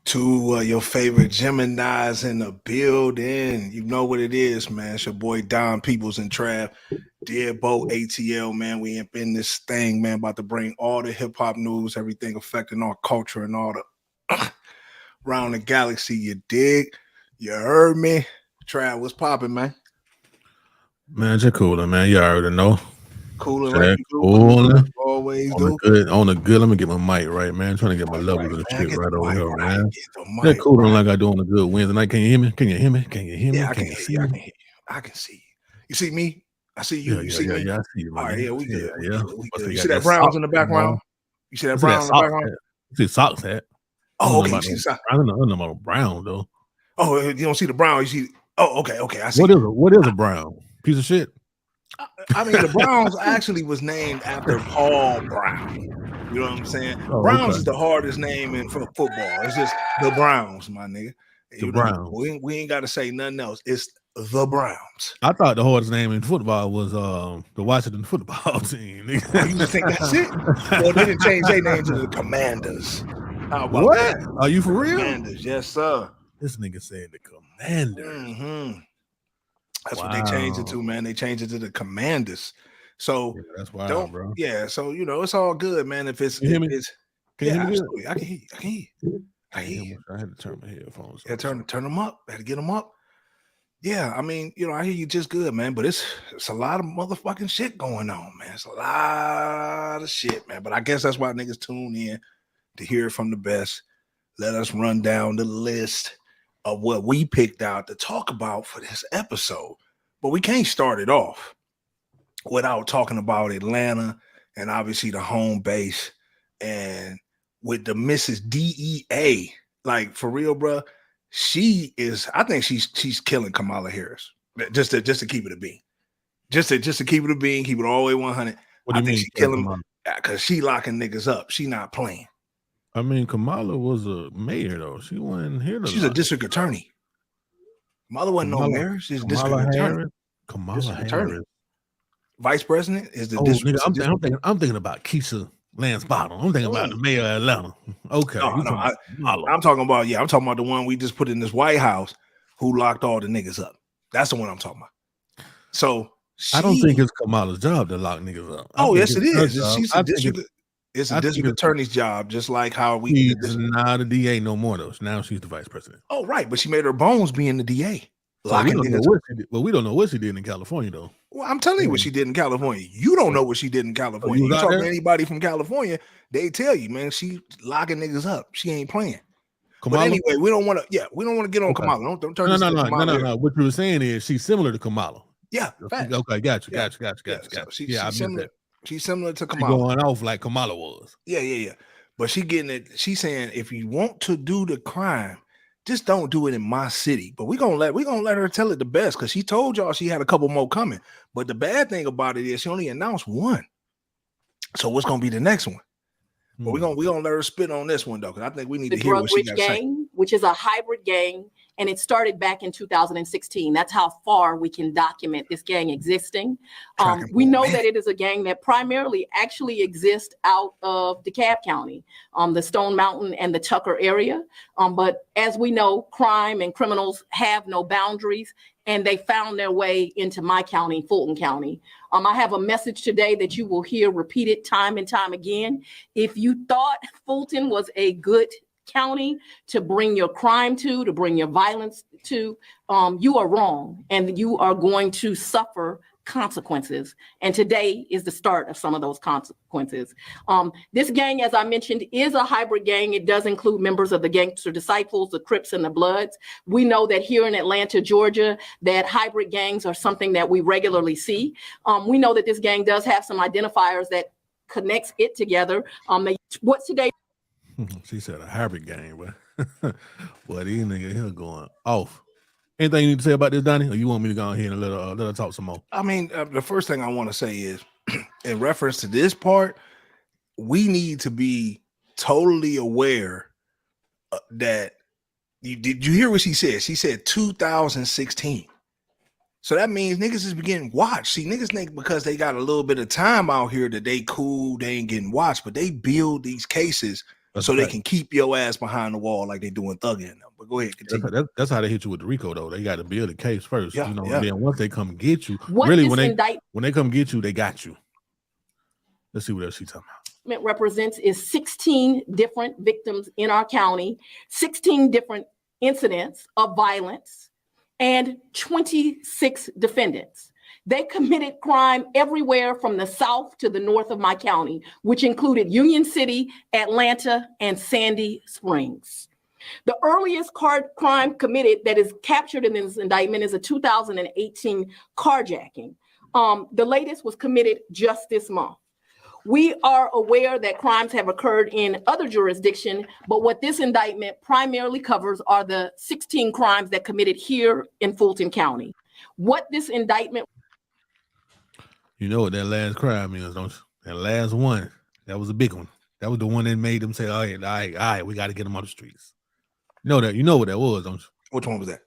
To your favorite Geminis in the building. You know what it is, man. It's your boy Don Peoplez and Trav. DeadBolt ATL, man. We up in this thing, man. About to bring all the hip-hop news, everything affecting our culture and all the around the galaxy. You dig? You heard me? Trav, what's popping, man? Man, just cooling, man. You already know. Cooling like you cooling. Always on do. On the good. Let me get my mic right, man. I'm trying to get my levels and shit right over here, man. They're cooling like I do on a good Wednesday night. Can you hear me? Can you hear me? Can you hear me? Yeah, I can hear you. I can see you. You see me? I see you. Yeah, you see me? Yeah, I see you. All right, yeah, we good. Yeah. We good. You see that Browns in the background? You see that Browns in the background? You see socks hat. Oh, okay. You see socks. I don't know about brown though. Oh, you don't see the brown. You see? Oh, okay. I see. What is a brown piece of shit? I mean, the Browns actually was named after Paul Brown. You know what I'm saying? Browns is the hardest name in football. It's just the Browns, my nigga. The Browns. We ain't got to say nothing else. It's the Browns. I thought the hardest name in football was the Washington football team. Oh, you think that's it? Well, they didn't change their name to the Commanders. How about what? That? Are you for real? Commanders, yes, sir. This nigga said the Commanders. Mm-hmm. That's what they changed it to, man. They changed it to the Commanders. So that's wild, bro. Yeah, so you know it's all good, man. If it's, can you hear me? Can you hear me? I can hear you. I hear you. I had to turn my headphones. Yeah, turn them up. Had to get them up. Yeah, I mean, you know, I hear you just good, man. But it's a lot of motherfucking shit going on, man. It's a lot of shit, man. But I guess that's why niggas tune in to hear from the best. Let us run down the list of what we picked out to talk about for this episode. But we can't start it off without talking about Atlanta and obviously the home base and with the Mrs. DEA. Like, for real, bro, I think she's killing Kamala Harris. Just to keep it a bean. Just to keep it a bean, keep it all the way 100. What do you mean she's killing them because she locking niggas up. She not playing. I mean, Kamala was a mayor, though. She wasn't here to. She's a district attorney. Kamala wasn't no mayor. She's a district attorney. Kamala Harris. Vice president is the district. Nigga, I'm thinking about Keisha Lance Bottom. I'm thinking about the mayor of Atlanta. Okay. I'm talking about the one we just put in this White House who locked all the niggas up. That's the one I'm talking about. So I don't think it's Kamala's job to lock niggas up. Yes, it is. It's a district attorney's job, just like how she's not a DA no more, though. Now she's the vice president. Oh, right. But she made her bones being the DA. So we don't know what she did in California, though. Well, I'm telling you what she did in California. You don't know what she did in California. You talk to anybody from California, they tell you, man, she locking niggas up. She ain't playing. Kamala? But anyway, we don't want to get on Kamala. Don't turn No. What you were saying is she's similar to Kamala. Yeah. Facts. Okay, got you. She's similar to Kamala. She's going off like Kamala was. Yeah. But she getting it. She's saying if you want to do the crime, just don't do it in my city. But we're gonna let her tell it the best because she told y'all she had a couple more coming. But the bad thing about it is she only announced one. So what's gonna be the next one? But we're gonna let her spit on this one though, because I think we need to hear what she got to say. Which is a hybrid gang, and it started back in 2016. That's how far we can document this gang existing. We know that it is a gang that primarily actually exists out of DeKalb County, the Stone Mountain and the Tucker area. But as we know, crime and criminals have no boundaries, and they found their way into my county, Fulton County. I have a message today that you will hear repeated time and time again. If you thought Fulton was a good county to bring your crime to bring your violence to, you are wrong, and you are going to suffer consequences. And today is the start of some of those consequences. This gang, as I mentioned, is a hybrid gang. It does include members of the Gangster Disciples, the Crips, and the Bloods. We know that here in Atlanta, Georgia, that hybrid gangs are something that we regularly see. We know that this gang does have some identifiers that connects it together. What's today? She said a hybrid gang, but boy, these niggas here going off. Anything you need to say about this, Donnie? Or you want me to go ahead and let her talk some more? I mean, the first thing I want to say is, in reference to this part, we need to be totally aware that did you hear what she said? She said 2016. So that means niggas is getting watched. See, niggas think because they got a little bit of time out here that they cool, they ain't getting watched, but they build these cases so they can keep your ass behind the wall like they doing thugging. But go ahead, continue. That's how they hit you with the RICO, though. They got to build a case first, yeah, you know. Yeah. And then once they come get you, really, when they come get you, they got you. Let's see what else she's talking about. Represents is 16 different victims in our county, 16 different incidents of violence, and 26 defendants. They committed crime everywhere from the south to the north of my county, which included Union City, Atlanta, and Sandy Springs. The earliest crime committed that is captured in this indictment is a 2018 carjacking. The latest was committed just this month. We are aware that crimes have occurred in other jurisdictions, but what this indictment primarily covers are the 16 crimes that committed here in Fulton County. What this indictment... You know what that last crime is, don't you? That last one, that was a big one. That was the one that made them say, all right, we got to get them on the streets. You know what that was, don't you? Which one was that?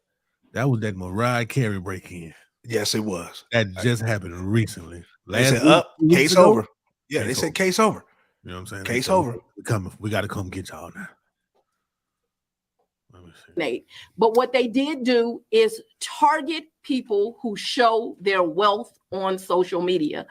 That was that Mariah Carey break-in. Yes, it was. That just happened recently. Case over. Yeah, they said case over. You know what I'm saying? Case over. We got to come get y'all now. But what they did do is target people who show their wealth on social media.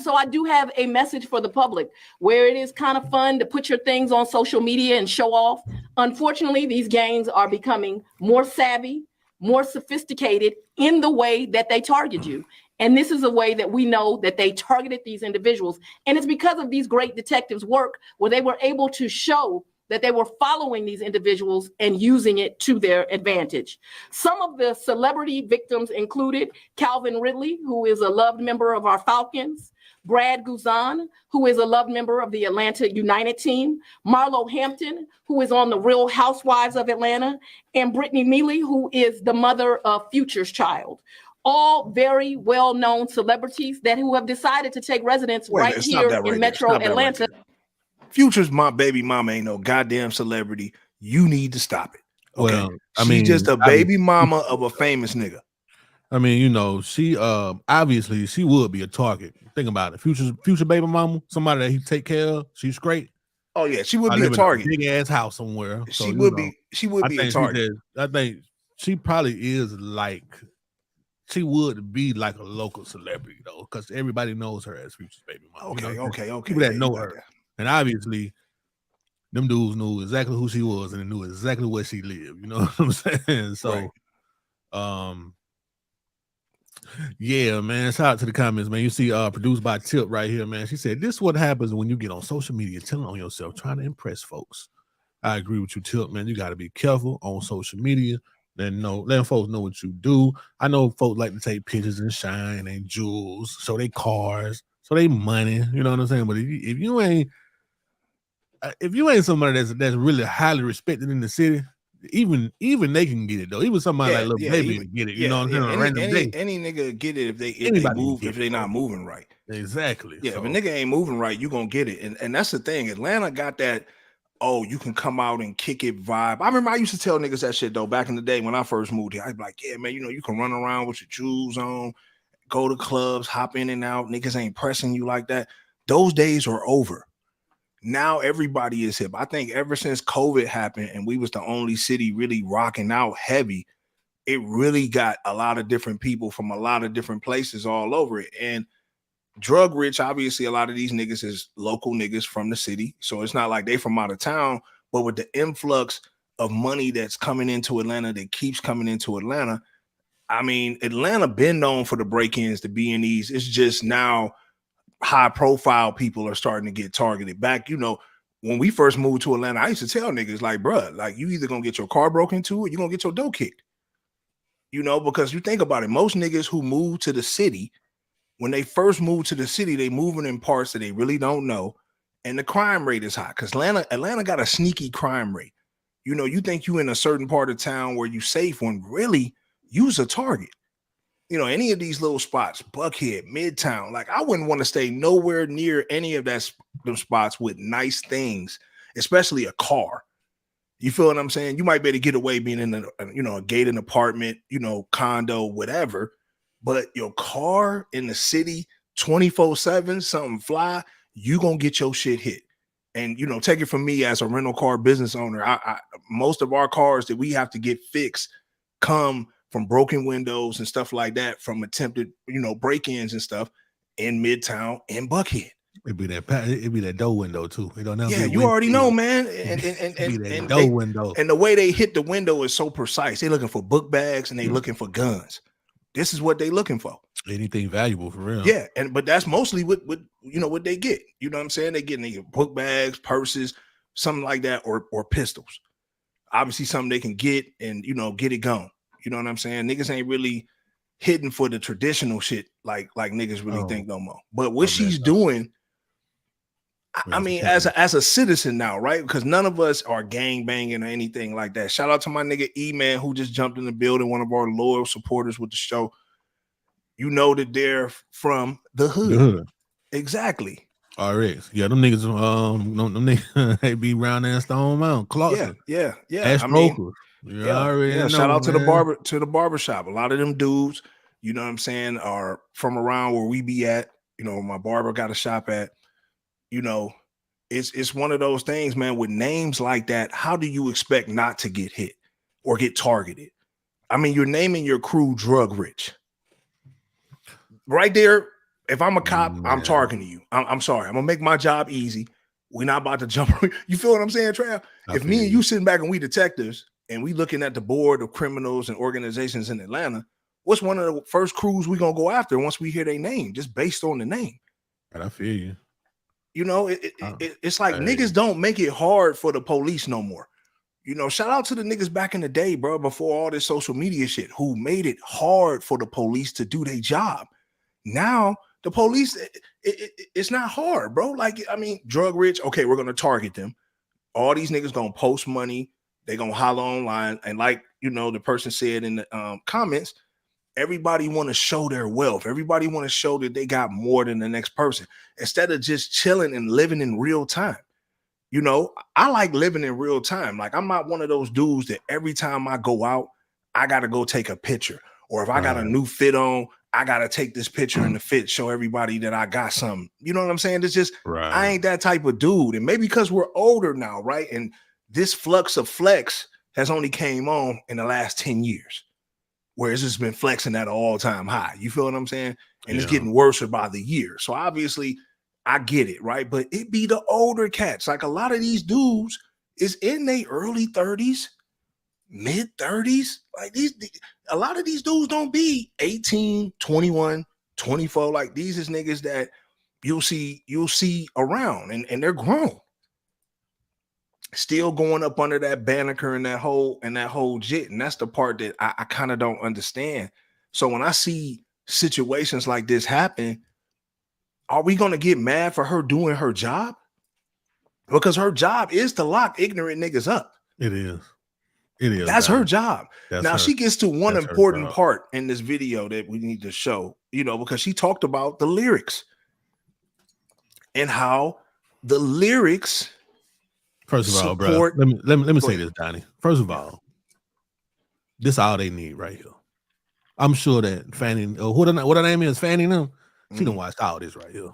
So I do have a message for the public where it is kind of fun to put your things on social media and show off. Unfortunately, these gangs are becoming more savvy, more sophisticated in the way that they target you. And this is a way that we know that they targeted these individuals. And it's because of these great detectives' work where they were able to show that they were following these individuals and using it to their advantage. Some of the celebrity victims included Calvin Ridley, who is a loved member of our Falcons, Brad Guzan, who is a loved member of the Atlanta United team, Marlo Hampton, who is on the Real Housewives of Atlanta, and Brittany Mealy, who is the mother of Future's child. All very well-known celebrities who have decided to take residence here in Metro Atlanta. Future's my baby mama ain't no goddamn celebrity. You need to stop it. Okay? Well, she's just a baby mama of a famous nigga. I mean, you know, she obviously she would be a target. Think about it. Future baby mama, somebody that he take care of. She's great. Oh yeah, she would be a target. Big ass house somewhere. So, she would be a target. I think she probably is like. She would be like a local celebrity though, because everybody knows her as Future's baby mama. Okay. People that know her, and obviously, them dudes knew exactly who she was and they knew exactly where she lived. You know what I'm saying? So, yeah, man. Shout out to the comments, man. You see, produced by Tip right here, man. She said, "This is what happens when you get on social media, telling on yourself, trying to impress folks." I agree with you, Tip, man. You got to be careful on social media. Letting folks know what you do. I know folks like to take pictures and shine and jewels, show their cars, show their money. You know what I'm saying? But if you ain't somebody that's really highly respected in the city, even they can get it though. Even somebody like Lil Baby can get it. You know what I'm saying? Any nigga get it if they not moving right. Exactly. Yeah, if a nigga ain't moving right, you gonna get it. And that's the thing. Atlanta got that. Oh, you can come out and kick it vibe. I remember I used to tell niggas that shit though back in the day when I first moved here. I'd be like, yeah, man, you can run around with your jewels on, go to clubs, hop in and out. Niggas ain't pressing you like that. Those days are over. Now everybody is hip. I think ever since COVID happened and we was the only city really rocking out heavy, it really got a lot of different people from a lot of different places all over it. And drug rich, obviously, a lot of these niggas is local niggas from the city. So it's not like they from out of town, but with the influx of money that's coming into Atlanta, that keeps coming into Atlanta, I mean, Atlanta been known for the break-ins, the B&Es. It's just now high-profile people are starting to get targeted. Back, you know, when we first moved to Atlanta, I used to tell niggas like, bruh, like you either gonna get your car broken into or you're gonna get your dough kicked. You know, because you think about it, most niggas who move to the city, when they first move to the city, they moving in parts that they really don't know, and the crime rate is high. Because Atlanta got a sneaky crime rate. You know, you think you in a certain part of town where you safe when really you's a target. You know, any of these little spots, Buckhead, Midtown, like I wouldn't want to stay nowhere near any of them spots with nice things, especially a car. You feel what I'm saying? You might be able to get away being in a gated apartment, you know, condo, whatever. But your car in the city, 24/7, something fly, you gonna get your shit hit. And you know, take it from me as a rental car business owner. Most of our cars that we have to get fixed come from broken windows and stuff like that, from attempted, you know, break-ins and stuff in Midtown and Buckhead. It'd be that door window too. It don't know. Yeah, you already know, man. And door window. And the way they hit the window is so precise. They're looking for book bags and they looking for guns. This is what they looking for. Anything valuable for real. Yeah, but that's mostly what you know what they get. You know what I'm saying? They getting book bags, purses, something like that, or pistols. Obviously, something they can get and you know get it gone. You know what I'm saying? Niggas ain't really hitting for the traditional shit like niggas really think no more. But what she's doing. I mean, as a citizen now, right? Because none of us are gang banging or anything like that. Shout out to my nigga E-Man who just jumped in the building, one of our loyal supporters with the show. You know that they're from the hood. Exactly. RX. Yeah, them niggas, them niggas, they be round there in Stone Mountain. Clawson. Yeah. Ash Brokers. Yeah. Shout out to the barbershop. A lot of them dudes, you know what I'm saying, are from around where we be at. You know, my barber got a shop at. You know, it's one of those things, man, with names like that. How do you expect not to get hit or get targeted? I mean, you're naming your crew Drug Rich. Right there, if I'm a cop, I'm targeting you. I'm sorry. I'm going to make my job easy. We're not about to jump. You feel what I'm saying, Trav? If me and you sitting back and we detectives and we looking at the board of criminals and organizations in Atlanta, what's one of the first crews we going to go after once we hear their name, just based on the name? And I feel you. You know, it's like niggas don't make it hard for the police no more. You know, shout out to the niggas back in the day, bro, before all this social media shit, who made it hard for the police to do their job. Now, the police, it's not hard, bro. Like, I mean, Drug Rich, okay, we're going to target them. All these niggas going to post money. They going to holler online. And like, you know, the person said in the comments, everybody want to show their wealth. Everybody want to show that they got more than the next person instead of just chilling and living in real time. You know, I like living in real time. Like, I'm not one of those dudes that every time I go out, I got to go take a picture. Or if I got a new fit on, I got to take this picture in the fit, show everybody that I got something. You know what I'm saying? It's just, I ain't that type of dude. And maybe because we're older now, right? And this flux of flex has only came on in the last 10 years. Where it's just been flexing at an all-time high. You feel what I'm saying? And it's getting worse by the year. So obviously, I get it, right? But it be the older cats. Like a lot of these dudes is in their early 30s, mid 30s. Like a lot of these dudes don't be 18, 21, 24. Like these is niggas that you'll see around and they're grown. Still going up under that banneker and that whole jit. And that's the part that I kind of don't understand. So when I see situations like this happen, are we going to get mad for her doing her job? Because her job is to lock ignorant niggas up. It is. That's her job. Now she gets to one important part in this video that we need to show, you know, because she talked about the lyrics and how the lyrics. First of all, bro, let me say this, Donnie. First of all, this all they need right here. I'm sure that Fanny, what her name is, Fanny, them, she done watched all this right here.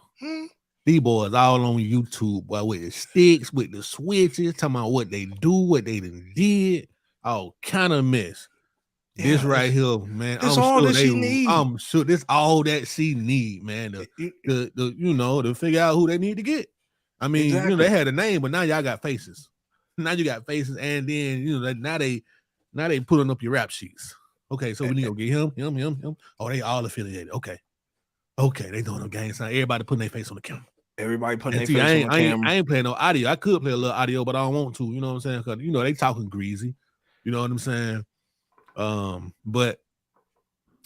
These boys all on YouTube, boy, with the sticks, with the switches, talking about what they do, what they did, all kind of mess. Yeah, this right here, man. I'm sure this all that she need, man. To figure out who they need to get. I mean, you know, they had a name, but now y'all got faces. Now you got faces, and then you know now they putting up your rap sheets. Okay, so we need to get him. Oh, they all affiliated. Okay, they doing a gang sign. Everybody putting their face on the camera. Everybody putting their See, face on the camera. I ain't playing no audio. I could play a little audio, but I don't want to. You know what I'm saying? Because they talking greasy. You know what I'm saying? But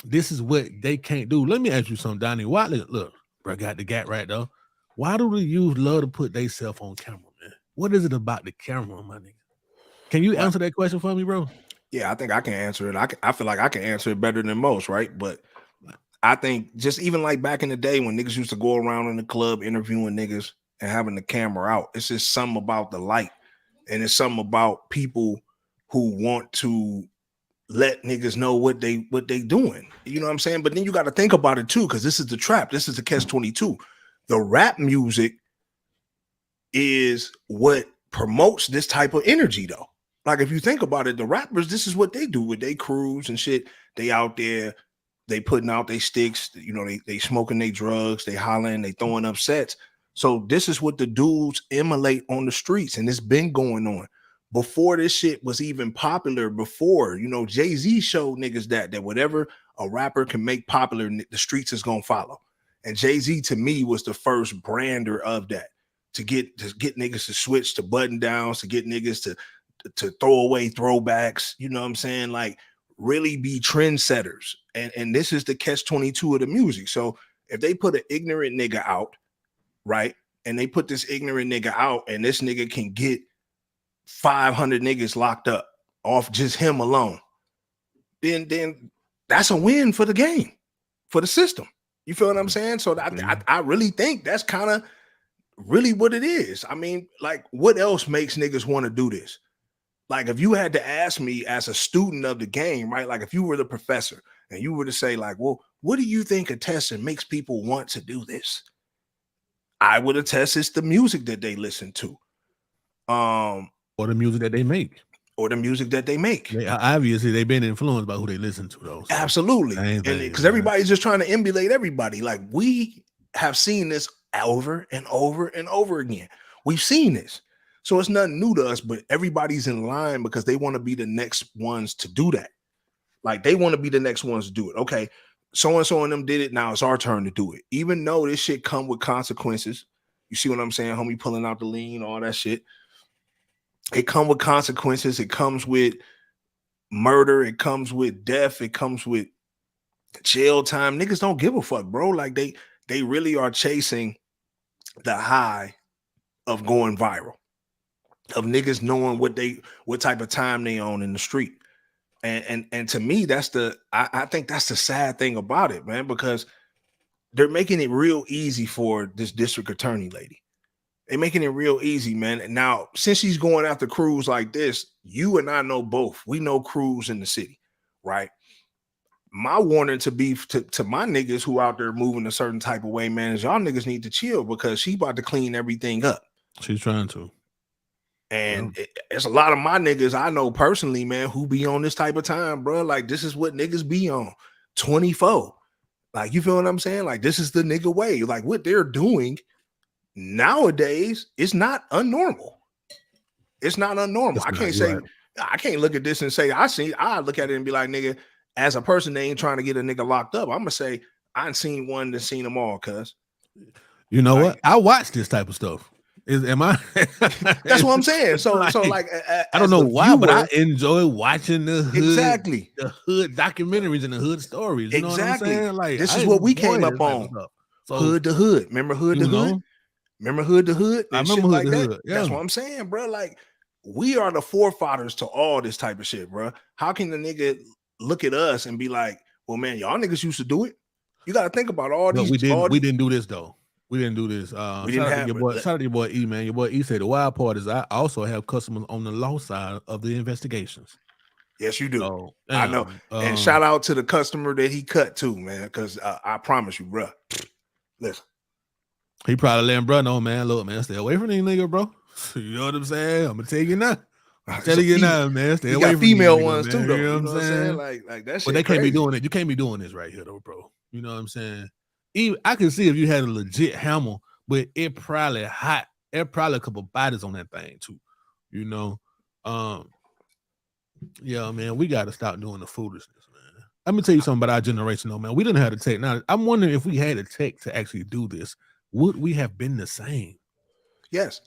this is what they can't do. Let me ask you something, Donnie. Why? Look, bro, got the gap right though. Why do the youth love to put themselves on camera, man? What is it about the camera, my nigga? Can you answer that question for me, bro? Yeah, I think I can answer it. I feel like I can answer it better than most, right? But I think just even like back in the day when niggas used to go around in the club interviewing niggas and having the camera out, it's just something about the light, and it's something about people who want to let niggas know what they doing. You know what I'm saying? But then you got to think about it too, because this is the trap. This is the catch-22. The rap music is what promotes this type of energy, though. Like if you think about it, the rappers, this is what they do with they crews and shit. They out there, they putting out their sticks, they smoking their drugs, they hollering, they throwing up sets. So this is what the dudes emulate on the streets, and it's been going on before this shit was even popular. Before, Jay-Z showed niggas that whatever a rapper can make popular, the streets is gonna follow. And Jay-Z to me was the first brander of that, to get niggas to switch to button downs, to get niggas to throw away throwbacks. You know what I'm saying? Like really be trendsetters. And this is the catch-22 of the music. So if they put an ignorant nigga out, right, and they put this ignorant nigga out, and this nigga can get 500 niggas locked up off just him alone, then that's a win for the game, for the system. You feel what I'm saying? So I really think that's kind of really what it is. I mean, like, what else makes niggas want to do this? Like, if you had to ask me as a student of the game, right? Like, if you were the professor and you were to say, like, well, what do you think attests and makes people want to do this? I would attest it's the music that they listen to. Or the music that they make. Obviously, they've been influenced by who they listen to, though. So. Absolutely. And because everybody's just trying to emulate everybody. Like, we have seen this over and over and over again. We've seen this. So it's nothing new to us, but everybody's in line because they want to be the next ones to do that. Like, they want to be the next ones to do it. Okay, so-and-so and them did it. Now it's our turn to do it. Even though this shit come with consequences. You see what I'm saying? Homie pulling out the lean, all that shit. It come with consequences. It comes with murder. It comes with death. It comes with jail time. Niggas don't give a fuck, bro. Like, they really are chasing the high of going viral, of niggas knowing what type of time they on in the street. And to me, I think that's the sad thing about it, man, because they're making it real easy for this district attorney lady. They're making it real easy, man. And now, since she's going after crews like this, you and I know both. We know crews in the city, right? My warning to my niggas who out there moving a certain type of way, man, is y'all niggas need to chill, because she about to clean everything up. She's trying to. And it's a lot of my niggas I know personally, man, who be on this type of time, bro. Like, this is what niggas be on 24. Like, you feel what I'm saying? Like, this is the nigga way. Like, what they're doing nowadays is not unnormal. It's not unnormal. I can't look at this and say I look at it and be like, nigga, as a person that ain't trying to get a nigga locked up, I'm gonna say I ain't seen one that's seen them all, cuz. You know what? I watch this type of stuff. Am I? That's what I'm saying. So like I don't know why, but I enjoy watching the hood, the hood documentaries and the hood stories. You know what I'm saying? Like, this is what we came up on. So, Hood to Hood. Remember Hood to Hood? Remember Hood to Hood? I remember Hood to Hood. Yeah. That's what I'm saying, bro. Like, we are the forefathers to all this type of shit, bro. How can the nigga look at us and be like, well, man, y'all niggas used to do it? You got to think about all these. We didn't do this though. We didn't do this. Shout out to your boy E, man. Your boy E said the wild part is I also have customers on the law side of the investigations. Yes, you do. So, I know. And shout out to the customer that he cut too, man. Because I promise you, bro. Listen. He probably letting bro know, man. Look, man, stay away from these niggas, bro. You know what I'm saying? I'm gonna tell you now. I'm telling you now, man. Stay away from female these ones niggas, too, man. though. You know what I'm saying? Like that shit. But they can't crazy. be doing it. You can't be doing this right here, though, bro. You know what I'm saying? Even I can see if you had a legit hammer, but it probably hot. There probably a couple bodies on that thing too. You know, yeah, man. We got to stop doing the foolishness, man. Let me tell you something about our generation, though, man. We didn't have the tech. Now, I'm wondering if we had the tech to actually do this, would we have been the same? Yes.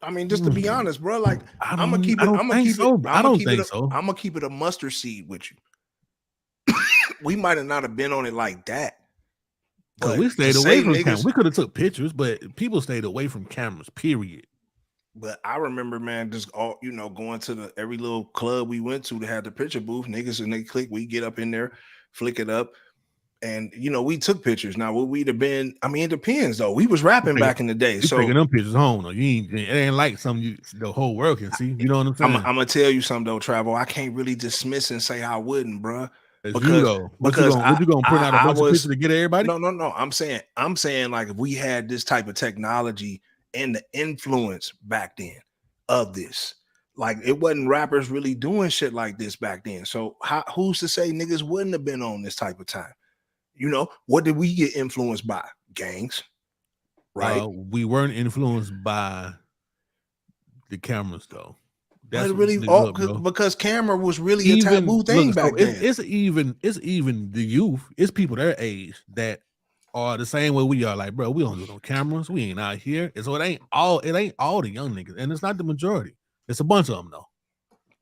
I mean, just to be honest, bro, like I I'm gonna don't keep it. I'm gonna think keep so. it. I don't think so. I'm gonna keep it a mustard seed with you. We might have not have been on it like that. Because But we stayed to away say from niggas, cameras. We could have took pictures, but people stayed away from cameras, period. but I remember, man, just all going to every little club we went to that had the picture booth. Niggas and they click, we get up in there, flick it up, and we took pictures. Now, would we'd have been? I mean, it depends though. We was rapping back in the day, You so taking them pictures home though. It ain't like something the whole world can see. You know what I'm saying? I'm gonna tell you something though, Travel. I can't really dismiss and say I wouldn't, bro. As Because you though, what you gonna print out a bunch of pictures to get everybody? No. I'm saying like if we had this type of technology and the influence back then of this, like it wasn't rappers really doing shit like this back then. So who's to say niggas wouldn't have been on this type of time? What did we get influenced by? Gangs, right? We weren't influenced by the cameras though. That's really because camera was really a taboo thing back then. It's even the youth. It's people their age that are the same way we are. Like, bro, we don't do no cameras. We ain't out here. And so it ain't all the young niggas, and it's not the majority. It's a bunch of them though.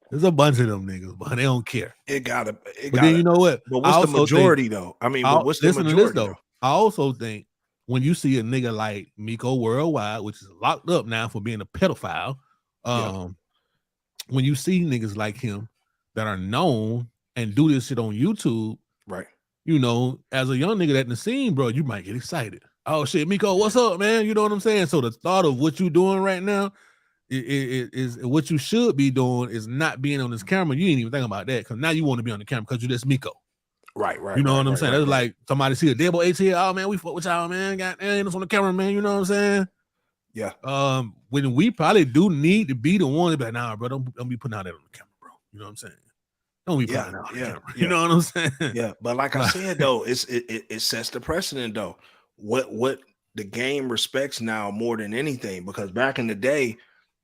There's a bunch of them niggas, but they don't care. But then you know what? But what's the majority though? I mean, what's the majority though? I also think when you see a nigga like Miko Worldwide, which is locked up now for being a pedophile, when you see niggas like him that are known and do this shit on YouTube, right? As a young nigga that in the scene, bro, you might get excited. Oh shit, Miko, what's up, man? You know what I'm saying? So the thought of what you doing right now is what you should be doing is not being on this camera. You ain't even thinking about that because now you want to be on the camera because you're just Miko. Right. You know what I'm saying? That's like somebody see a DeadBolt ATL. Oh man, we fuck with y'all, man. Got it's on the camera, man. You know what I'm saying? Yeah. When we probably do need to be the one to be like, nah, bro, don't be putting out that on the camera, bro. You know what I'm saying? Don't be putting out on the camera. You know what I'm saying? Yeah, but like I said though, it sets the precedent though. What the game respects now more than anything, because back in the day,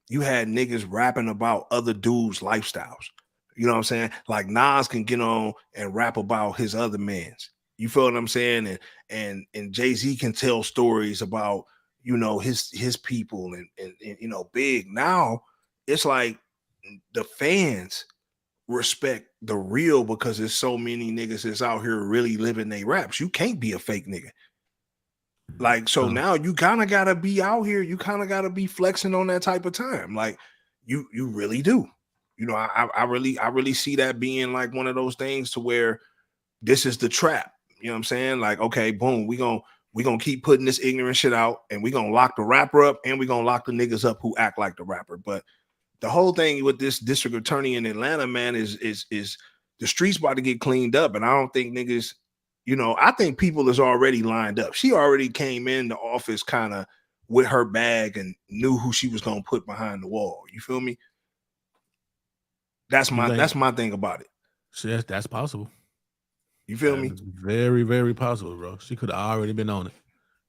you had niggas rapping about other dudes' lifestyles. You know what I'm saying? Like Nas can get on and rap about his other man's. You feel what I'm saying? And Jay-Z can tell stories about his people and Big. Now it's like the fans respect the real because there's so many niggas that's out here really living their raps. You can't be a fake nigga. Like, so now you kind of gotta be out here. You kind of gotta be flexing on that type of time. Like you really do. I really see that being like one of those things to where this is the trap. You know what I'm saying? Like, okay, boom, we gonna keep putting this ignorant shit out, and we gonna lock the rapper up, and we gonna lock the niggas up who act like the rapper. But the whole thing with this district attorney in Atlanta, man, is the streets about to get cleaned up, and I don't think niggas. I think people is already lined up. She already came in the office kind of with her bag and knew who she was gonna put behind the wall. You feel me? That's my thing about it. So that's possible. You feel me? Very, very possible, bro. She could have already been on it,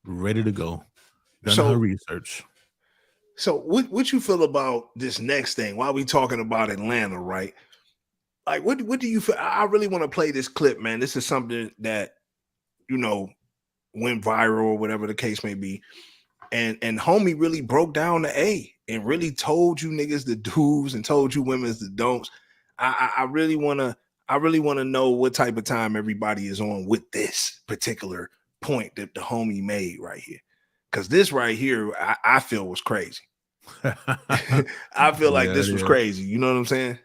ready to go, done her research. So what you feel about this next thing? While we talking about Atlanta, right? Like, what do you feel? I really want to play this clip, man. This is something that went viral or whatever the case may be, and homie really broke down the A and really told you niggas the do's and told you women's the don'ts. I really want to know what type of time everybody is on with this particular point that the homie made right here, because this right here I feel was crazy. I feel like this was crazy. You know what I'm saying?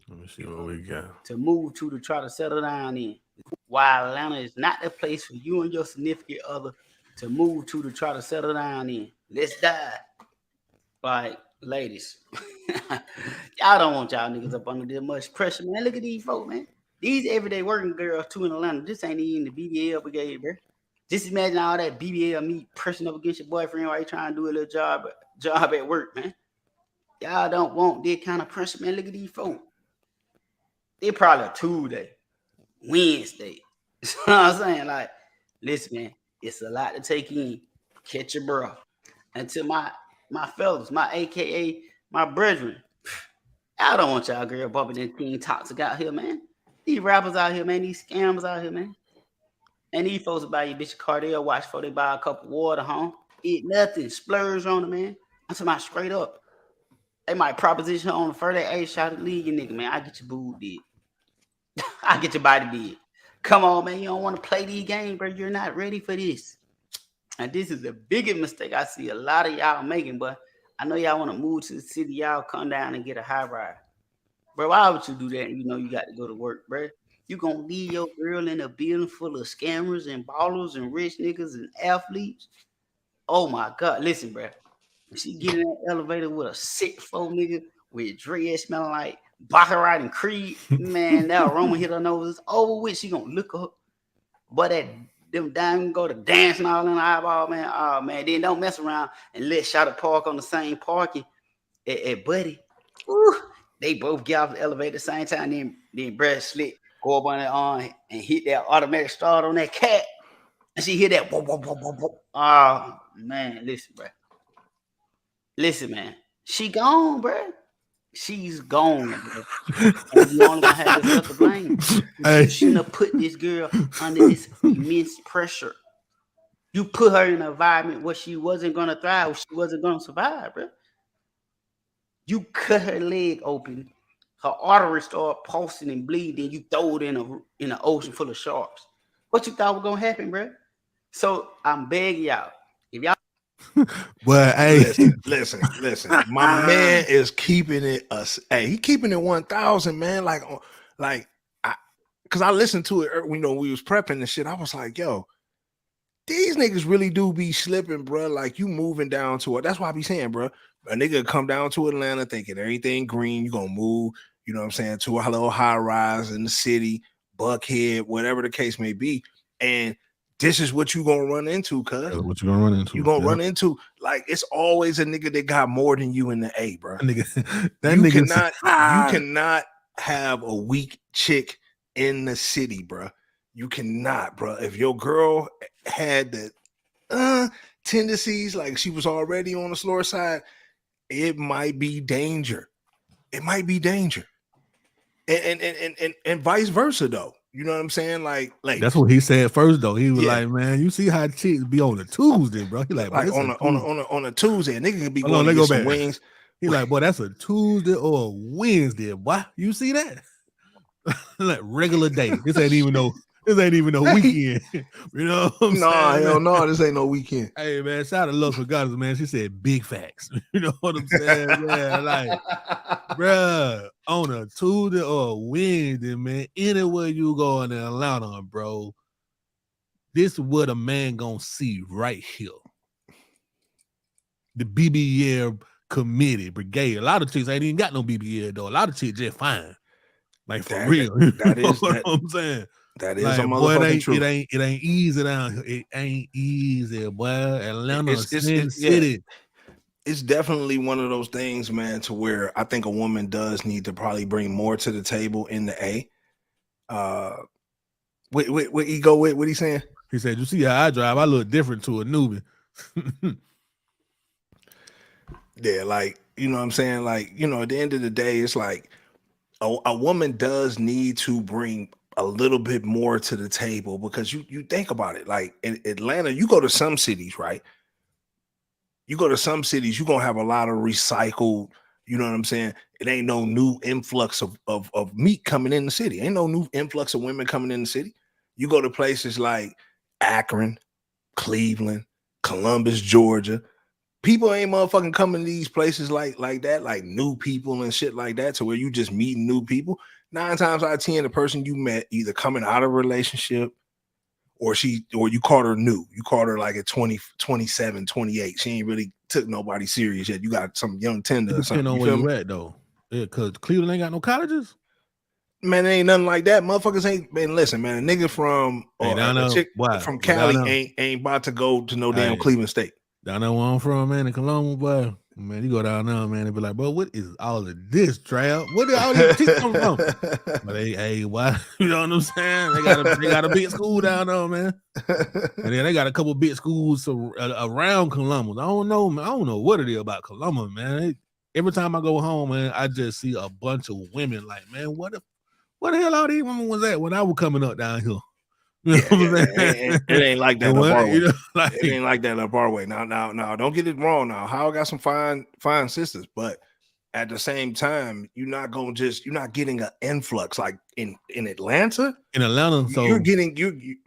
Let me see what we got. To move to try to settle down in. While Atlanta is not the place for you and your significant other to move to try to settle down in. Let's die. Like, ladies, y'all don't want y'all niggas up under this much pressure, man. Look at these folks, man. These everyday working girls too in Atlanta. This ain't even the BBL brigade, bro. Just imagine all that BBL meat pressing up against your boyfriend while you trying to do a little job at work, man. Y'all don't want that kind of pressure, man. Look at these folks. They probably a Tuesday, Wednesday. You know what I'm saying? Like, listen, man, it's a lot to take in. Catch your breath. And to my fellas, my AKA, my brethren, I don't want y'all girl bumping that teen toxic out here, man. These rappers out here, man. These scammers out here, man. And these folks buy your bitch a car, they'll watch before they buy a cup of water, huh? Eat nothing, splurge on it, man. I'm talking about straight up. They might proposition on the further age shot to leave you, nigga, man. I get your booed did. I get your body did. Come on, man. You don't want to play these games, bro. You're not ready for this. And this is the biggest mistake I see a lot of y'all making, but I know y'all want to move to the city. Y'all come down and get a high ride. Bro, why would you do that? You know you got to go to work, bro. You gonna leave your girl in a building full of scammers and ballers and rich niggas and athletes? Oh my God. Listen, bro. She get in that elevator with a 6'4" nigga with dread smelling like Baccarat and Creed. Man, that aroma hit her nose. It's over with. She gonna look up. But that them diamonds go to dancing all in the eyeball, man. Oh man, then don't mess around and let Shot park on the same parking at Buddy. Woo. They both get off the elevator at the same time. Then Brad Slick go up on that arm and hit that automatic start on that cat. And she hit that. Whoop, whoop, whoop, whoop, whoop. Oh man, listen, bro. Listen, man. She gone, bro. She's gone, bro. And you only gonna have yourself to blame. You shouldn't have put this girl under this immense pressure. You put her in an environment where she wasn't gonna thrive, she wasn't gonna survive, bro. You cut her leg open, her artery start pulsing and bleeding, you throw it in an ocean full of sharks. What you thought was gonna happen, bro? So I'm begging y'all, if y'all well, hey, listen. My man is keeping it he keeping it 1,000, man. Cause I listened to it, you know, we was prepping and shit. I was like, yo, these niggas really do be slipping, bro. Like you moving down to it. That's why I be saying, bro, a nigga come down to Atlanta thinking everything green, you gonna move, you know what I'm saying, to a little high rise in the city, Buckhead, whatever the case may be. And this is what you gonna run into, cuz. What you gonna run into? You gonna run into, like, it's always a nigga that got more than you in the A, bro. You cannot have a weak chick in the city, bro. You cannot, bro. If your girl had the tendencies, like she was already on the slower side, it might be danger. It might be danger. And vice versa, though. You know what I'm saying? Like that's what he said first, though. He was like, "Man, you see how chicks be on a Tuesday, bro." He like on a Tuesday, a nigga can be going to get some wings. He like, "Boy, that's a Tuesday or a Wednesday, boy. You see that? Like regular day. This ain't even no weekend. You know what I'm saying? Hell no, this ain't no weekend. Hey man, shout out to Love for Goddess, man. She said big facts. You know what I'm saying? Yeah, like, bruh, on a Tuesday or a Wednesday, man, anywhere you go in Atlanta, bro, this is what a man gonna see right here. The BBL committee, brigade. A lot of chicks ain't even got no BBL, though. A lot of chicks just fine. Like, for real. That is what I'm saying. That is like, a motherfucking truth. It ain't easy down here. It ain't easy, boy. Atlanta, city. It's definitely one of those things, man, to where I think a woman does need to probably bring more to the table in the A. What he go with? What he saying? He said, "You see how I drive? I look different to a newbie." Yeah, like, you know what I'm saying? Like, you know, at the end of the day, it's like a woman does need to bring a little bit more to the table, because you think about it, like in Atlanta, you go to some cities, right? You go to some cities, you're gonna have a lot of recycled, you know what I'm saying? It ain't no new influx of meat coming in the city. Ain't no new influx of women coming in the city. You go to places like Akron, Cleveland, Columbus, Georgia. People ain't motherfucking coming to these places like that, like new people and shit like that, to where you just meeting new people. 9 times out of 10, the person you met either coming out of a relationship or you caught her new. You caught her like at 20, 27, 28. She ain't really took nobody serious yet. You got some young tender or something. Depending on where you at, though. Yeah, because Cleveland ain't got no colleges. Man, it ain't nothing like that. Motherfuckers ain't, man, listen, man, a nigga from from Cali ain't about to go to no damn Cleveland State. Down there where I'm from, man, in Columbus, boy. Man, you go down there, man, and be like, bro, what is all of this, Trav? Where did all these chicks come from? But hey, why? You know what I'm saying? They got a big school down there, man. And then they got a couple big schools around Columbus. I don't know, man. I don't know what it is about Columbus, man. Every time I go home, man, I just see a bunch of women like, man, What the hell all these women was at when I was coming up down here? You know it ain't like that up our way. You know, like, it ain't like that up our way. Now, don't get it wrong. Now, How got some fine sisters, but at the same time, you're not getting an influx like in Atlanta. In Atlanta, so you're getting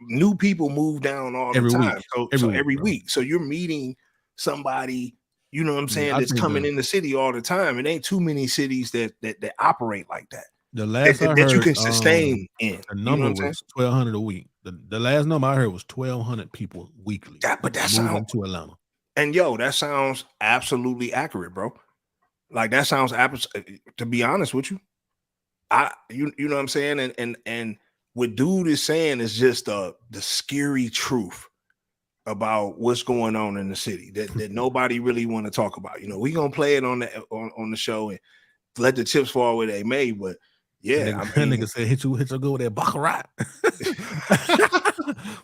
new people move down all the time. So every week. So you're meeting somebody, you know what I'm saying, that's coming in the city all the time. It ain't too many cities that operate like that. The last I heard, that you can sustain in. The number was 1,200 a week. The last number I heard was 1,200 people weekly. But that moving to Atlanta. And that sounds absolutely accurate, bro. Like that sounds to be honest with you. You know what I'm saying? And what dude is saying is just the scary truth about what's going on in the city that nobody really want to talk about. You know, we gonna play it on the show and let the chips fall where they may, but yeah, nigga said hit your good with that baccarat.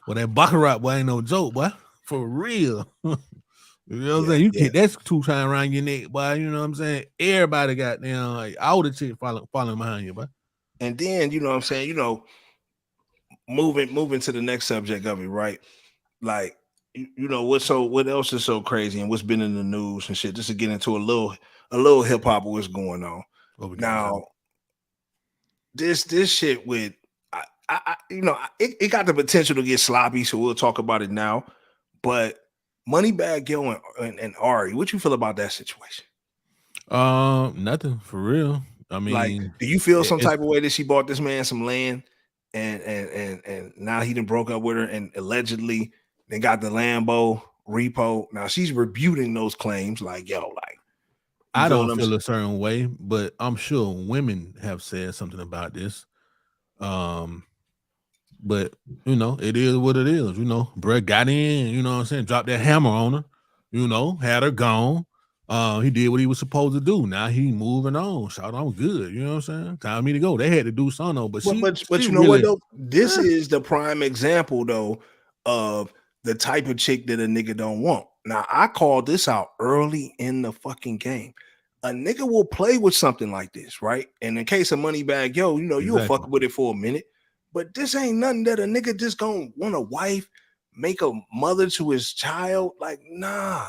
Well, that baccarat boy ain't no joke, boy. For real. You know what I'm saying? You get that's 2 times around your neck, boy. You know what I'm saying? Everybody got down, like all the chicks following behind you, boy. And then you know what I'm saying, moving to the next subject of it, right? Like, what else is so crazy and what's been in the news and shit, just to get into a little hip hop of what's going on. Now, this shit with it got the potential to get sloppy, so we'll talk about it now. But Moneybagg Yo and Ari, what you feel about that situation? Nothing for real. I mean, like, do you feel some type of way that she bought this man some land and now he done broke up with her and allegedly they got the Lambo repo? Now she's rebuting those claims, like, I don't feel a certain way, but I'm sure women have said something about this. But it is what it is. Brett got in, you know what I'm saying, dropped that hammer on her, had her gone. He did what he was supposed to do. Now he moving on. Shout out, I'm good. You know what I'm saying? Time for me to go. They had to do something though. But you know what though? This is the prime example though of the type of chick that a nigga don't want. Now I called this out early in the fucking game. A nigga will play with something like this, right? And in case of Moneybagg Yo, you'll fuck with it for a minute. But this ain't nothing that a nigga just gonna want a wife, make a mother to his child. Like, nah.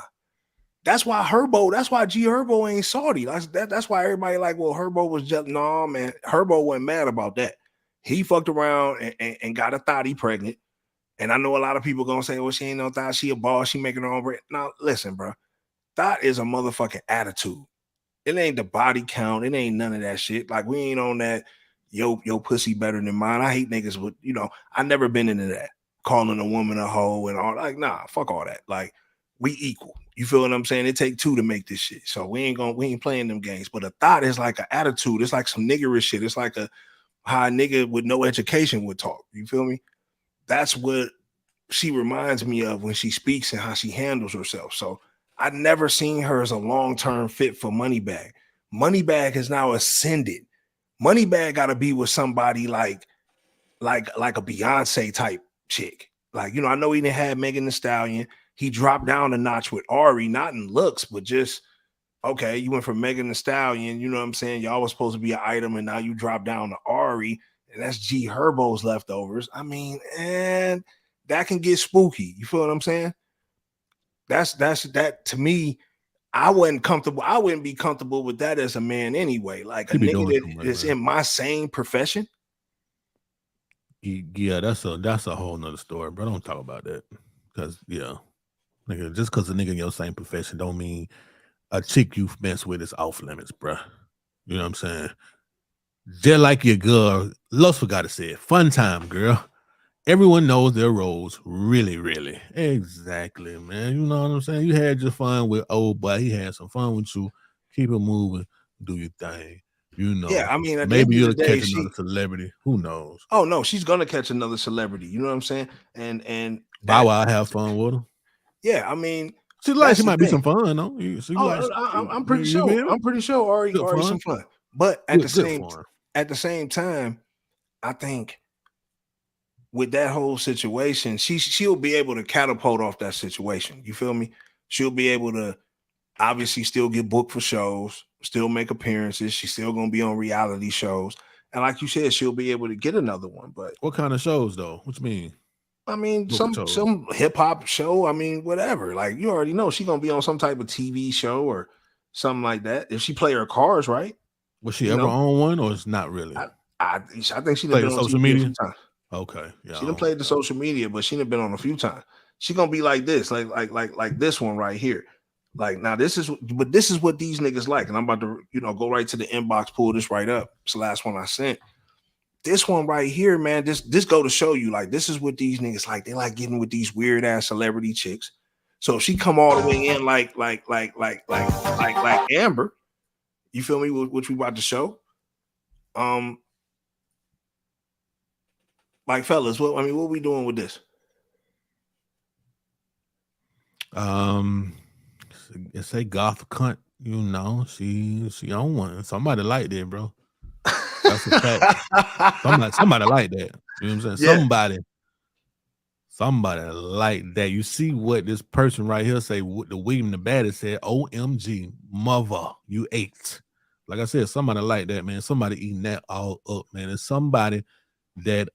That's why G Herbo ain't salty. That's why everybody like, well, Herbo was just, no, man. Herbo wasn't mad about that. He fucked around and got a thotty pregnant. And I know a lot of people gonna say, well, she ain't no thought, she a boss, she making her own bread. Now, listen, bro. Thought is a motherfucking attitude. It ain't the body count. It ain't none of that shit. Like, we ain't on that, yo pussy better than mine. I hate niggas with, I never been into that. Calling a woman a hoe and all. Like, nah, fuck all that. Like, we equal. You feel what I'm saying? It take 2 to make this shit. So we ain't playing them games. But a thought is like an attitude. It's like some niggerish shit. It's like how a nigga with no education would talk. You feel me? That's what she reminds me of when she speaks and how she handles herself. So I never seen her as a long-term fit for Moneybagg. Moneybagg has now ascended. Moneybagg got to be with somebody like a Beyonce type chick. Like, I know he didn't have Megan Thee Stallion. He dropped down a notch with Ari, not in looks, but just, okay, you went from Megan Thee Stallion, you know what I'm saying? Y'all was supposed to be an item, and now you drop down to Ari, and that's G Herbo's leftovers. I mean, and that can get spooky. You feel what I'm saying? That's that to me. I wouldn't be comfortable with that as a man anyway. Like a nigga that is in my same profession. Yeah, that's a whole nother story, bro. Don't talk about that. Because nigga, just because a nigga in your same profession don't mean a chick you mess with is off limits, bro. You know what I'm saying? Just like your girl, Los forgot to say it. Fun time, girl. Everyone knows their roles. Really, really. Exactly, man. You know what I'm saying? You had your fun with old boy. He had some fun with you. Keep it moving. Do your thing. Yeah, I mean, maybe you'll catch another celebrity. Who knows? Oh no, she's gonna catch another celebrity. You know what I'm saying? And Bow Wow have fun with her. Yeah, I mean, she might be some fun, though. I'm pretty sure. I'm pretty sure Ari some fun. But at the same time, I think with that whole situation, she'll be able to catapult off that situation. You feel me? She'll be able to obviously still get booked for shows, still make appearances. She's still gonna be on reality shows, And like you said, she'll be able to get another one. But what kind of shows though? What you mean? I mean, Book shows. some hip hop show. I mean, whatever. Like you already know, she's gonna be on some type of TV show or something like that. If she play her cards right. Was she ever on one, or it's not really? I think she played been on social TV media. a few times. Okay, yeah. She done played the social media, but she done been on a few times. She gonna be like this, like this one right here. Like now, this is what these niggas like, and I'm about to go right to the inbox, pull this right up. It's the last one I sent. This one right here, man. This go to show you, like, this is what these niggas like. They like getting with these weird ass celebrity chicks. So if she come all the way in like Amber, you feel me? Which we about to show. Like, fellas, what we doing with this? It's a goth cunt, she on one. Somebody like that, bro. That's a fact. somebody like that. You know what I'm saying? Yeah. Somebody like that. You see what this person right here say, the William the Baddest said, OMG, mother, you ate. Like I said, somebody like that, man. Somebody eating that all up, man. It's somebody that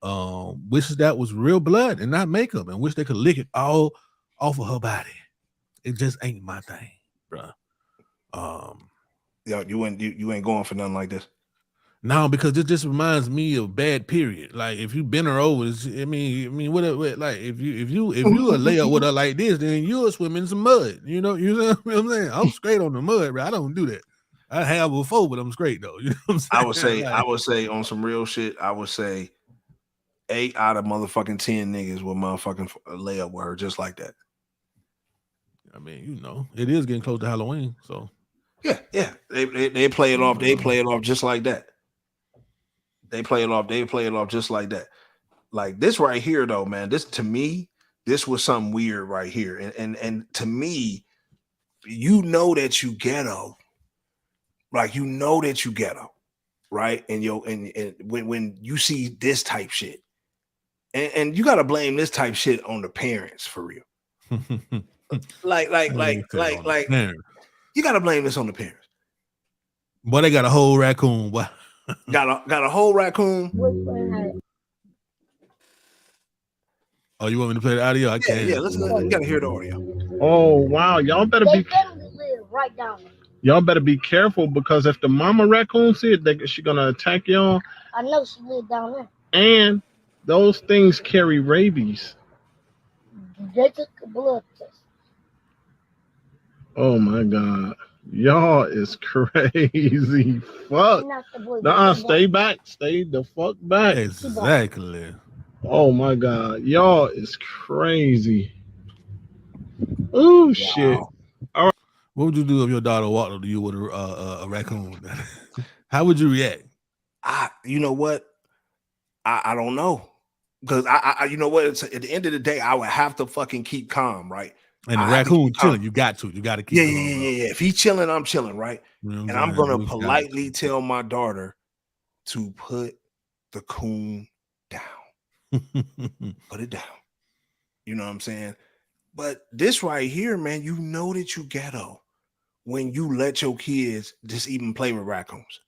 wishes that was real blood and not makeup, and wish they could lick it all off of her body. It just ain't my thing, bro. Yo, you ain't going for nothing like this. No, because this just reminds me of bad period. Like if you bend her over, I mean, what like if you lay up with her like this, then you'll swim in some mud. You know what I'm saying? I'm straight on the mud, bro. I don't do that. I have before, but I'm straight though. You know what I'm saying? I would say on some real shit, I would say 8 out of motherfucking 10 niggas will motherfucking lay up with her just like that. I mean, it is getting close to Halloween, so yeah. They play it off. They play it off just like that. They play it off just like that. Like this right here, though, man. This to me, this was something weird right here, and to me, that you ghetto, like that you ghetto, right? And when you see this type shit, and you gotta blame this type shit on the parents for real. like you gotta blame this on the parents. Boy, they got a whole raccoon. Boy. got a whole raccoon. Oh, you want me to play the audio? I can't. Yeah, we gotta hear the audio. Oh wow, y'all better be right down. Y'all better be careful, because if the mama raccoon see it, she's gonna attack y'all. I know she live down there. And those things carry rabies. They took a blood test. Oh my God. Y'all is crazy. Fuck. Stay back. Stay the fuck back. Exactly. Oh my God. Y'all is crazy. Oh, wow. Shit. All right. What would you do if your daughter walked up to you with a raccoon? How would you react? You know what? I don't know. Because I you know what? At the end of the day, I would have to fucking keep calm, right? And the raccoon chilling, you got to keep calm. Yeah. If he's chilling, I'm chilling, right? And I'm gonna politely tell my daughter to put the coon down. Put it down. You know what I'm saying? But this right here, man, that you ghetto when you let your kids just even play with raccoons.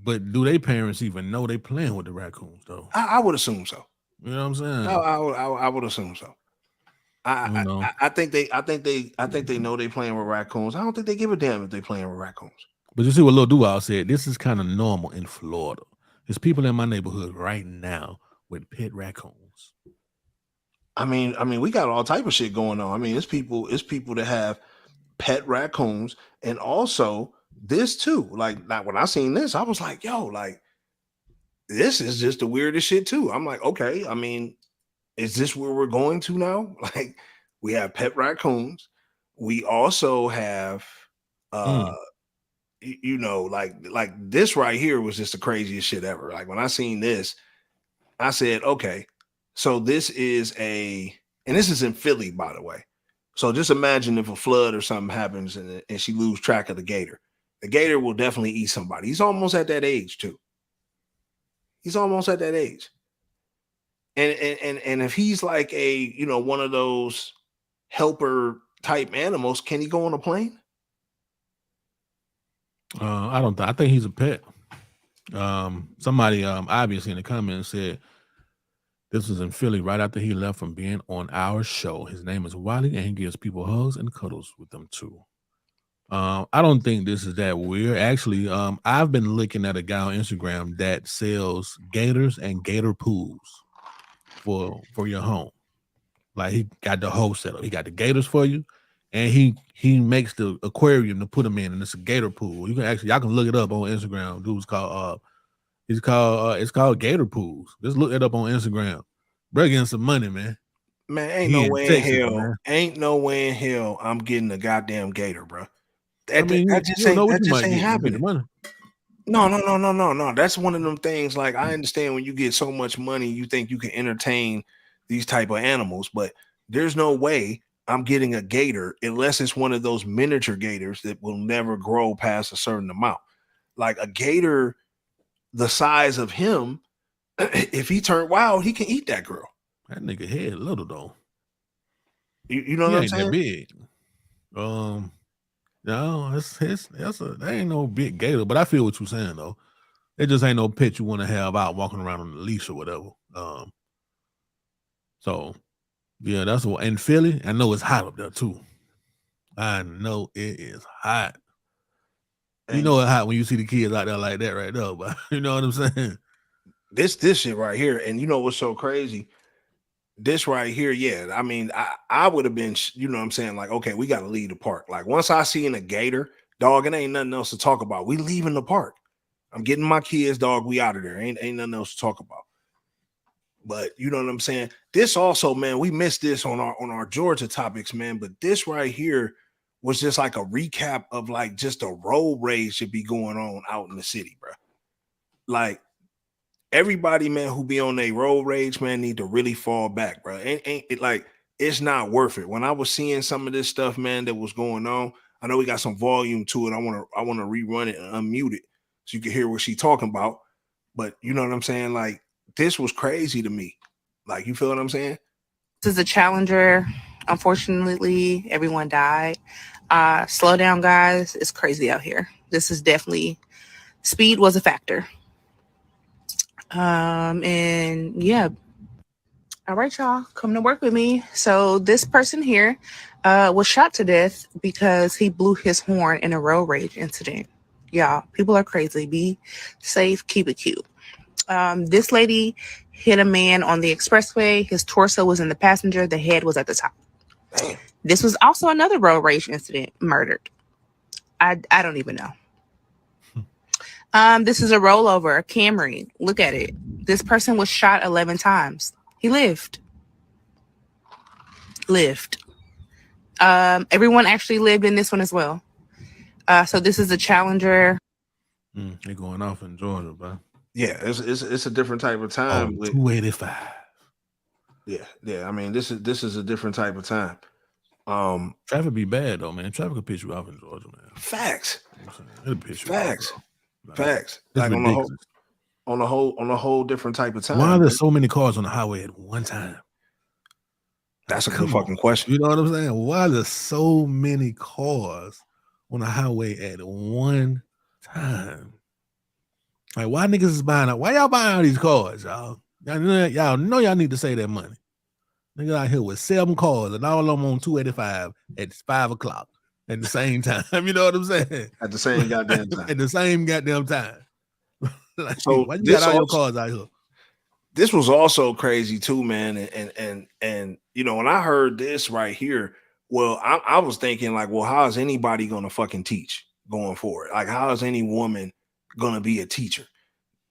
But do they parents even know they playing with the raccoons though? I would assume so. You know what I'm saying? I would assume so. I think they know they playing with raccoons. I don't think they give a damn if they playing with raccoons. But you see what Lil Duval said. This is kind of normal in Florida. There's people in my neighborhood right now with pet raccoons. I mean, we got all type of shit going on. I mean, it's people that have pet raccoons, and also this too. Like when I seen this, I was like, yo, like this is just the weirdest shit too. I'm like, okay, I mean, is this where we're going to now? Like, we have pet raccoons. We also have, like this right here was just the craziest shit ever. Like when I seen this, I said, okay, so this is and this is in Philly, by the way. So just imagine if a flood or something happens and she lose track of the gator. The gator will definitely eat somebody. He's almost at that age too. He's almost at that age. And if he's like one of those helper type animals, can he go on a plane? I don't think. I think he's a pet. Somebody obviously in the comments said this was in Philly right after he left from being on our show. His name is Wiley, and he gives people hugs and cuddles with them too. I don't think this is that weird. Actually, I've been looking at a guy on Instagram that sells gators and gator pools for your home. Like he got the whole setup. He got the gators for you, and he makes the aquarium to put them in, and it's a gator pool. You can actually y'all can look it up on Instagram. Dude's called it's called Gator Pools. Just look it up on Instagram. Bro, getting some money, man. Man, ain't no way in hell. Ain't no way in hell I'm getting a goddamn gator, bro. That just ain't happening. No. That's one of them things. Like, I understand when you get so much money, you think you can entertain these type of animals, but there's no way I'm getting a gator unless it's one of those miniature gators that will never grow past a certain amount. Like a gator the size of him, if he turned wild, he can eat that girl. That nigga head little though. You know what I'm saying? That big. No, that ain't no big gator, but I feel what you're saying though. It just ain't no pet you want to have out walking around on the leash or whatever. So yeah, that's what. In Philly, I know it's hot up there too. I know it is hot. You know it's hot when you see the kids out there like that right there, but you know what I'm saying? This shit right here, and you know what's so crazy? This right here, yeah. I mean, I would have been, you know what I'm saying? Like, okay, we got to leave the park. Like, once I seen a gator, dog, it ain't nothing else to talk about. We leaving the park. I'm getting my kids, dog. We out of there. Ain't nothing else to talk about. But you know what I'm saying? This also, man, we missed this on our Georgia topics, man. But this right here was just like a recap of like just a road rage should be going on out in the city, bro. Like, everybody, man, who be on their road rage, man, need to really fall back, bro. Ain't it like it's not worth it. When I was seeing some of this stuff, man, that was going on, I know we got some volume to it. I want to rerun it and unmute it so you can hear what she's talking about. But you know what I'm saying? Like, this was crazy to me. Like, you feel what I'm saying? This is a Challenger. Unfortunately, everyone died. Slow down, guys. It's crazy out here. This is definitely, speed was a factor. And yeah. All right, y'all, come to work with me. So this person here was shot to death because he blew his horn in a road rage incident. Y'all, people are crazy. Be safe, keep it cute. This lady hit a man on the expressway. His torso was in the passenger. The head was at the top. Damn. This was also another road rage incident, murdered. I don't even know. This is a rollover, a Camry. Look at it. This person was shot 11 times. He lived. Everyone actually lived in this one as well. So this is a Challenger. They're going off in Georgia, bro. Yeah, it's a different type of time. 285. Yeah. I mean, this is a different type of time. Traffic be bad though, man. Traffic will piss you off in Georgia, man. Facts. It'll piss you Facts. off. Facts. Like on a whole different type of time. Why are there so many cars on the highway at one time? That's a good fucking question. You know what I'm saying? Why are there so many cars on the highway at one time? Like, why niggas is buying out? Why y'all buying all these cars, y'all? Y'all know y'all need to save that money. Niggas out here with 7 cars and all of them on 285 at 5 o'clock at the same time. You know what I'm saying? At the same goddamn time. At the same goddamn time. Like, so why you got all your cars out here? This was also crazy too, man. And you know, when I heard this right here, well, I was thinking like, well, how is anybody gonna fucking teach going forward? Like, how is any woman gonna be a teacher?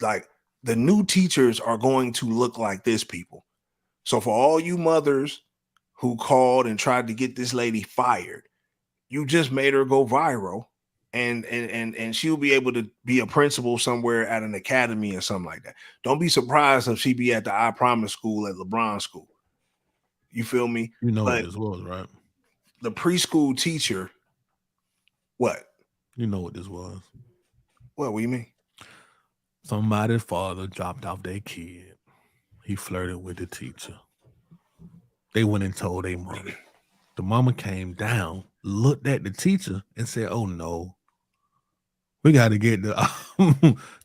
Like, the new teachers are going to look like this, people. So for all you mothers who called and tried to get this lady fired, you just made her go viral, and she'll be able to be a principal somewhere at an academy or something like that. Don't be surprised if she be at the I Promise school at LeBron school. You feel me? You know what this was, right? The preschool teacher. What? You know what this was. What do you mean? Somebody's father dropped off their kid. He flirted with the teacher. They went and told their mama. The mama came down, looked at the teacher, and said, "Oh no, We got to get the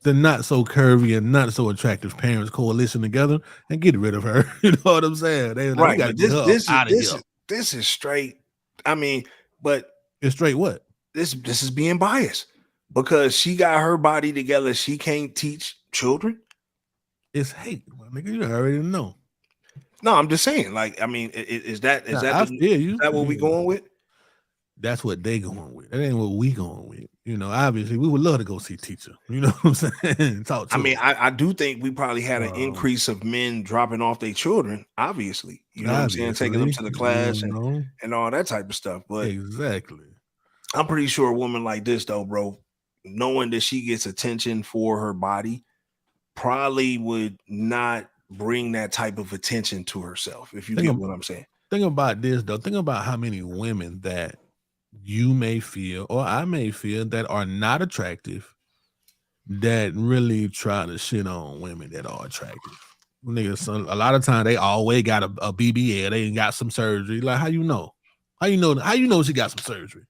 not so curvy and not so attractive parents coalition together and get rid of her. You know what I'm saying? They like, we got to get her out of here. This is straight. I mean, but it's straight what? This is being biased because she got her body together. She can't teach children. It's hate, nigga. You already know. No, I'm just saying. Like, I mean, is that what we going with? That's what they going with. That ain't what we going with. You know, obviously, we would love to go see teacher. You know what I'm saying? Talk to mean, I do think we probably had an increase of men dropping off their children. Obviously, you know what I'm saying, taking them to the class and all that type of stuff. But exactly, I'm pretty sure a woman like this, though, bro, knowing that she gets attention for her body, probably would not bring that type of attention to herself. If you get what I'm saying. Think about this, though. Think about how many women that you may feel or I may feel that are not attractive that really try to shit on women that are attractive. Niggas, a lot of time they always got a BBL. They ain't got some surgery. Like, how you know? How you know she got some surgery?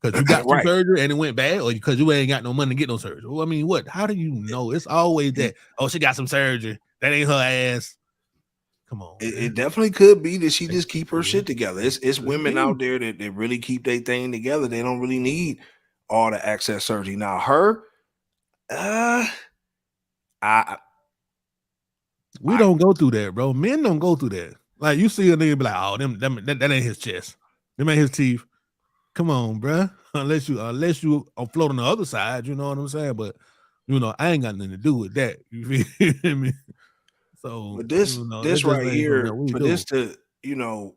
Because you got some surgery and it went bad, or because you ain't got no money to get no surgery? Well, I mean, what? How do you know? It's always that. Oh, she got some surgery. That ain't her ass. Come on. It definitely could be that she just keep her shit together. It's women out there that really keep their thing together. They don't really need all the access surgery. Now her, we don't go through that, bro. Men don't go through that. Like, you see a nigga be like, oh, that ain't his chest. Them ain't his teeth. Come on, bro. Unless you are floating on the other side, you know what I'm saying? But you know, I ain't got nothing to do with that. You feel me? So but this right here, for this to, you know,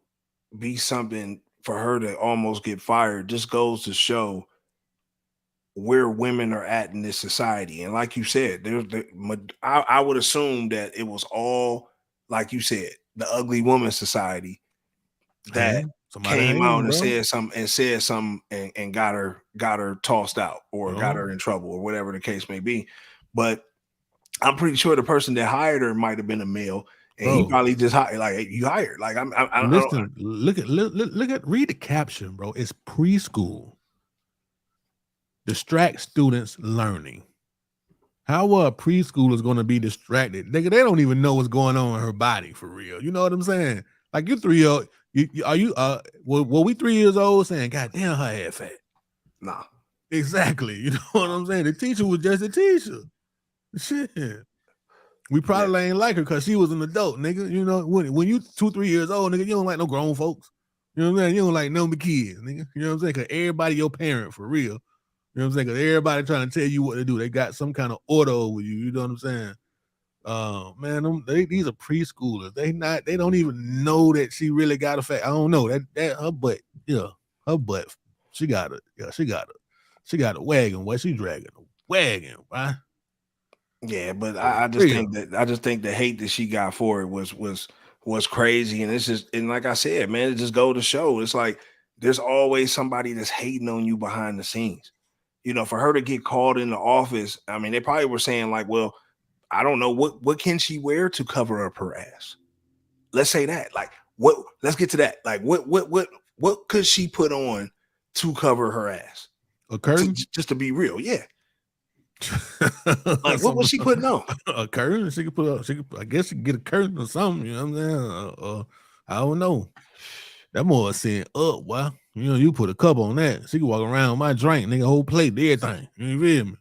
be something for her to almost get fired, just goes to show where women are at in this society. And like you said, I would assume that it was all, like you said, the ugly woman society that came out and said something and got her tossed out or got her in trouble or whatever the case may be. But I'm pretty sure the person that hired her might have been a male, and he probably just hired, like, hey, you hired. Like, listen, look at read the caption, bro. It's preschool. Distract students learning. How are preschoolers going to be distracted? Nigga, they don't even know what's going on in her body for real. You know what I'm saying? Like, you 3 year old, were we 3 years old saying, God damn, her head fat? Nah. Exactly. You know what I'm saying? The teacher was just a teacher. Shit. We probably ain't like her because she was an adult, nigga. You know, when you 2-3 years old, nigga, you don't like no grown folks. You know what I'm saying? You don't like no kids, nigga. You know what I'm saying? Because everybody your parent for real. You know what I'm saying? Because everybody trying to tell you what to do. They got some kind of order over you. You know what I'm saying? Man, these are preschoolers. They don't even know that she really got a fat. I don't know that her butt. Yeah, her butt. She got a wagon. What she dragging a wagon, right? Yeah, but I just think the hate that she got for it was crazy, and it's just, and like I said, man, it just go to show. It's like there's always somebody that's hating on you behind the scenes. You know, for her to get called in the office, I mean, they probably were saying like, well, I don't know what can she wear to cover up her ass. Let's say that. Like, what? Let's get to that. Like, what could she put on to cover her ass? A curtain, just to be real, yeah. Like, what was she putting on? A curtain. She could I guess she could get a curtain or something. You know what I'm saying? I don't know. That more saying up. Well, you know, you put a cup on that. She could walk around with my drink, nigga, whole plate, everything. You feel me?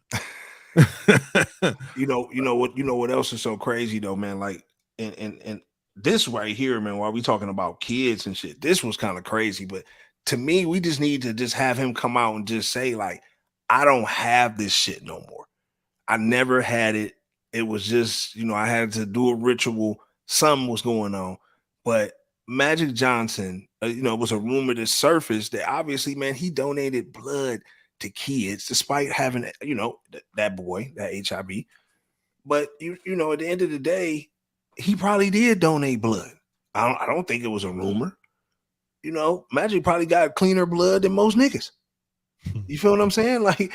you know what else is so crazy though, man? Like, and this right here, man, while we talking about kids and shit, this was kind of crazy. But to me, we just need to just have him come out and just say, like, I don't have this shit no more. I never had it. It was just, you know, I had to do a ritual. Something was going on. But Magic Johnson, you know, it was a rumor that surfaced that obviously, man, he donated blood to kids despite having, you know, that boy, that HIV. But, you know, at the end of the day, he probably did donate blood. I don't think it was a rumor. You know, Magic probably got cleaner blood than most niggas. You feel what I'm saying? Like,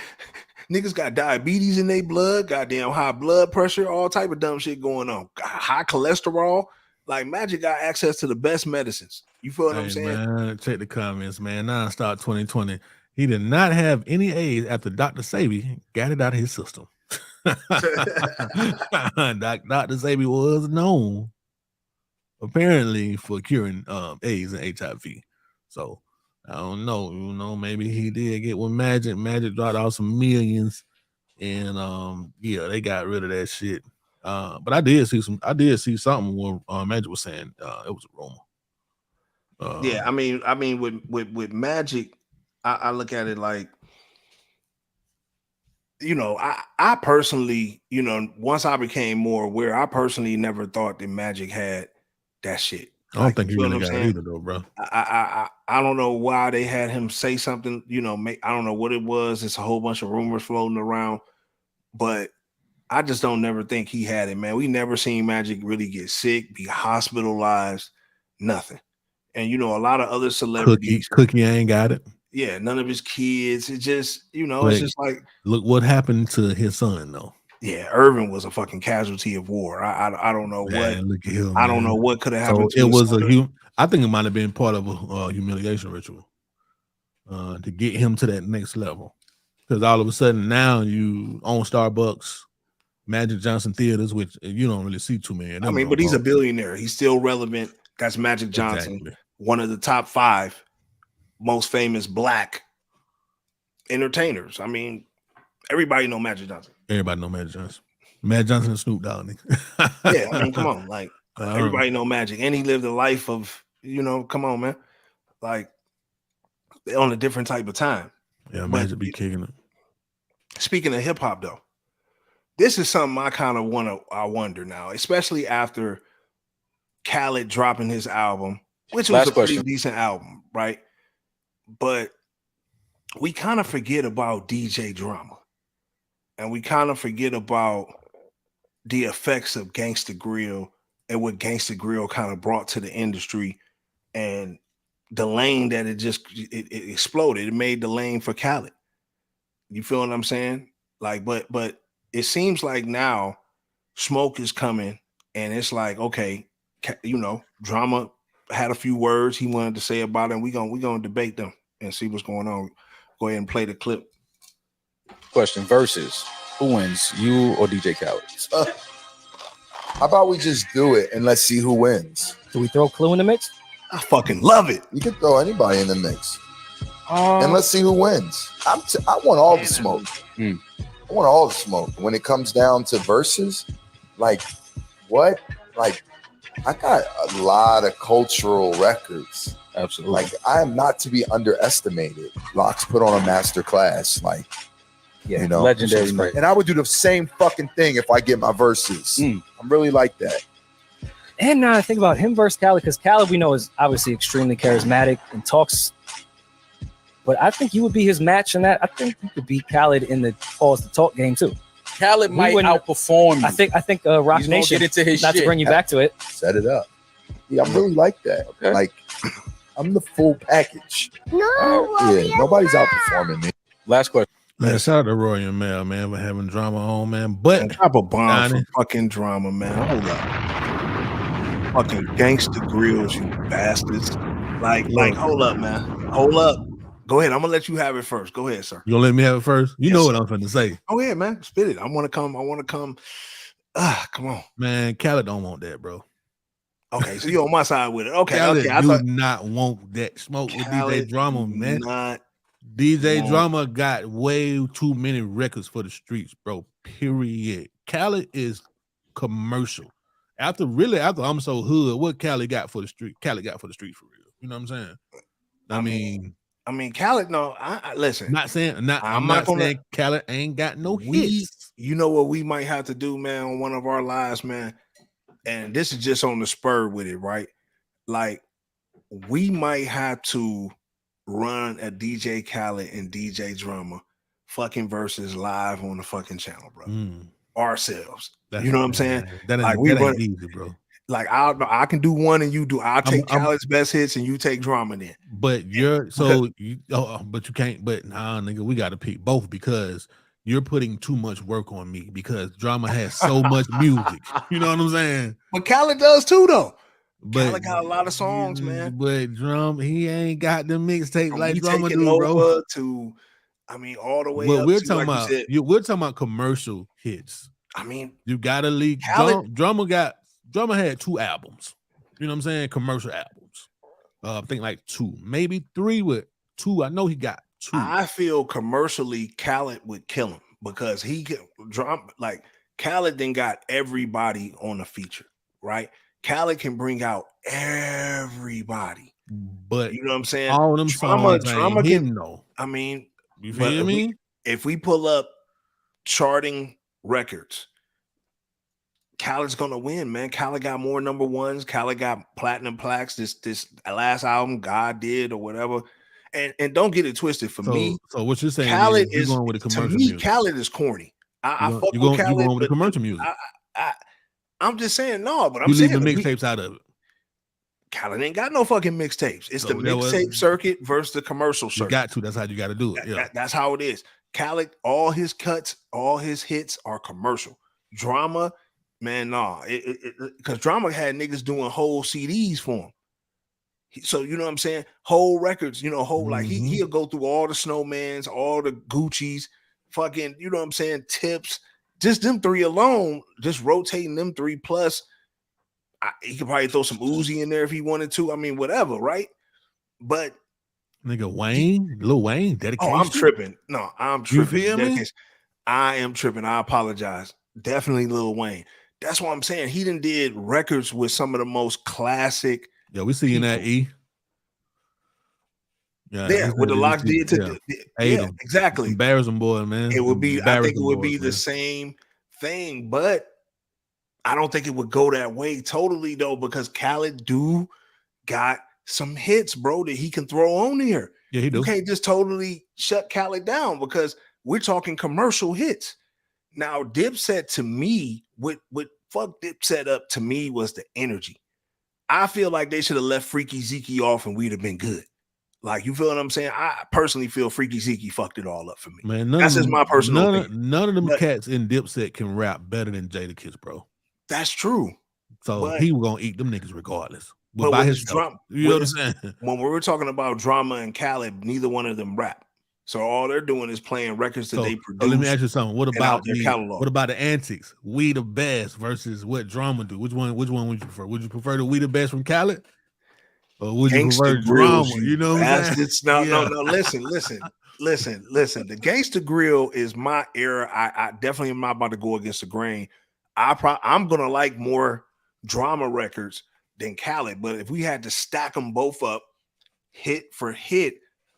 niggas got diabetes in their blood, goddamn high blood pressure, all type of dumb shit going on. High cholesterol. Like, Magic got access to the best medicines. You feel what I'm saying? Man, check the comments, man. Non-stop 2020. He did not have any AIDS after Dr. Sabi got it out of his system. Dr. Sabi was known apparently for curing AIDS and HIV. So I don't know, maybe he did get with Magic. Magic dropped out some millions, and yeah, they got rid of that shit. But I did see something where Magic was saying it was a rumor. Yeah, I mean, with Magic, I look at it like, I personally, once I became more aware, I personally never thought that Magic had that shit. I don't think he really got it either, though, bro. I don't know why they had him say something. I don't know what it was. It's a whole bunch of rumors floating around, but I just don't never think he had it, man. We never seen Magic really get sick, be hospitalized, nothing. And a lot of other celebrities, Cookie ain't got it. Yeah, none of his kids. It just, it's just like, look what happened to his son, though. Yeah, Irvin was a fucking casualty of war. I don't know what. Look at him, I don't know what could have happened. So it was I think it might have been part of a humiliation ritual to get him to that next level. Because all of a sudden now you own Starbucks, Magic Johnson Theaters, which you don't really see too many. I mean, but he's a billionaire. He's still relevant. That's Magic Johnson, one of the top 5 most famous Black entertainers. I mean, everybody know Magic Johnson. Everybody know Magic Johnson. Magic Johnson and Snoop Dogg. Yeah, I mean, come on, like everybody know Magic, and he lived a life of, come on, man, like on a different type of time. Yeah, Magic be kicking it. Speaking of hip hop, though, this is something I kind of I wonder now, especially after Khaled dropping his album, which was a pretty decent album, right? But we kind of forget about DJ Drama. And we kind of forget about the effects of Gangsta Grill and what Gangsta Grill kind of brought to the industry, and the lane that it exploded. It made the lane for Khaled. You feel what I'm saying? Like, but it seems like now Smoke is coming, and it's like, okay, Drama had a few words he wanted to say about it, and we're gonna debate them and see what's going on. Go ahead and play the clip. Question: versus, who wins, you or DJ Khaled? How about we just do it and let's see who wins? Do we throw Clue in the mix? I fucking love it. You can throw anybody in the mix, and let's see who wins. I want all the smoke. I want all the smoke. When it comes down to verses, like what? Like I got a lot of cultural records. Absolutely. Like I am not to be underestimated. Locks put on a master class. Like, yeah, legendary. And I would do the same fucking thing if I get my verses. I'm really like that. And now I think about him versus Khaled, because Khaled we know is obviously extremely charismatic and talks. But I think you would be his match in that. I think you could beat Khaled in the pause to talk game too. Khaled might outperform you. I think Rock Nation. Get into his not shit. To bring you back to it. Set it up. Yeah, I'm really like that. Okay. Like I'm the full package. Nobody's outperforming me. Last question. Man, shout out to Roy and Mel, man, for having Drama on, man. But drop a bomb for fucking Drama, man. Hold up. Fucking Gangsta Grills, you bastards. Like, hold up, man. Hold up. Go ahead. I'm gonna let you have it first. Go ahead, sir. You gonna let me have it first? You know what I'm finna say. Go ahead, man. Spit it. I want to come. Come on. Man, Khaled don't want that, bro. Okay, so you're on my side with it. Okay, Khaled okay. do not want that smoke with DJ Drama, man. DJ Drama got way too many records for the streets, bro. Period. Khaled is commercial. After I'm So Hood, what Khaled got for the street? Khaled got for the street for real. You know what I'm saying? I mean, Khaled. No, I listen. I'm not saying Khaled ain't got no hits. You know what we might have to do, man, on one of our lives, man. And this is just on the spur with it, right? Like, we might have to run a DJ Khaled and DJ Drama fucking versus live on the fucking channel, bro. Ourselves. You know what I'm saying? That ain't easy, bro. Like I can do one and you do. I'll take Khaled's best hits and you take Drama then. But but you can't. But nah, nigga, we got to pick both because you're putting too much work on me because Drama has so much music. You know what I'm saying? But Khaled does too, though. Khaled got a lot of songs, man. But he ain't got the mixtape like We Drama taking do, bro. over to, I mean, all the way What up we're to, talking like about, you said, we're talking about commercial hits. I mean, you gotta leak. Khaled, Drama had 2 albums. You know what I'm saying? Commercial albums. I think like 2, maybe 3 with 2. I know he got 2. I feel commercially Khaled would kill him because he can drop like Khaled then got everybody on the feature, right? Khaled can bring out everybody, but you know what I'm saying? All them songs Drama can can. know. I mean, You feel me? If we pull up charting records, Khaled's gonna win, man. Khaled got more number ones. Khaled got platinum plaques. This last album, God Did or whatever. And don't get it twisted. For me, so what you're saying Khaled is you're going with the to commercial me, music. Khaled is corny. I fuck with you're Khaled, going with the but commercial music. I'm just saying no, but I'm You saying leave the mixtapes out of it. Khaled ain't got no fucking mixtapes. It's So the that was- mixtape circuit versus the commercial You circuit. got to. That's how you got to do it. Yeah. That's how it is. Khaled, all his cuts, all his hits are commercial. Drama, man, nah. Because Drama had niggas doing whole CDs for him. So you know what I'm saying? Whole records, like he'll go through all the Snowmans, all the Gucci's, fucking, you know what I'm saying? Tips, just them 3 alone, just rotating them 3 plus. He could probably throw some Uzi in there if he wanted to. I mean, whatever, right? But nigga Lil Wayne, dedication. Oh, I'm tripping. No, I'm tripping. You feel me? I am tripping. I apologize. Definitely Lil Wayne. That's what I'm saying. He done did records with some of the most classic. Yeah, we seeing that E. Yeah, what the Locks did to exactly. Embarrassing boy, man. It would be, I think it would be boys, the same thing, but I don't think it would go that way totally though, because Khaled got some hits, bro, that he can throw on here. Yeah, he do. You can't just totally shut Khaled down because we're talking commercial hits. Now, Dipset to me, what fucked Dipset up to me was the energy. I feel like they should have left Freaky Zeke off and we'd have been good. Like, you feel what I'm saying? I personally feel Freaky Zeke fucked it all up for me. Man, that's just my personal opinion. None of them cats in Dipset can rap better than Jadakiss, bro. That's true. So he was gonna eat them niggas regardless. But by his himself. you know what I'm saying? When we were talking about Drama and Khaled, neither one of them rap. So all they're doing is playing records that they produce. Let me ask you something. What about their catalog? What about the antics? We the best versus what Drama do? Which one would you prefer? Would you prefer the We the Best from Khaled? Or would you prefer Drama? You know what I'm saying? No. Listen. The Gangsta Grill is my era. I definitely am not about to go against the grain. I'm gonna like more Drama records than Khaled, but if we had to stack them both up hit for hit,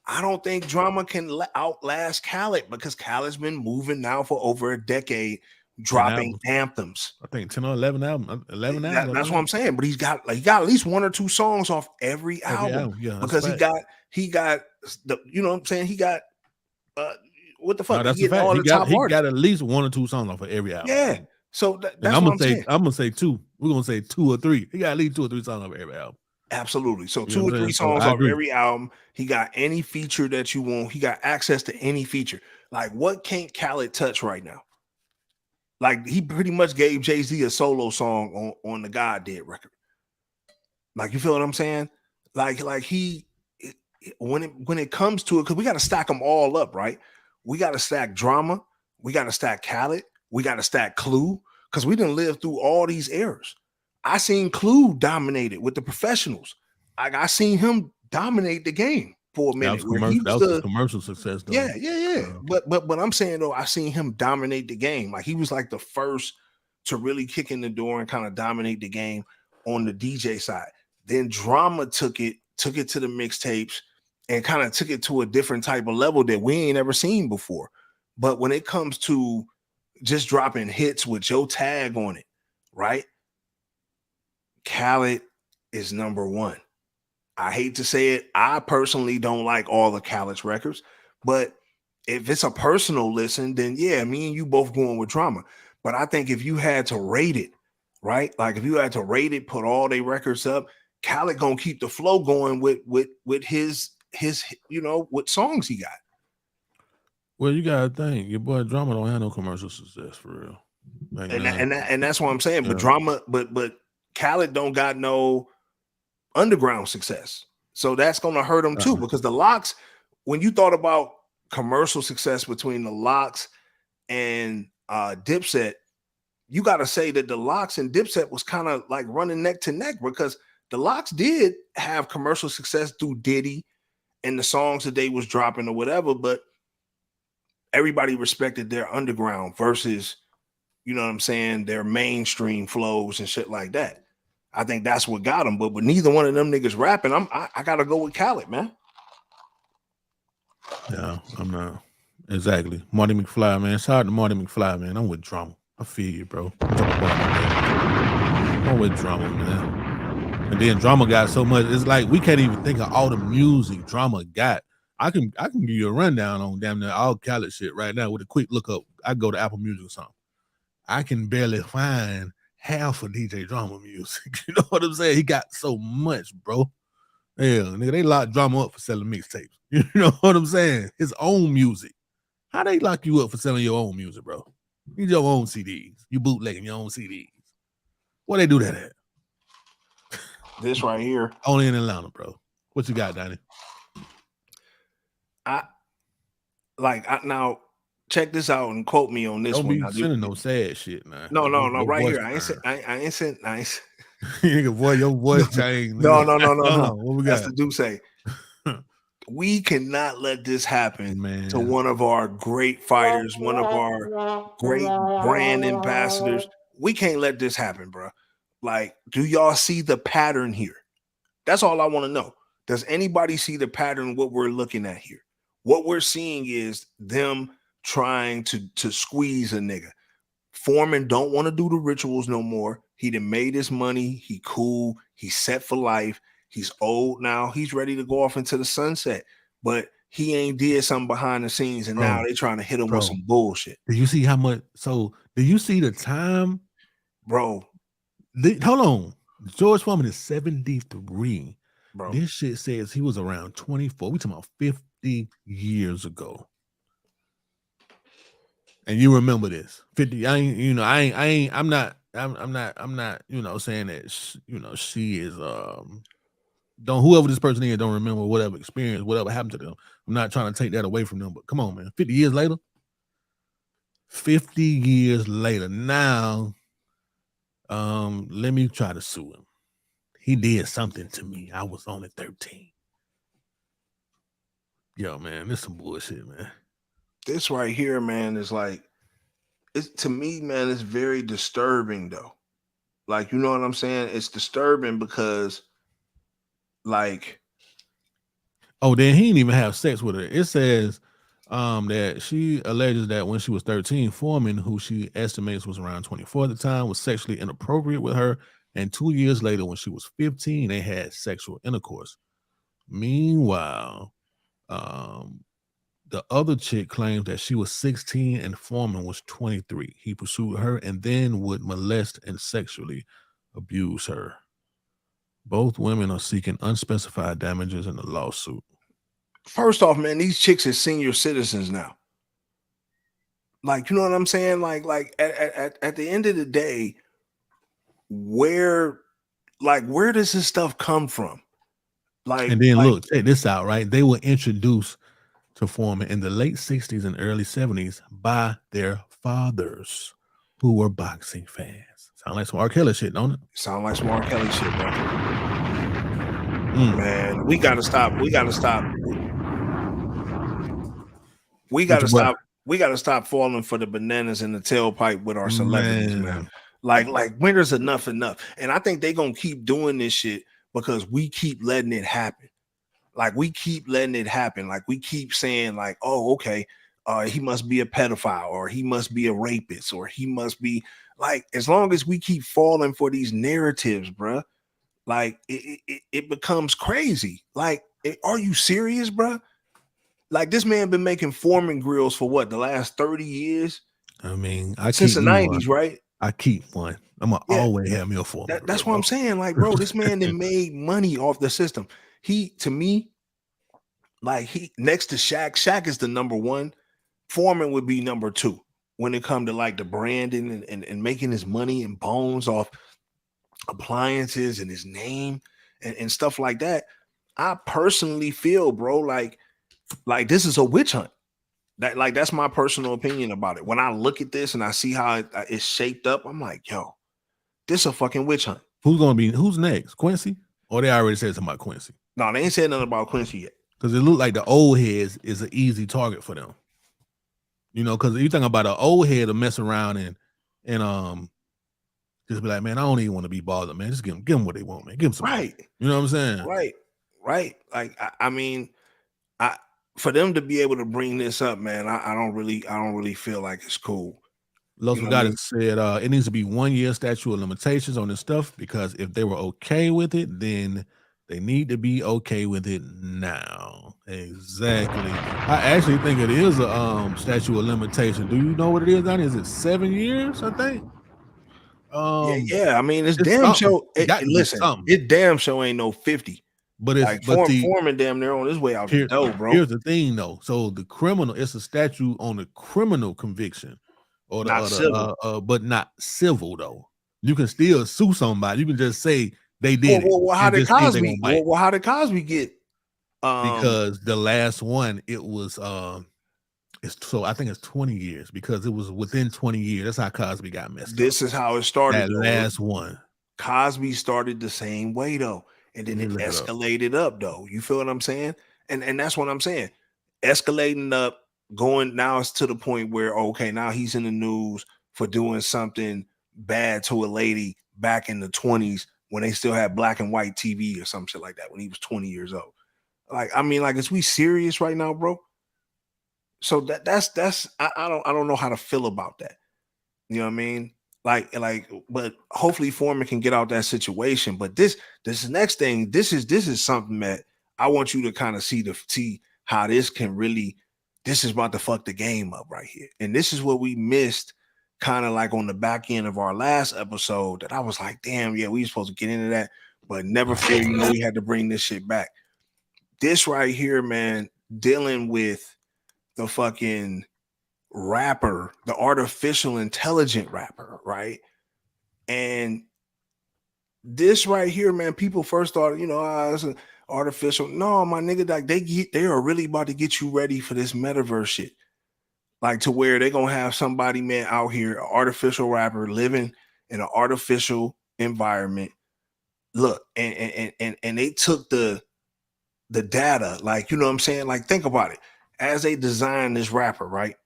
I don't think Drama can outlast Khaled because Khaled's been moving now for over a decade, dropping anthems. I think 10 or 11 albums. 11 albums. That's what I'm saying. But he got at least 1 or 2 songs off every album. Yeah, because he got the, you know what I'm saying? He got what the fuck? No, that's a fact. He got at least 1 or 2 songs off of every album. Yeah. So that's I'm what I'm saying. I'm gonna say 2. We're gonna say 2 or 3. He got at least 2 or 3 songs off of every album. Absolutely. So 2 or 3 songs off every album. He got any feature that you want. He got access to any feature. Like, what can't Khaled touch right now? Like, he pretty much gave Jay-Z a solo song on the God Did record. Like, you feel what I'm saying? Like when it comes to it, because we got to stack them all up, right? We got to stack Drama. We got to stack Khaled. We got to stack Clue, because we didn't live through all these eras. I seen Clue dominated with the Professionals. I seen him dominate the game for a minute. That was commercial success, though. Yeah. But I'm saying though, I seen him dominate the game. Like, he was like the first to really kick in the door and kind of dominate the game on the DJ side. Then Drama took it to the mixtapes and kind of took it to a different type of level that we ain't ever seen before. But when it comes to just dropping hits with your tag on it, right? Khaled is number 1. I hate to say it. I personally don't like all the Khaled's records, but if it's a personal listen, then yeah, me and you both going with Drama. But I think if you had to rate it, right? Like, if you had to rate it, put all their records up, Khaled gonna keep the flow going with his what songs he got. Well, you gotta think your boy Drama don't have no commercial success for real. Like, and that's what I'm saying. But Drama, but Khaled don't got no underground success. So that's going to hurt them too, because the Locks, when you thought about commercial success between the Locks and Dipset, you got to say that the Locks and Dipset was kind of like running neck to neck, because the Locks did have commercial success through Diddy and the songs that they was dropping or whatever, but everybody respected their underground versus, you know what I'm saying, their mainstream flows and shit like that. I think that's what got them. But with neither one of them niggas rapping, I gotta go with Khaled, man. Yeah, I'm not. Exactly. Marty McFly, man. Shout out to Marty McFly, man. I'm with Drama. I feel you, bro. I'm with Drama, man. And then Drama got so much. It's like we can't even think of all the music Drama got. I can give you a rundown on damn near all Khaled shit right now with a quick look up. I go to Apple Music or something. I can barely find half of DJ Drama music. You know what I'm saying? He got so much, bro. Yeah, nigga, they locked Drama up for selling mixtapes. You know what I'm saying? His own music. How they lock you up for selling your own music, bro? You your own CDs. You bootlegging your own CDs. Where they do that at? This right here. Only in Atlanta, bro. What you got, Donnie? Now check this out and quote me on this Don't one. Don't be sending no sad shit, man. No, right here. I ain't sent. Nigga, boy, your voice changed. No. What we got? That's the do say. We cannot let this happen to one of our great fighters, one of our great brand ambassadors. We can't let this happen, bro. Like, do y'all see the pattern here? That's all I want to know. Does anybody see the pattern, what we're looking at here? What we're seeing is them trying to squeeze a nigga. Foreman don't want to do the rituals no more. He done made his money. He cool. He's set for life. He's old now. He's ready to go off into the sunset. But he ain't did something behind the scenes, and now they trying to hit him with some bullshit. Do you see how much? So do you see the time? Bro. Hold on. George Foreman is 73. Bro. This shit says he was around 24. We talking about 50 years ago. And you remember this 50. I'm not, saying that, she is, whoever this person is, don't remember whatever experience, whatever happened to them. I'm not trying to take that away from them, but come on, man. 50 years later. 50 years later. Now, let me try to sue him. He did something to me. I was only 13. Yo, man, this some bullshit, man. This right here, man, is like, to me, man, it's very disturbing, though. Like, you know what I'm saying? It's disturbing because, like, oh, then he didn't even have sex with her. It says that she alleges that when she was 13, Foreman, who she estimates was around 24 at the time, was sexually inappropriate with her. And 2 years later, when she was 15, they had sexual intercourse. Meanwhile, the other chick claims that she was 16 and Foreman was 23. He pursued her and then would molest and sexually abuse her. Both women are seeking unspecified damages in the lawsuit. First off, man, these chicks are senior citizens now. Like, you know what I'm saying? Like at the end of the day, where does this stuff come from? Like, and then look, check this out, right? They were introduced to Foreman in the late 60s and early 70s by their fathers who were boxing fans. Sound like some R. Kelly shit, don't it? Sound like some R. Kelly shit, bro. Man, we gotta stop. We gotta stop falling for the bananas in the tailpipe with our celebrities, man. Like when is enough? And I think they're gonna keep doing this shit because we keep letting it happen. Like, we keep letting it happen. Like, we keep saying, like, oh, okay, he must be a pedophile, or he must be a rapist, or he must be, like, as long as we keep falling for these narratives, bruh, like, it becomes crazy. Like, are you serious, bruh? Like, this man been making Foreman grills for what, the last 30 years? I mean, since the 90s, right? I keep one. I'm gonna always have me a Foreman. That's what I'm saying. Like, bro, this man then made money off the system. To me, like, he next to Shaq is the number one. Foreman would be number two when it comes to like the branding and making his money and bones off appliances and his name and stuff like that. I personally feel, bro, like this is a witch hunt. That's my personal opinion about it. When I look at this and I see how it's shaped up, I'm like, yo, this is a fucking witch hunt. Who's next? Quincy? Or they already said something about Quincy? No, they ain't said nothing about Quincy yet. Because it looked like the old heads is an easy target for them. You know, because you think about an old head to mess around and just be like, man, I don't even want to be bothered, man. Just give them what they want, man. Give them some right. Money. You know what I'm saying? Right. Like I mean, for them to be able to bring this up, man, I don't really feel like it's cool. Los Regatas said it needs to be 1 year statute of limitations on this stuff, because if they were okay with it, then they need to be okay with it now. Exactly. I actually think it is a statute of limitation. Do you know what it is, Donnie? Is it 7 years, I think? Yeah. I mean, it's damn show. Listen, it damn show ain't no 50. But it's like Foreman damn near on his way out the door, bro. Here's the thing, though. So the criminal, it's a statute on the criminal conviction, or not civil. But not civil though. You can still sue somebody. You can just say they did it. Well, how did Cosby? Well, how did Cosby get? Because the last one, it was I think it's 20 years, because it was within 20 years. That's how Cosby got messed up. This is how it started. That last one. Cosby started the same way though. And then it escalated up though. You feel what I'm saying? And that's what I'm saying. Escalating up, going now it's to the point where, okay, now he's in the news for doing something bad to a lady back in the 20s when they still had black and white TV or some shit like that, when he was 20 years old. Like, I mean, like, is we serious right now, bro? So that's I don't know how to feel about that. You know what I mean? Like, but hopefully Foreman can get out that situation. But this next thing, this is something that I want you to kind of see how this can really, this is about to fuck the game up right here. And this is what we missed kind of like on the back end of our last episode, that I was like, damn, yeah, we were supposed to get into that, but never fear, you know, we had to bring this shit back. This right here, man, dealing with the fucking rapper, the artificial intelligent rapper, right? And this right here, man, people first thought, you know, it's an artificial. No, my nigga, like they are really about to get you ready for this metaverse shit. Like, to where they're gonna have somebody, man, out here, an artificial rapper living in an artificial environment. Look, and they took the data, like, you know what I'm saying? Like, think about it. As they designed this rapper, right?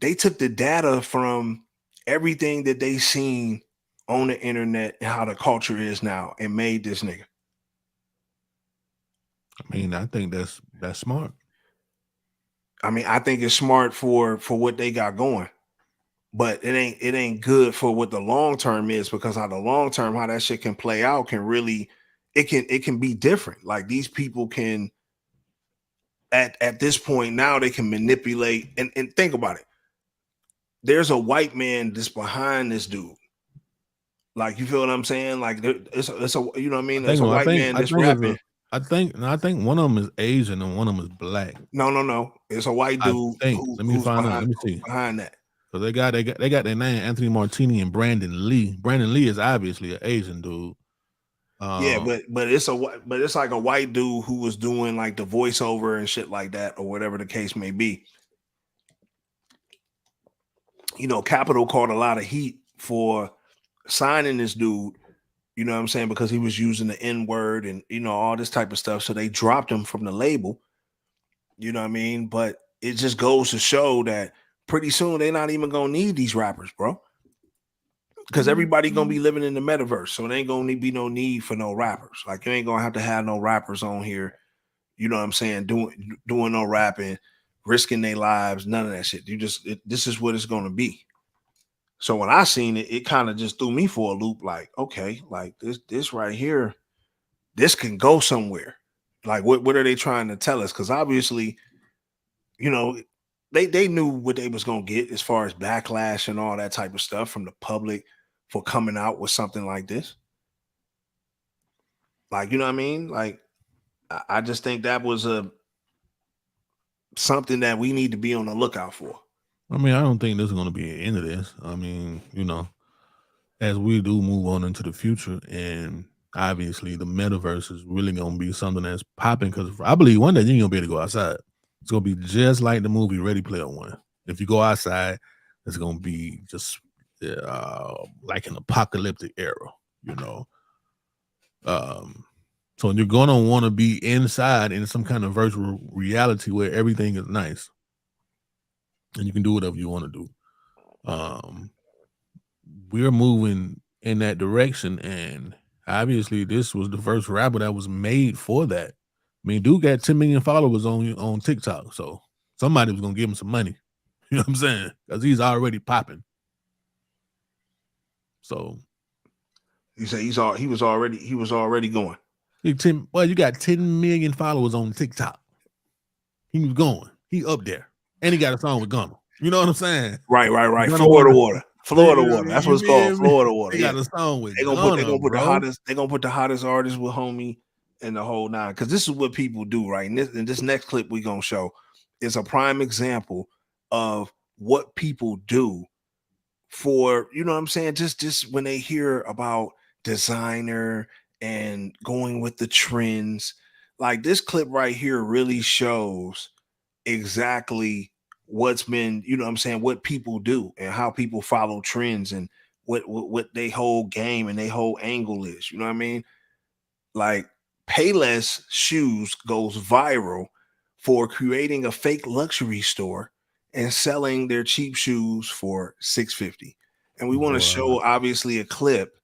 They took the data from everything that they seen on the internet and how the culture is now and made this nigga. I mean, I think that's smart. I mean, I think it's smart for what they got going, but it ain't good for what the long term is, because how the long term, how that shit can play out can really, it can be different. Like, these people can at this point now, they can manipulate and think about it. There's a white man that's behind this dude. Like, you feel what I'm saying? Like, it's a you know what I mean? There's a white man that's rapping. I think one of them is Asian and one of them is black. No. It's a white dude. Let me find out. Let me see. Behind that. So they got their name, Anthony Martini and Brandon Lee. Brandon Lee is obviously an Asian dude. Yeah, but it's like a white dude who was doing like the voiceover and shit like that, or whatever the case may be. You know, Capitol caught a lot of heat for signing this dude, you know what I'm saying, because he was using the N-word and, you know, all this type of stuff. So they dropped him from the label, you know what I mean? But it just goes to show that pretty soon they're not even gonna need these rappers, bro, because everybody gonna be living in the metaverse. So there ain't gonna be no need for no rappers. Like, you ain't gonna have to have no rappers on here, you know what I'm saying, doing no rapping, risking their lives, none of that shit. This is what it's gonna be. So when I seen it, it kind of just threw me for a loop. Like, okay, like this right here, this can go somewhere. Like, what are they trying to tell us? Because obviously, you know, they knew what they was gonna get as far as backlash and all that type of stuff from the public for coming out with something like this. Like, you know what I mean? Like, I just think that was something that we need to be on the lookout for. I mean, I don't think there's going to be an end of this. I mean, you know, as we do move on into the future, and obviously the metaverse is really gonna be something that's popping because I believe one day you ain't gonna be able to go outside. It's gonna be just like the movie Ready Player One. If you go outside, it's gonna be just like an apocalyptic era, you know. So you're gonna want to be inside in some kind of virtual reality where everything is nice and you can do whatever you want to do. We're moving in that direction, and obviously this was the first rapper that was made for that. I mean, dude got 10 million followers on TikTok, so somebody was gonna give him some money. You know what I'm saying? Because he's already popping. So you say he was already going. Well, you got 10 million followers on TikTok. He was going. He up there, and he got a song with Gunna. You know what I'm saying? Right. Gunna Florida water. That's what it's called. me? Florida water. They got a song with They Gunna, gonna put bro. the hottest artists with homie and the whole nine. Because this is what people do, right? And this next clip we gonna show is a prime example of what people do for, you know what I'm saying? Just when they hear about designer and going with the trends, like this clip right here really shows exactly what's been, you know what I'm saying, what people do and how people follow trends and what they whole game and they whole angle is. You know what I mean? Like Payless Shoes goes viral for creating a fake luxury store and selling their cheap shoes for $650. And we want to show obviously a clip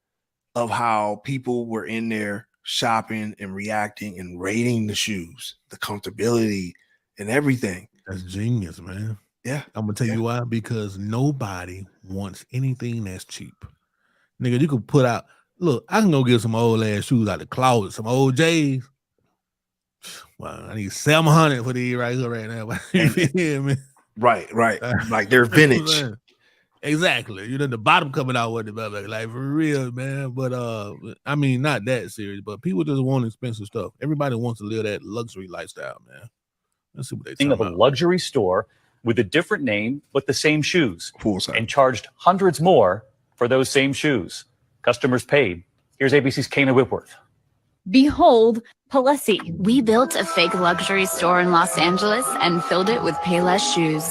of how people were in there shopping and reacting and rating the shoes, the comfortability and everything. That's genius, man. Yeah. I'm gonna tell you why. Because nobody wants anything that's cheap. Nigga, you could put out, look, I can go get some old ass shoes out of the closet, some old J's. Well, I need 700 for these right here, right now. You feel me? Right. Like they're vintage. Exactly. You know, the bottom coming out with it, like for real, man. But I mean, not that serious, but people just want expensive stuff. Everybody wants to live that luxury lifestyle, man. Let's see what they think of a luxury store with a different name, but the same shoes, and charged hundreds more for those same shoes. Customers paid. Here's ABC's Kana Whitworth. Behold, Palessi. We built a fake luxury store in Los Angeles and filled it with Payless shoes.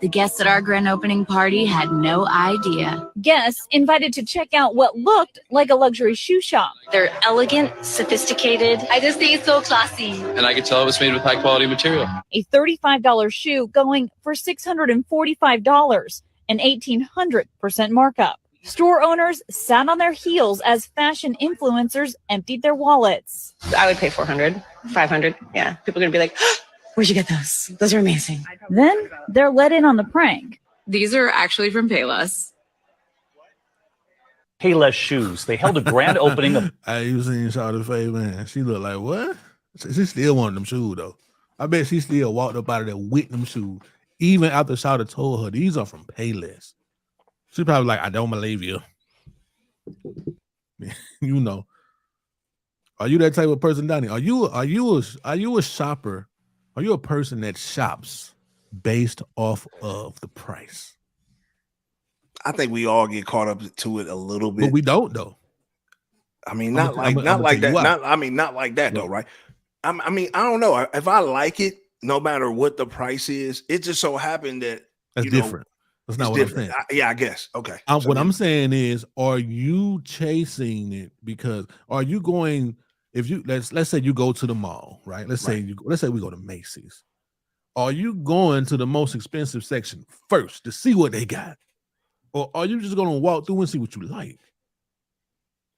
The guests at our grand opening party had no idea. Guests invited to check out what looked like a luxury shoe shop. They're elegant, sophisticated. I just think it's so classy. And I could tell it was made with high quality material. A $35 shoe going for $645, an 1,800% markup. Store owners sat on their heels as fashion influencers emptied their wallets. I would pay $400, $500. Yeah, people are gonna be like, where'd you get those? Those are amazing. Then they're let in on the prank. These are actually from Payless. Payless shoes. They held a grand opening of. You seen Shawty face, man? She looked like what? She still wanted them shoes though. I bet she still walked up out of there with them shoes, even after Shawty told her these are from Payless. She probably like, I don't believe you. You know. Are you that type of person, Donnie? Are you a shopper? Are you a person that shops based off of the price? I think we all get caught up to it a little bit. But we don't though. I mean, not like that though, right? I mean, I don't know. If I like it, no matter what the price is, it just so happened that that's different. That's not what different. I'm saying. Yeah, I guess. Okay. What I'm saying is, are you chasing it because are you going? If you let's say you go to the mall, right? Let's say we go to Macy's. Are you going to the most expensive section first to see what they got, or are you just gonna walk through and see what you like?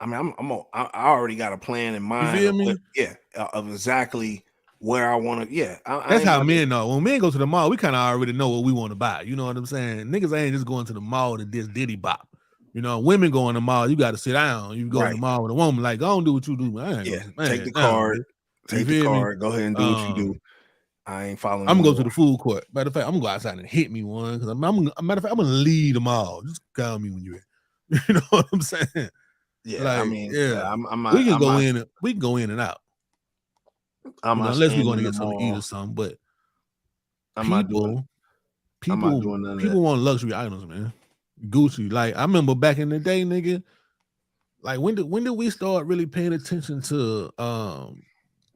I mean, I already got a plan in mind. You feel me? Of exactly where I want to. Yeah, that's how men know. When men go to the mall, we kind of already know what we want to buy. You know what I'm saying? Niggas ain't just going to the mall to just diddy bop. You know, women go in the mall, you got to sit down. You go in the mall with a woman, like, go and do what you do. Take the card. Take the card. Go ahead and do what you do. I ain't following. I'm gonna go to the food court. Matter of fact, I'm gonna go outside and hit me one because matter of fact, I'm gonna lead them all. Just call me when you're in. You know what I'm saying? Yeah, like, I mean, we can go in. We can go in and out. Unless we're going to get something to eat or something. But people want luxury items, man. Gucci. Like I remember back in the day, nigga. Like when did we start really paying attention to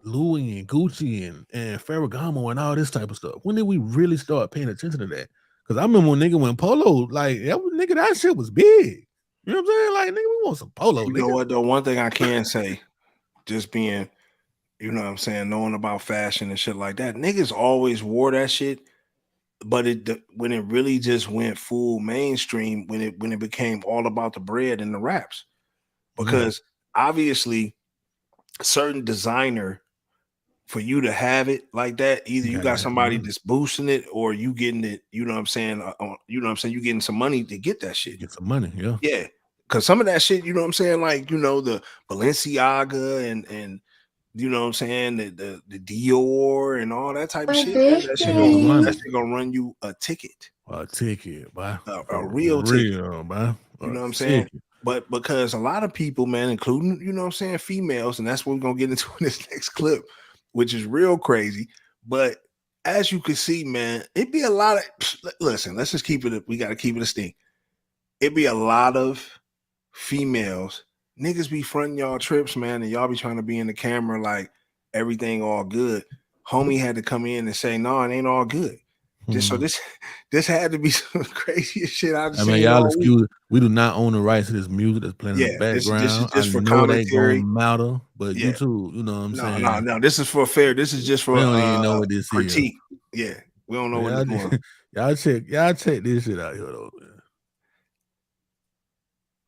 Louis and Gucci and Ferragamo and all this type of stuff? When did we really start paying attention to that? Because I remember when Polo, like that shit was big. You know what I'm saying? Like, nigga, we want some Polo. You know what though? One thing I can say, just being, you know what I'm saying, knowing about fashion and shit like that, niggas always wore that shit. But when it really just went full mainstream, when it became all about the bread and the raps, because obviously certain designer, for you to have it like that, either you got somebody that's boosting it or you getting it, you know what I'm saying? You know what I'm saying? You getting some money to get that shit. Get some money, yeah. Yeah. Cause some of that shit, you know what I'm saying? Like, you know, the Balenciaga and you know what I'm saying, the Dior and all that type of shit. Man, that shit gonna run you a ticket. A ticket, boy. A real ticket. Man. You know what I'm saying? But because a lot of people, man, including, you know what I'm saying, females, and that's what we're gonna get into in this next clip, which is real crazy. But as you can see, man, it'd be a lot of listen, let's just keep it, we gotta keep it a sting. It'd be a lot of females. Niggas be fronting y'all trips, man, and y'all be trying to be in the camera like everything all good. Homie had to come in and say, no, it ain't all good. Just so this had to be some crazy shit. I mean, y'all excuse. We do not own the rights to this music that's playing in the background. This is just for commentary. It ain't gonna matter, but YouTube, you know what I'm saying? No. This is for fair. This is just for we don't even know what this critique. is. Yeah, we don't know what it's doing. Y'all check this shit out here though. Man.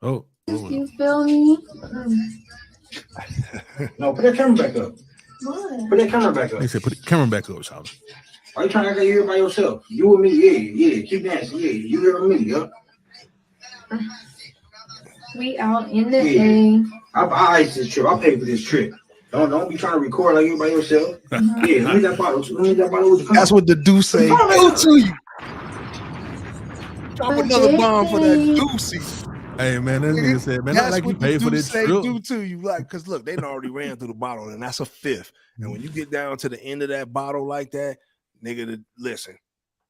Oh, you feel me? No, put that camera back up. What? Put that camera back up. He said, put the camera back up, child. Are you trying to act like you're here by yourself? You and me, yeah. Keep dancing, yeah. You here with me, yeah. We out in the day. I iced this trip. I paid for this trip. Don't be trying to record like you by yourself. Yeah, let me that bottle. That's what the Deuce say. Do to you. Drop another bomb for that Deucey. Hey man, that nigga said, man, not like you pay for this trip. Do to you, like, cause look, they done already ran through the bottle, and that's a fifth. And when you get down to the end of that bottle like that, nigga, listen.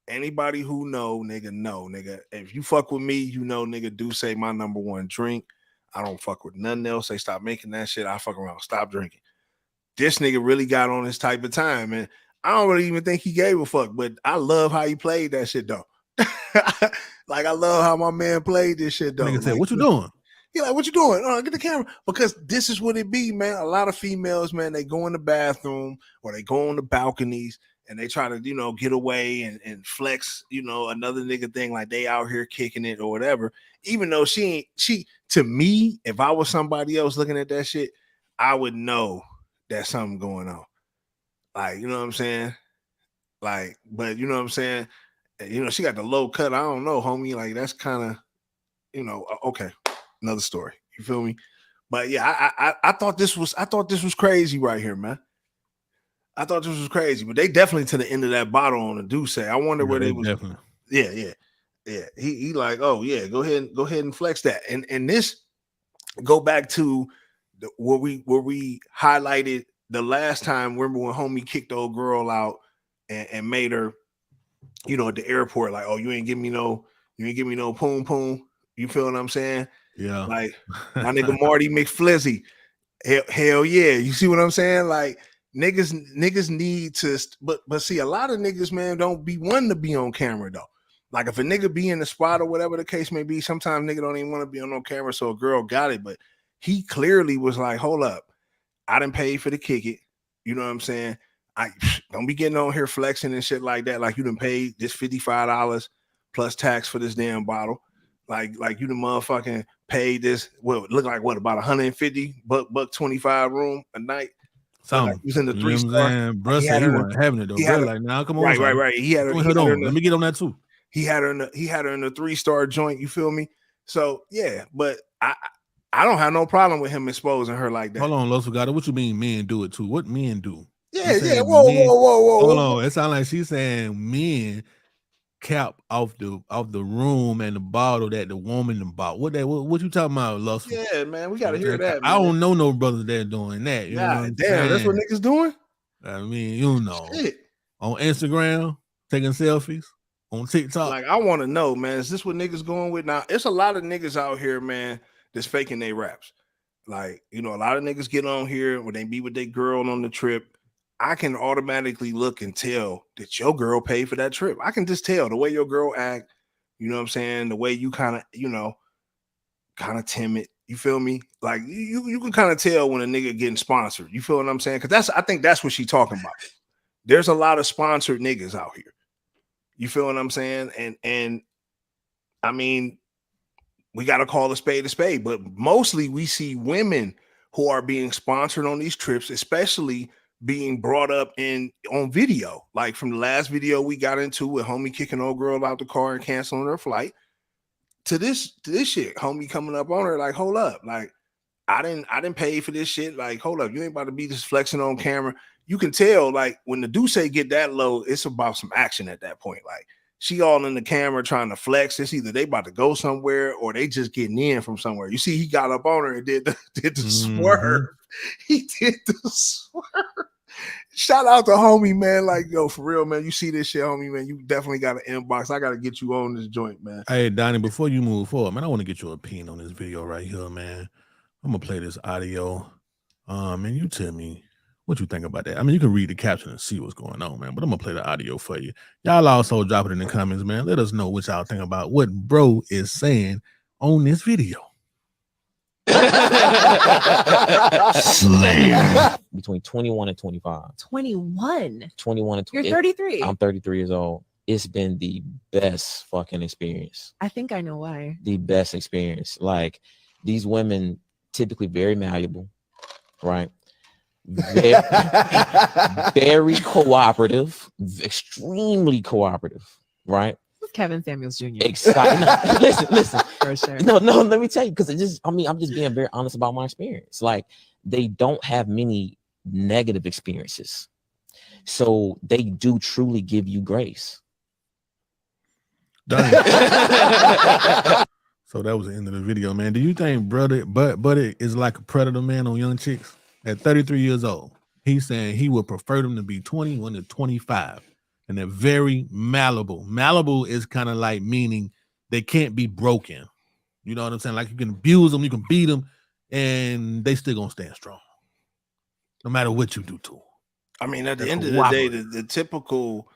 Anybody who know, nigga. If you fuck with me, you know, nigga, do say my number one drink. I don't fuck with nothing else. They stop making that shit. I fuck around. Stop drinking. This nigga really got on this type of time, and I don't really even think he gave a fuck. But I love how he played that shit though. Like, I love how my man played this shit though. Nigga said, "What you doing?" Yeah, like, what you doing? Get the camera. Because this is what it be, man. A lot of females, man, they go in the bathroom or they go on the balconies and they try to, you know, get away and flex, you know, another nigga thing like they out here kicking it or whatever. Even though she to me, if I was somebody else looking at that shit, I would know that something going on. Like, you know what I'm saying? Like, but you know what I'm saying? You know, she got the low cut. I don't know, homie. Like, that's kind of, you know, okay. Another story. You feel me? But yeah, I thought this was crazy right here, man. I thought this was crazy, but they definitely to the end of that bottle on the Deuce. I wonder where they was. Definitely. Yeah. He like, oh yeah, go ahead and flex that. And this go back to where we highlighted the last time. Remember when homie kicked the old girl out and made her, you know, at the airport, like, oh, you ain't give me no poom poom. You feel what I'm saying? Yeah. Like my nigga Marty McFlizzy. Hell yeah. You see what I'm saying? Like niggas need to, but see, a lot of niggas, man, don't be wanting to be on camera though. Like if a nigga be in the spot or whatever the case may be, sometimes nigga don't even want to be on no camera. So a girl got it, but he clearly was like, hold up, I done paid for the kick it. You know what I'm saying? I don't be getting on here flexing and shit like that. Like you done paid this $55 plus tax for this damn bottle. Like you the motherfucking paid this. Well, look like what, about $150 buck 25 room a night. So like he was in the 3-star. Bro said he wasn't having it though. Bro, like, nah, come on. Right. He had her. Let me get on that too. He had her in the 3-star joint. You feel me? So yeah, but I don't have no problem with him exposing her like that. Hold on, Los Fugata. What you mean men do it too? What men do? Yeah. Whoa. Hold on. It sounds like she's saying men cap off the room and the bottle that the woman bought. What you talking about, Los? Yeah, man. We gotta hear that. I don't know no brothers that doing that. You know what I'm damn, saying? That's what niggas doing. I mean, you know, shit. On Instagram, taking selfies. On TikTok. Like, I want to know, man, is this what niggas going with? Now, it's a lot of niggas out here, man, that's faking their raps. Like, you know, a lot of niggas get on here when they be with their girl on the trip. I can automatically look and tell that your girl paid for that trip. I can just tell the way your girl act, you know what I'm saying? The way you kind of, you know, kind of timid. You feel me? Like you can kind of tell when a nigga getting sponsored. You feel what I'm saying? Because I think that's what she talking about. There's a lot of sponsored niggas out here. You feel what I'm saying? And I mean, we got to call a spade, but mostly we see women who are being sponsored on these trips, especially being brought up on video. Like from the last video we got into with homie kicking old girl out the car and canceling her flight. To this shit, homie coming up on her like, hold up, like I didn't pay for this shit. Like, hold up, you ain't about to be just flexing on camera. You can tell, like, when the Duce get that low, it's about some action at that point. Like, she all in the camera trying to flex. It's either they about to go somewhere or they just getting in from somewhere. You see, he got up on her and did the swerve. He did the swerve. Shout out to homie, man. Like, yo, for real, man. You see this shit, homie, man. You definitely got an inbox. I got to get you on this joint, man. Hey, Donnie, before you move forward, man, I want to get your opinion on this video right here, man. I'm going to play this audio. And you tell me what you think about that. I mean, you can read the caption and see what's going on, man, but I'm going to play the audio for you. Y'all also drop it in the comments, man. Let us know what y'all think about what bro is saying on this video. Slayer. Between 21 and 25. 21. 21 and 20. You're 33. I'm 33 years old. It's been the best fucking experience. I think I know why. The best experience. Like, these women typically very malleable, right? Very, very cooperative, extremely cooperative, right? Kevin Samuels Jr. Exciting. No, listen. For sure. No, let me tell you, because I'm just being very honest about my experience. Like, they don't have many negative experiences. So they do truly give you grace. Done. So that was the end of the video, man. Do you think Buddy is like a predator, man, on young chicks? At 33 years old, he's saying he would prefer them to be 21 to 25. And they're very malleable. Malleable is kind of like meaning they can't be broken. You know what I'm saying? Like, you can abuse them, you can beat them, and they still gonna stand strong, no matter what you do to them. I mean, at the end of the day, the typical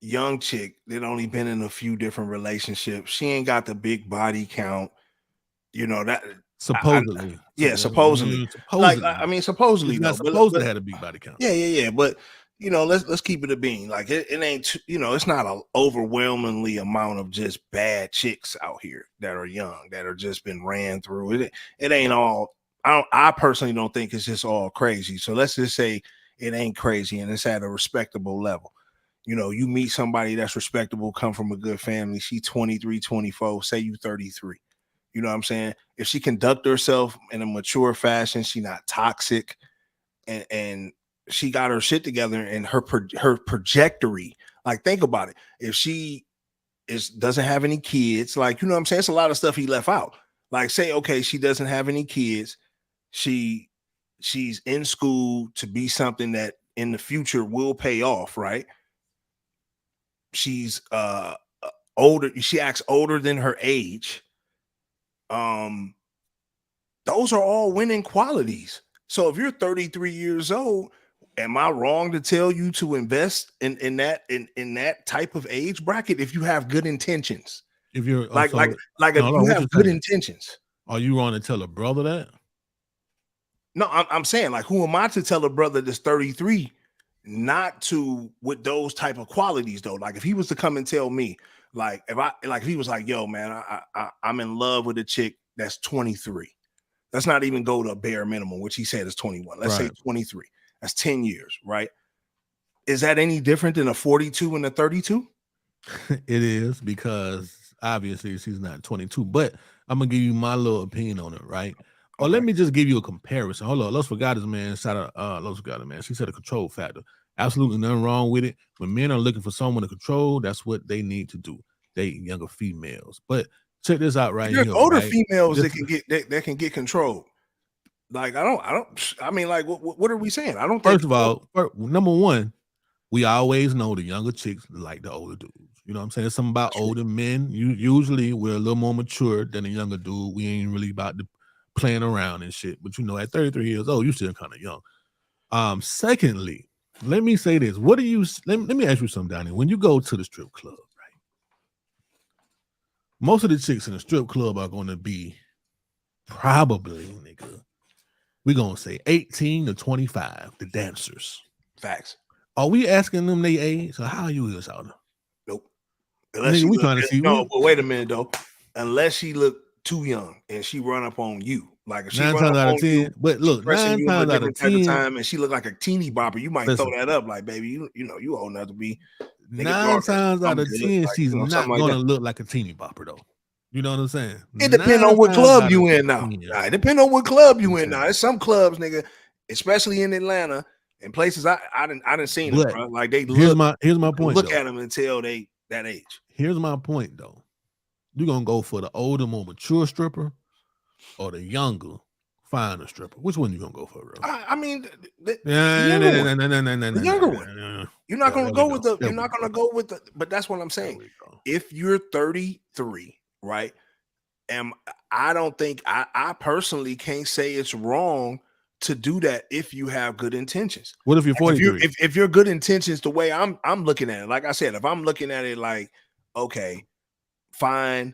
young chick that only been in a few different relationships, she ain't got the big body count. You know that supposedly. Supposedly. Like, I mean, supposedly, she's not supposed to have a big body count. Yeah. But you know, let's keep it a bean. Like, it ain't, you know, it's not an overwhelmingly amount of just bad chicks out here that are young, that are just been ran through. It ain't all. I personally don't think it's just all crazy. So let's just say it ain't crazy and it's at a respectable level. You know, you meet somebody that's respectable, come from a good family. She 23, 24, say you 33. You know what I'm saying? If she conduct herself in a mature fashion, she not toxic, and she got her shit together, and her trajectory. Like, think about it. If she doesn't have any kids, like, you know what I'm saying? It's a lot of stuff he left out. Like, say, okay, she doesn't have any kids. She's in school to be something that in the future will pay off, right? She's older. She acts older than her age. Those are all winning qualities. So if you're 33 years old, am I wrong to tell you to invest in that type of age bracket if you have good intentions? If you're if you have good intentions. Are you wrong to tell a brother that? No, I'm saying, like, who am I to tell a brother that's 33 not to with those type of qualities though? Like, if he was to come and tell me, like, if he was like, yo, man, I'm in love with a chick that's 23. Let's not even go to a bare minimum, which he said is 21. Let's say 23. That's 10 years, right? Is that any different than a 42 and a 32? It is, because obviously she's not 22, but I'm gonna give you my little opinion on it, right? Or let me just give you a comparison. Hold on, Los Forgotten, man. Shout out Los Forgotten, man. She said a control factor. Absolutely nothing wrong with it. When men are looking for someone to control, that's what they need to do. Date younger females. But check this out right here. There's older right? females that can get controlled. Like, I mean, like, what are we saying? I don't think. First of all, number one, we always know the younger chicks like the older dudes. You know what I'm saying? It's something about older men. Usually we're a little more mature than a younger dude. We ain't really about to playing around and shit. But you know, at 33 years old, you still kind of young. Secondly, let me say this. What do you let me ask you something, Donnie? When you go to the strip club, right? Most of the chicks in the strip club are going to be probably, nigga, we're going to say 18 to 25, the dancers. Facts. Are we asking them their age? Or how you is out? Nope. Unless nigga, she we look, trying to see. no, but wait a minute though. Unless she look too young and she run up on you, like if she 9 run times up out of on 10, you, but look, pressing 9 you in a times out of different type of 10, time, and she look like a teeny bopper, you might listen, throw that up, like baby, you know you old enough to be. 9 times out of 10, like, she's something not like going that. to look like a teeny bopper though. You know what I'm saying? It depends on 9 what times club out you of in now. 10. Nah, it depends on what club you in now. There's some clubs, nigga, especially in Atlanta and places I didn't seen them, But bro. Like they here's look my point. look though. at them until they that age. Here's my point though. You're gonna go for the older, more mature stripper or the younger, finer stripper. Which one you gonna go for, bro? I mean, the The younger one. You're not gonna go with the. You're not gonna go with the. But that's what I'm saying. If you're 33, right? And I don't think I personally can't say it's wrong to do that if you have good intentions. What if you're 43? If you're good intentions, the way I'm looking at it, like I said, if I'm looking at it like, okay, fine,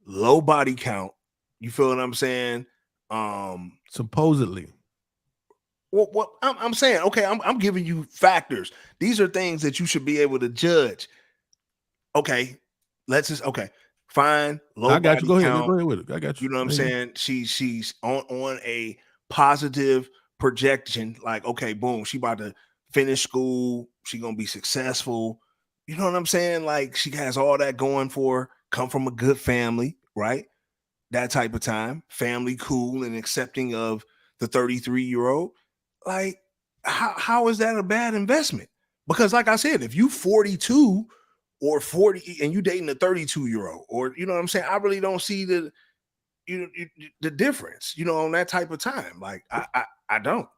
low body count. You feel what I'm saying? Supposedly. What I'm saying, okay, I'm giving you factors. These are things that you should be able to judge. Okay, fine, low I got body you. Go count. ahead. Go ahead with it. I got you. You know what I'm saying? She's on a positive projection. Like, okay, boom, she about to finish school. She gonna be successful. You know what I'm saying? Like, she has all that going for her. Come from a good family, right? That type of time. Family cool and accepting of the 33-year-old. Like, how is that a bad investment? Because, like I said, if you 42 or 40 and you dating a 32-year-old, or you know what I'm saying, I really don't see the difference, on that type of time. Like, I don't.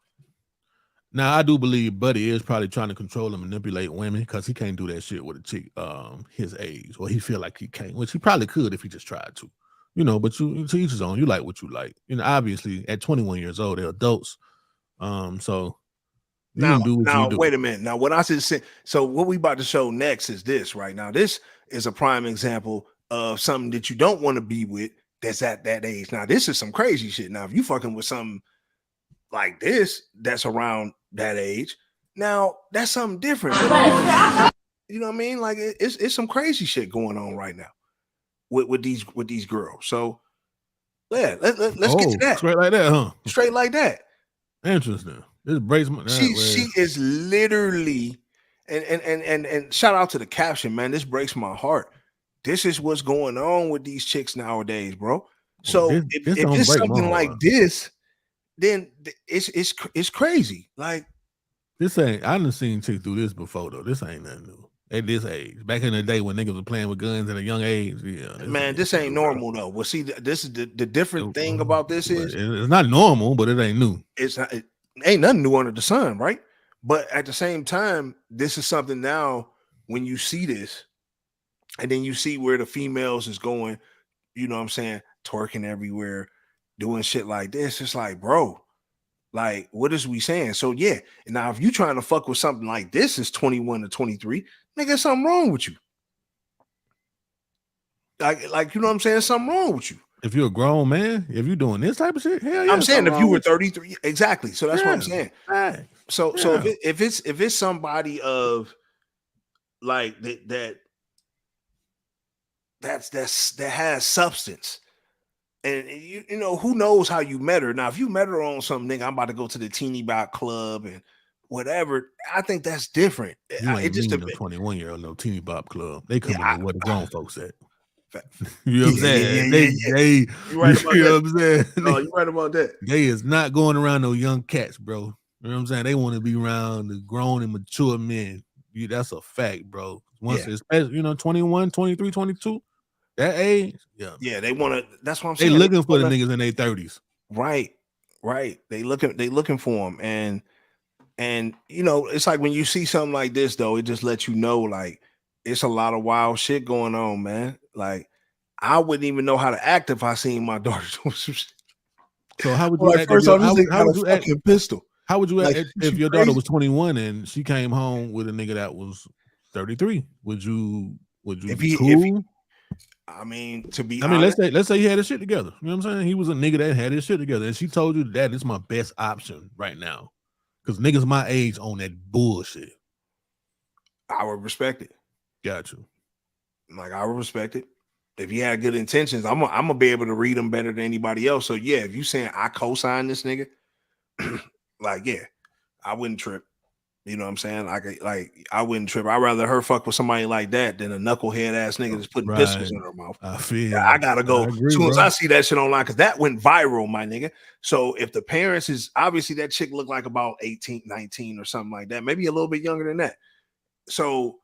Now I do believe Buddy is probably trying to control and manipulate women because he can't do that shit with a chick his age, or he feel like he can't, which he probably could if he just tried to. But you to each his own. You like what you like. Obviously at 21 years old, they're adults. So you Now, can do what you do. wait a minute. Now, what I just said, so what we about to show next is this right now. This is a prime example of something that you don't want to be with that's at that age. Now, this is some crazy shit. Now, if you fucking with something like this that's around that age, now that's something different. You know what I mean? Like it's some crazy shit going on right now with these girls. So yeah, let's get to that. Straight like that, huh? Straight like that. Interesting. This breaks my. She is literally, and shout out to the caption, man. This breaks my heart. This is what's going on with these chicks nowadays, bro. So if it's something like this, then it's crazy. Like, this ain't. I done seen chicks do this before though. This ain't nothing new at this age. Back in the day when niggas were playing with guns at a young age, yeah. This ain't normal though. Well, see, this is the different thing about this is it's not normal, but it ain't new. It ain't nothing new under the sun, right? But at the same time, this is something now when you see this, and then you see where the females is going, you know what I'm saying, twerking everywhere, doing shit like this. It's like, bro, like, what is we saying? So yeah, and now if you trying to fuck with something like this is 21 to 23, nigga, something wrong with you. Like you know what I'm saying? Something wrong with you. If you're a grown man, if you're doing this type of shit, hell yeah. I'm saying if you were 33, exactly. So that's what I'm saying. Right. So if it's somebody of like that has substance, and you know who knows how you met her. Now, if you met her on some nigga, I'm about to go to the teeny bot club and whatever, I think that's different. You ain't It just mean the 21-year-old no teeny bop club. They come in where the grown folks at. You know what I'm saying? They you right about you know that. what I'm saying? No, you right about that. They is not going around no young cats, bro. You know what I'm saying? They want to be around the grown and mature men. That's a fact, bro. Once it's 21, 23, 22, that age, yeah, they want to. That's what I'm saying. They looking for the niggas in their 30s. Right. They looking for them, and you know, it's like when you see something like this, though, it just lets you know, like, it's a lot of wild shit going on, man. Like, I wouldn't even know how to act if I seen my daughter doing some shit. So how would you like act? first off, this nigga How got would a you act? fucking pistol. How would you Like, act is if you your daughter crazy? was 21 and she came home with a nigga that was 33? Would you If be he, cool? I mean, to be I mean, honest, let's say he had his shit together. You know what I'm saying? He was a nigga that had his shit together, and she told you that is my best option right now. Because niggas my age own that bullshit. I would respect it. Got you. Like, I would respect it. If he had good intentions, I'm gonna be able to read him better than anybody else. So yeah, if you saying I co-sign this nigga, like yeah, I wouldn't trip. You know what I'm saying? Like I wouldn't trip. I'd rather her fuck with somebody like that than a knucklehead ass nigga that's putting pistols in her mouth. I feel. Yeah, I gotta go. I agree, As soon as bro. I see that shit online, because that went viral, my nigga. So if the parents is obviously that chick looked like about 18, 19 or something like that, maybe a little bit younger than that. So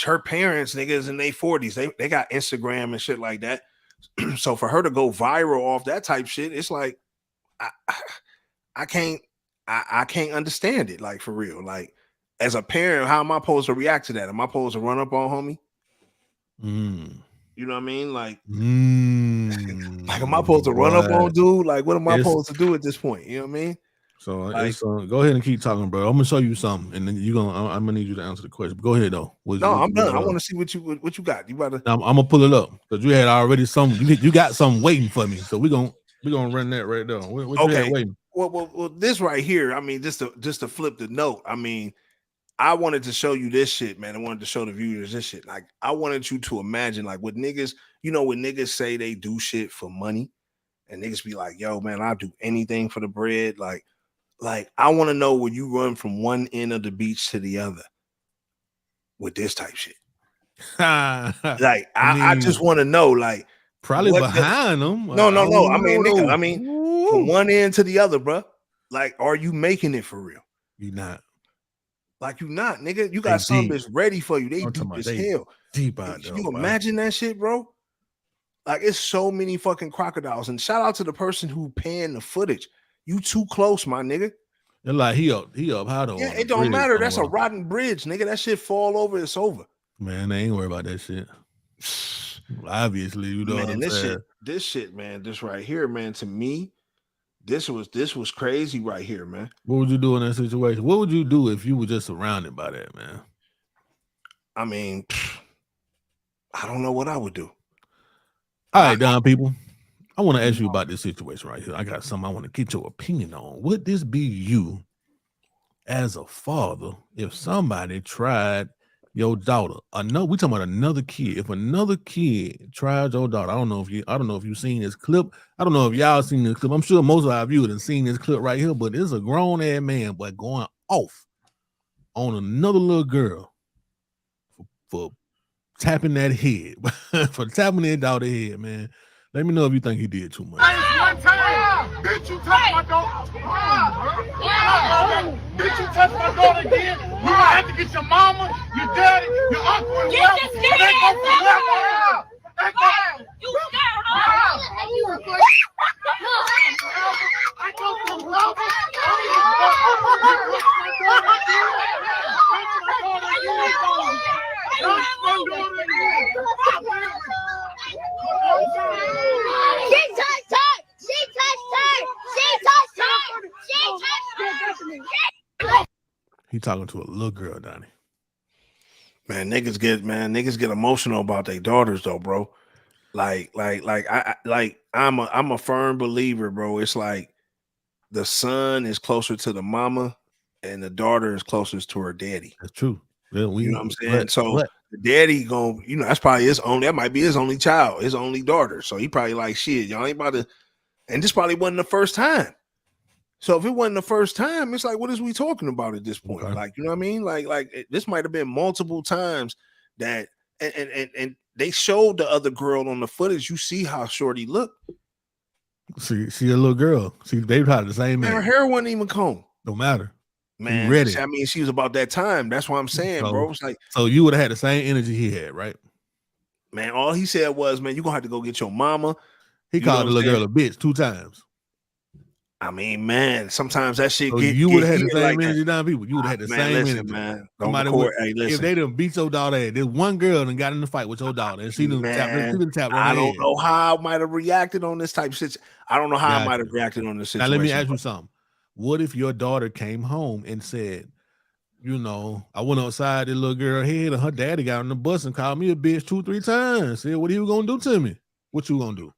her parents, niggas in their 40s, they got Instagram and shit like that. So for her to go viral off that type shit, it's like I can't understand it, like for real. Like as a parent, how am I supposed to react to that? Am I supposed to run up on homie? You know what I mean? Like, like am I supposed to run up on dude? Like, what am I supposed to do at this point? You know what I mean? So Like, it's, go ahead and keep talking, bro. I'm gonna show you something, and then I'm gonna need you to answer the question. But go ahead though. I'm done. I want to see what you got. You about to? I'm gonna pull it up because you had already some. You got something waiting for me, so we're gonna run that right there. What you had waiting? Well, this right here. I mean, just to flip the note. I mean, I wanted to show you this shit, man. I wanted to show the viewers this shit. Like, I wanted you to imagine, like, what niggas, you know, when niggas say they do shit for money, and niggas be like, "Yo, man, I'll do anything for the bread." Like I want to know where you run from one end of the beach to the other with this type shit. Like I just want to know, like, probably behind them. No. I mean, nigga, I mean, from one end to the other, bro. Like, are you making it for real? You not. Like, you not, nigga. You got something that's ready for you. They deep as hell. Deep out there. You imagine that shit, bro? Like, it's so many fucking crocodiles. And shout out to the person who panned the footage. You too close, my nigga. They're like he up high though. Yeah, it don't matter. That's a rotten bridge, nigga. That shit fall over, it's over. Man, they ain't worried about that shit. Obviously, you know what I'm saying. This shit, man, this right here, man. To me, this was crazy right here, man. What would you do in that situation? What would you do if you were just surrounded by that, man? I mean, I don't know what I would do. All right, Don people. I want to ask you about this situation right here. I got something I want to get your opinion on. Would this be you as a father if somebody tried your daughter? We talking about another kid. If another kid tried your daughter, I don't know if you've seen this clip. I don't know if y'all seen this clip. I'm sure most of our viewers have seen this clip right here, but it's a grown ass man but going off on another little girl for tapping that head, for tapping that daughter head, man. Let me know if you think he did too much. One time, bitch, you touch my daughter. Bitch, you touch my daughter again. You gonna have to get your mama, your daddy, your uncle, and Get this kid out. You scared, huh? You recording? I go from love. She touched her! She touched her! She touched her! She touched her! He talking to a little girl, Donnie. Man, niggas get emotional about their daughters though, bro. I'm a firm believer, bro. It's like the son is closer to the mama and the daughter is closest to her daddy. That's true. Yeah, you know what I'm saying? The daddy that's probably that might be his only child, his only daughter. So he probably like, shit, y'all ain't about to, and this probably wasn't the first time. So if it wasn't the first time, it's like, what is we talking about at this point? Okay. Like, you know what I mean? Like this might have been multiple times that, and they showed the other girl on the footage. You see how shorty looked. See a little girl. See, they probably the same man. Her hair wasn't even combed. Don't matter. Man, ready. I mean, she was about that time. That's what I'm saying, bro. It's like, so you would have had the same energy he had, right? Man, all he said was, man, you're gonna have to go get your mama. He called the little girl a bitch 2 times. I mean, man, sometimes that shit So get you would have had the heated same like that. energy down people. You would have had the Man, same listen, energy. man. Don't Somebody record. would, Hey, if listen. they done beat your daughter, there's one girl that got in the fight with your daughter, and she done tapped her I don't head. know how I might have reacted on this type of situation. I don't know how I might have reacted on this situation. Now let me ask you something. What if your daughter came home and said, you know, I went outside the little girl head and her daddy got on the bus and called me a bitch 2-3 times. Said, what are you gonna do to me? What you gonna do?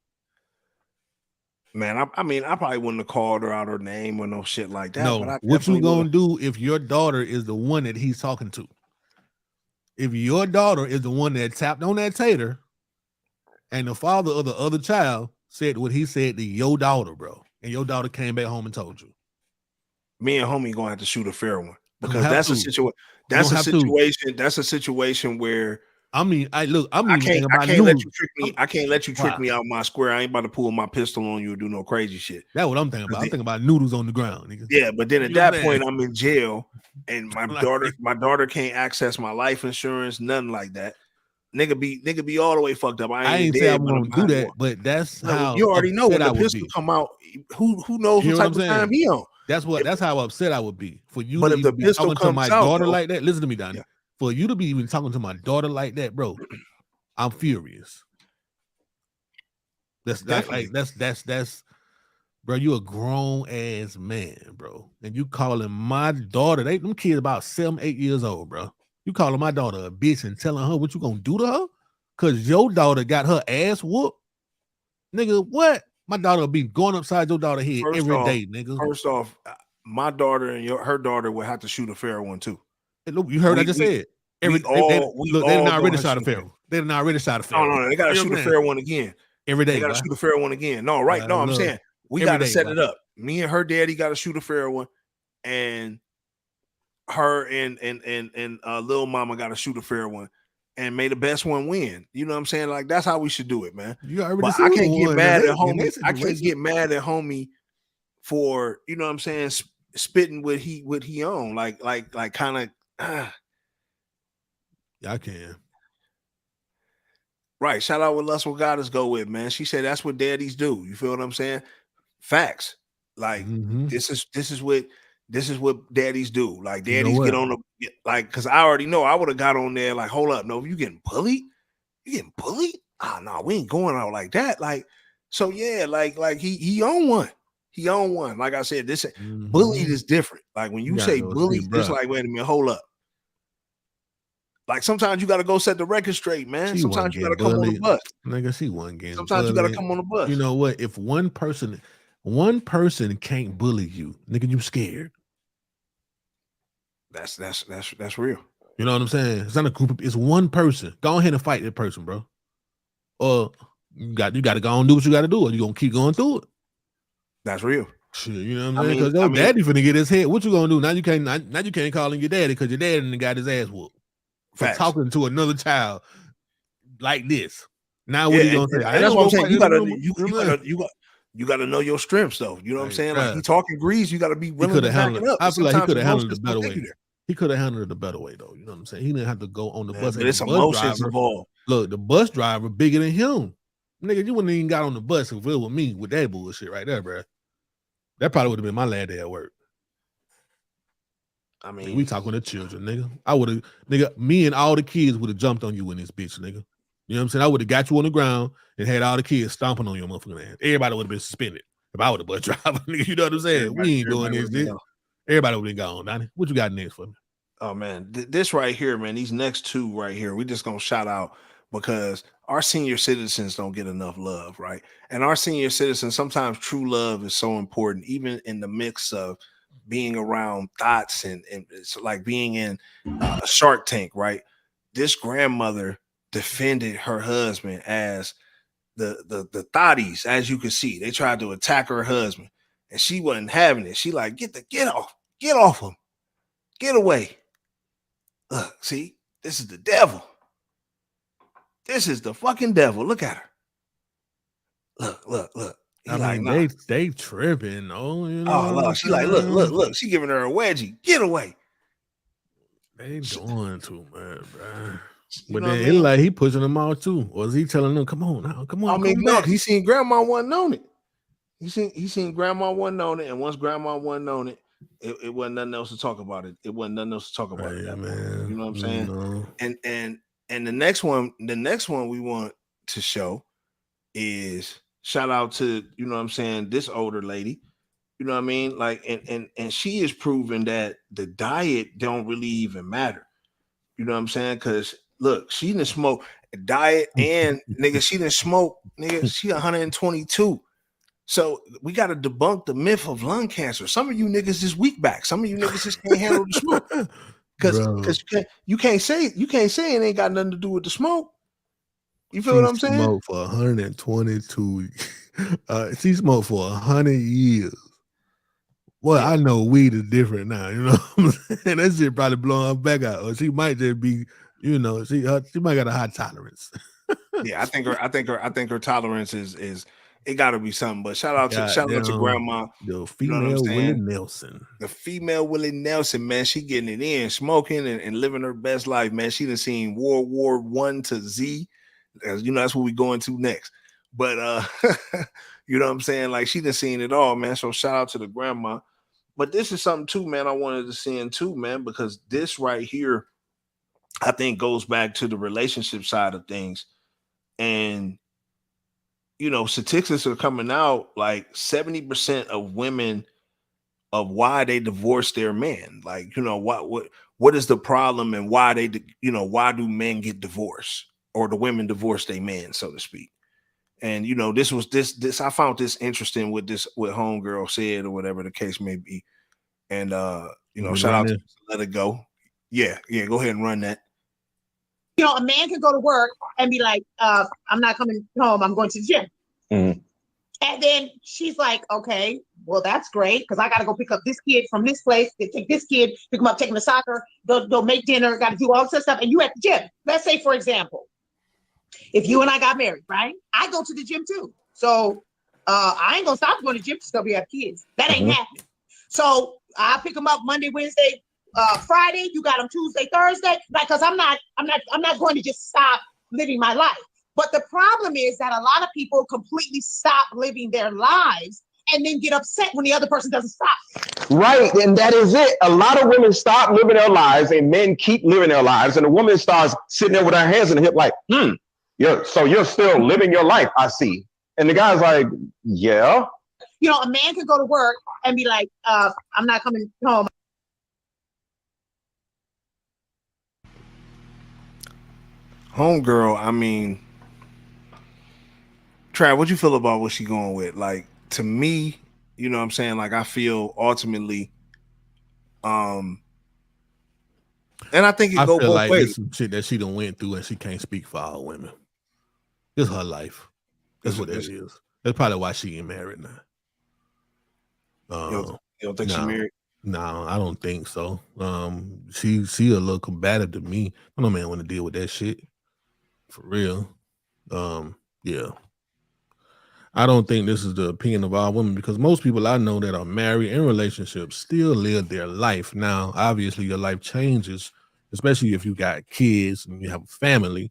Man, I mean, I probably wouldn't have called her out her name or no shit like that. No, but I what you gonna would've. do if your daughter is the one that he's talking to? If your daughter is the one that tapped on that tater and the father of the other child said what he said to your daughter, bro, and your daughter came back home and told you. Me and homie gonna have to shoot a fair one because have that's to. a situation. You That's don't a have to. situation. That's a situation where I mean, I can't thinking about let noodles. you trick me. I can't let you trick Wow. me out my square. I ain't about to pull my pistol on you or do no crazy shit. That's what I'm thinking about. I'm thinking about noodles on the ground, nigga. Yeah, but then at You know what that I'm point, saying? I'm in jail, and my Like- daughter can't access my life insurance, nothing like that. Nigga be all the way fucked up. I ain't dead, say I'm but gonna do that, but that's No, how you already know when upset the I would pistol be. come out. Who knows You what hear type what of I'm time saying? he on? That's how upset I would be for you But to if the even be pistol talking to my comes out, daughter though- like that. Listen to me, Donnie. For you to be even talking to my daughter like that, bro, I'm furious. That's Definitely. that's bro. You a grown ass man, bro, and you calling my daughter. Them kids about 7-8 years old, bro. You calling my daughter a bitch and telling her what you gonna do to her? Cause your daughter got her ass whooped, nigga. What? My daughter will be going upside your daughter's head every day, nigga. First off, my daughter and her daughter would have to shoot a fair one too. Hey, look, you heard I just said. They didn't already shot a fair one. They didn't already shot a fair one. No, they gotta shoot a fair one again. Every day. They gotta shoot a fair one again. No, right? No, I'm saying we every gotta day, set bro. it up. Me and her daddy gotta shoot a fair one, and her and little mama gotta shoot a fair one, and may the best one win. You know what I'm saying? Like that's how we should do it, man. You already But see I who can't get won mad in at that homie. I can't situation. get mad at homie for, you know what I'm saying, spitting what he own. Like kind of Yeah, I can. right. Shout out with Lust What Goddess go with, man. She said that's what daddies do. You feel what I'm saying? Facts. Like this is what daddies do. Like daddies get on the because I already know I would have got on there like, hold up, no, you getting bullied? You getting bullied? Oh no, we ain't going out like that. Like, so yeah, like he on one. He on one. Like I said, this bullied is different. Like when you say bullied, it's like, wait a minute, hold up. Like sometimes you got to go set the record straight, man. Sometimes you got to come on the bus. Nigga, she wasn't getting Sometimes you got to bullied. come on the bus. You know what? If one person can't bully you, nigga, you scared. That's real. You know what I'm saying? It's not a group. It's one person. Go ahead and fight that person, bro. Or you got to go and do what you got to do, or you gonna keep going through it. That's real. Shit, you know what I'm saying? Because your daddy finna get his head. What you gonna do? Now you can't call him your daddy because your daddy done got his ass whooped for talking to another child like this. Now what you gonna say? That's what I'm saying. You gotta know your strengths, though. You know what I'm saying? Like he talking grease, you gotta be willing to back it up. I feel like he could have handled it a better way. He could have handled it a better way, though. You know what I'm saying? He didn't have to go on the bus. But it's emotions involved. Look, the bus driver bigger than him. Nigga, you wouldn't even got on the bus if it was with me with that bullshit right there, bro. That probably would have been my last day at work. I mean, we talking to children, nigga. I would have, nigga, me and all the kids would have jumped on you in this bitch, nigga. You know what I'm saying? I would have got you on the ground and had all the kids stomping on your motherfucking ass. Everybody would have been suspended if I would have bus driver, nigga. You know what I'm saying? We ain't doing this, shit. Everybody would have been gone, Donnie. What you got next for me? Oh man, this right here, man. These next two right here, we just gonna shout out because our senior citizens don't get enough love, right? And our senior citizens, sometimes true love is so important, even in the mix of being around thoughts and it's like being in a Shark Tank, right? This grandmother defended her husband as the thotties, as you can see. They tried to attack her husband, and she wasn't having it. She like, get off him, get away. Look, see, this is the devil. This is the fucking devil. Look at her. Look. I mean, they tripping. Oh, you know. Oh, look. She like, look. She giving her a wedgie. Get away. They doing too much, bro. But know then what I it's mean? like he pushing them out too, or is he telling them, "Come on now, come on"? I mean, no, he seen grandma wasn't on it. He seen grandma wasn't on it, and once grandma wasn't on it, it wasn't nothing else to talk about it. It wasn't nothing else to talk about it. Man, you know what I'm saying? No. And the next one we want to show is shout out to, you know what I'm saying, this older lady. You know what I mean? Like, and she is proving that the diet don't really even matter. You know what I'm saying? Because look, she didn't smoke diet and nigga, she didn't smoke, nigga. She 122. So we got to debunk the myth of lung cancer. Some of you niggas is weak back. Some of you niggas just can't handle the smoke. Because you can't say it ain't got nothing to do with the smoke. You feel what I'm saying? Smoked for 122. She smoked for 100 years. Well, I know weed is different now. You know what I'm saying? That shit probably blowing her back out, or she might just be, you know, she might got a high tolerance. Yeah, I think her tolerance is it got to be something. But shout out to grandma, the female Willie Nelson. The female Willie Nelson, man, she getting it in, smoking and living her best life, man. She done seen World War I to Z, as you know, that's what we going to next. But you know what I'm saying? Like she done seen it all, man. So shout out to the grandma. But this is something too, man, I wanted to see in too, man, because this right here, I think goes back to the relationship side of things. And you know, statistics are coming out like 70% of women of why they divorce their man. Like, you know, what is the problem and why why do men get divorced or the women divorce their man, so to speak. And you know, this I found this interesting what homegirl said or whatever the case may be. And you know, shout out to Let It Go. Yeah, go ahead and run that. You know, a man can go to work and be like, I'm not coming home, I'm going to the gym. Mm-hmm. And then she's like, okay, well, that's great, because I got to go pick up this kid from this place, take this kid, pick him up, take him to soccer, go make dinner, got to do all this stuff, and you at the gym. Let's say, for example, if you and I got married, right? I go to the gym too. So I ain't gonna stop going to the gym because we have kids. That ain't happening. So I pick them up Monday, Wednesday, Friday. You got them Tuesday, Thursday. Like, cause I'm not going to just stop living my life. But the problem is that a lot of people completely stop living their lives and then get upset when the other person doesn't stop. Right, and that is it. A lot of women stop living their lives and men keep living their lives. And the woman starts sitting there with her hands in the hip like, so you're still living your life, I see. And the guy's like, yeah. You know, a man can go to work and be like, I'm not coming home. Homegirl, I mean, Trav, what you feel about what she going with? Like, to me, you know what I'm saying? Like, I feel ultimately, and I think it go both like ways. There's some shit that she done went through and she can't speak for all women. It's her life. That's what that is. That's probably why she ain't married now. You don't think she married? No, I don't think so. She a little combative to me. I don't know, man, want to deal with that shit. For real. Yeah. I don't think this is the opinion of all women, because most people I know that are married in relationships still live their life. Now, obviously, your life changes, especially if you got kids and you have a family,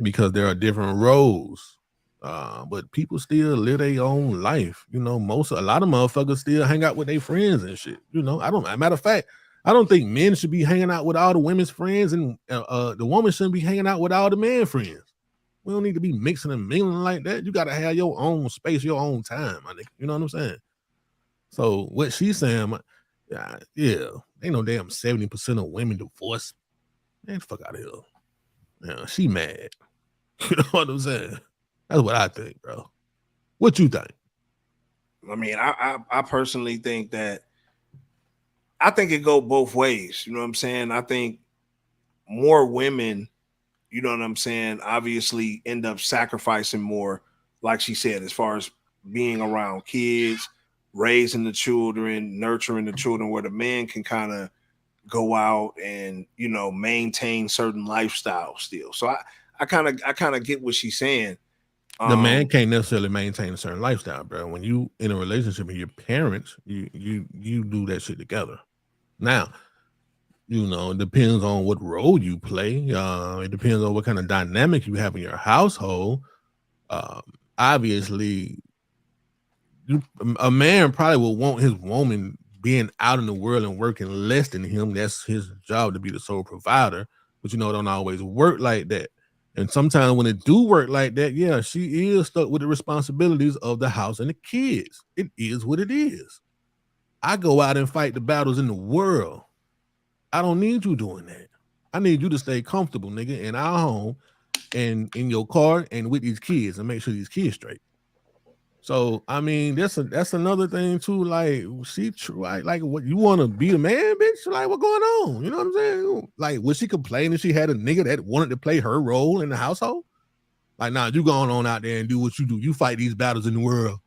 because there are different roles. But people still live their own life. You know, a lot of motherfuckers still hang out with their friends and shit. You know, matter of fact, I don't think men should be hanging out with all the women's friends, and the woman shouldn't be hanging out with all the men friends. We don't need to be mixing and mingling like that. You got to have your own space, your own time, my nigga. You know what I'm saying? So what she's saying, yeah, ain't no damn 70% of women divorce. Man, fuck out of here. Yeah, she mad. You know what I'm saying? That's what I think, bro. What you think? I mean, I personally think that I think it go both ways. You know what I'm saying? I think more women, you know what I'm saying, obviously end up sacrificing more, like she said, as far as being around kids, raising the children, nurturing the children, where the man can kind of go out and, you know, maintain certain lifestyles still. So I kind of get what she's saying. The man can't necessarily maintain a certain lifestyle, bro. When you in a relationship with your parents, you do that shit together. Now, you know, it depends on what role you play. It depends on what kind of dynamic you have in your household. I obviously, a man probably will want his woman being out in the world and working less than him. That's his job to be the sole provider. But it don't always work like that. And sometimes when it do work like that, yeah, she is stuck with the responsibilities of the house and the kids. It is what it is. I go out and fight the battles in the world. I don't need you doing that. I need you to stay comfortable, nigga, in our home and in your car and with these kids and make sure these kids straight. So I mean, that's another thing too. Like, like what you want to be a man, bitch? Like, what going on? You know what I'm saying? Like, was she complaining she had a nigga that wanted to play her role in the household? Like, nah, you going on out there and do what you do. You fight these battles in the world.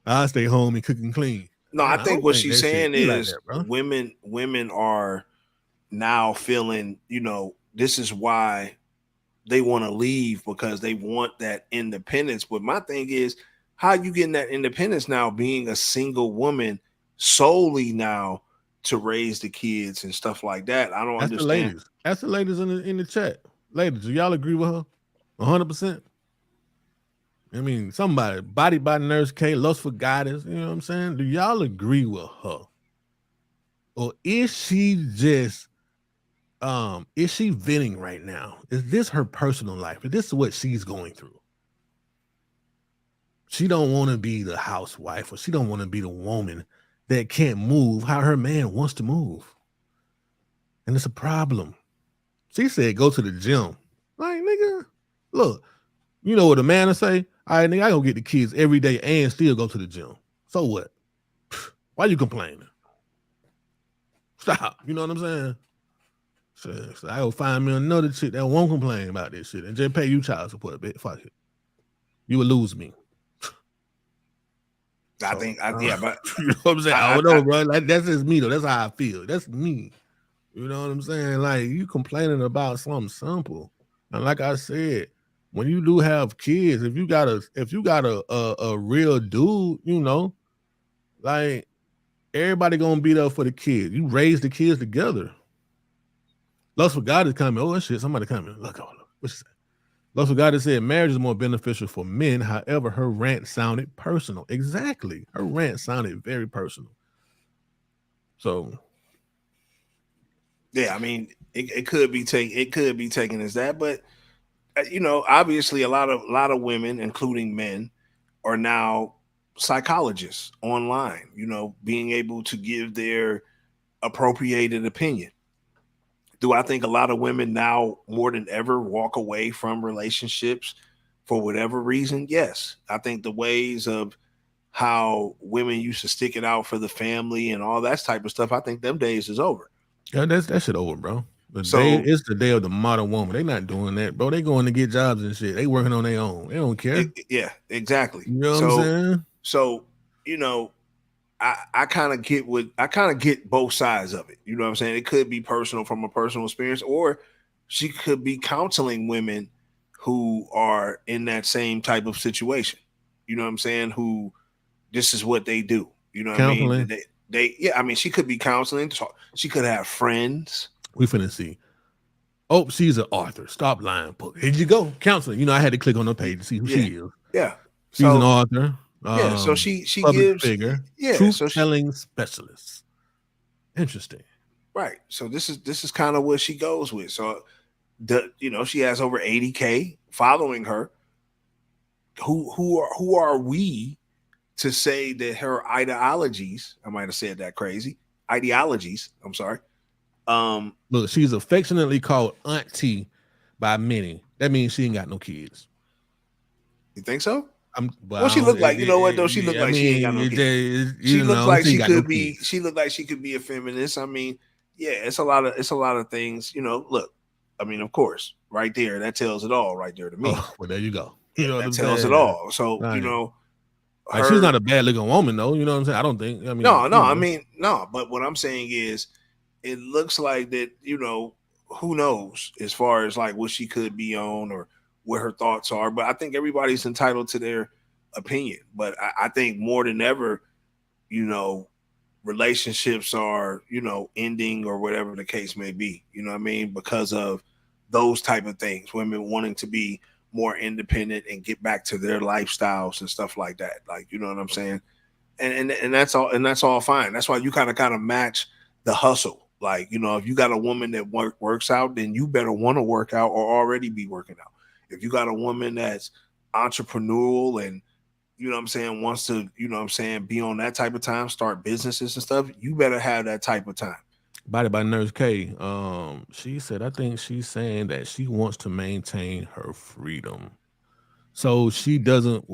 I stay home and cook and clean. No, I think what she's saying is like that, women are now feeling, this is why they want to leave, because they want that independence. But my thing is, how you getting that independence now, being a single woman solely now to raise the kids and stuff like that? I don't understand. That's the ladies in the chat. Ladies, do y'all agree with her? 100%. I mean, somebody, Body by Nurse K, Lust for Goddess, you know what I'm saying? Do y'all agree with her? Or is she just, is she venting right now? Is this her personal life? Is this what she's going through? She don't want to be the housewife, or she don't want to be the woman that can't move how her man wants to move. And it's a problem. She said, go to the gym. Like, nigga, look, you know what a man will say? All right, nigga, I go get the kids every day and still go to the gym. So what? Why you complaining? Stop. You know what I'm saying? So I go find me another chick that won't complain about this shit and just pay you child support, bitch. Fuck it. You will lose me. I think, yeah, but you know what I'm saying? I don't know, bro. Like, that's just me, though. That's how I feel. That's me. You know what I'm saying? Like, you complaining about something simple. And like I said, when you do have kids, if you got a real dude, like, everybody gonna be there for the kids. You raise the kids together. Lust for God is coming. Oh shit, somebody coming. Look, what's that? Lust for God has said marriage is more beneficial for men. However, her rant sounded personal. Exactly. Her rant sounded very personal. So yeah, I mean, it could be taken as that, but obviously a lot of women, including men, are now psychologists online, being able to give their appropriated opinion. Do I think a lot of women now more than ever walk away from relationships for whatever reason? Yes. I think the ways of how women used to stick it out for the family and all that type of stuff, I think them days is over. Yeah, that shit over, bro. It's the day of the modern woman. They not doing that, bro. They going to get jobs and shit. They working on their own. They don't care. Yeah, exactly. You know what I'm saying? So, I kind of get both sides of it. You know what I'm saying? It could be personal from a personal experience, or she could be counseling women who are in that same type of situation. You know what I'm saying? Who this is what they do. You know what I mean? I mean, she could be counseling. She could have friends. We finna see. Oh, she's an author. Stop lying. Here you go. Counseling. I had to click on the page to see who she is. Yeah. She's an author. Yeah, so she public gives figure, yeah, truth-telling specialist. Interesting, right? So this is kind of what she goes with. So she has over 80K following her. Who are we to say that her ideologies? I might have said that crazy. Ideologies. I'm sorry. Look, she's affectionately called Auntie by many. That means she ain't got no kids. You think so? Well, she looked like, she looked like she ain't got no kids. She looked like she could be. She looked like she could be a feminist. I mean, yeah, it's a lot of things. Look, I mean, of course, right there, that tells it all, right there to me. Oh, well, there you go. That tells it all. So like, she's not a bad looking woman, though. You know what I'm saying? I don't think. I mean, I mean, no. But what I'm saying is, it looks like that. Who knows as far as like what she could be on or what her thoughts are, but I think everybody's entitled to their opinion. But I think more than ever, relationships are, ending or whatever the case may be, you know what I mean? Because of those type of things, women wanting to be more independent and get back to their lifestyles and stuff like that. Like, you know what I'm saying? And that's all fine. That's why you kind of match the hustle. Like, you know, if you got a woman that works out, then you better want to work out or already be working out. If you got a woman that's entrepreneurial and, you know what I'm saying, wants to, you know what I'm saying, be on that type of time, start businesses and stuff, you better have that type of time. Body by Nurse K. She said, I think she's saying that she wants to maintain her freedom. So she doesn't,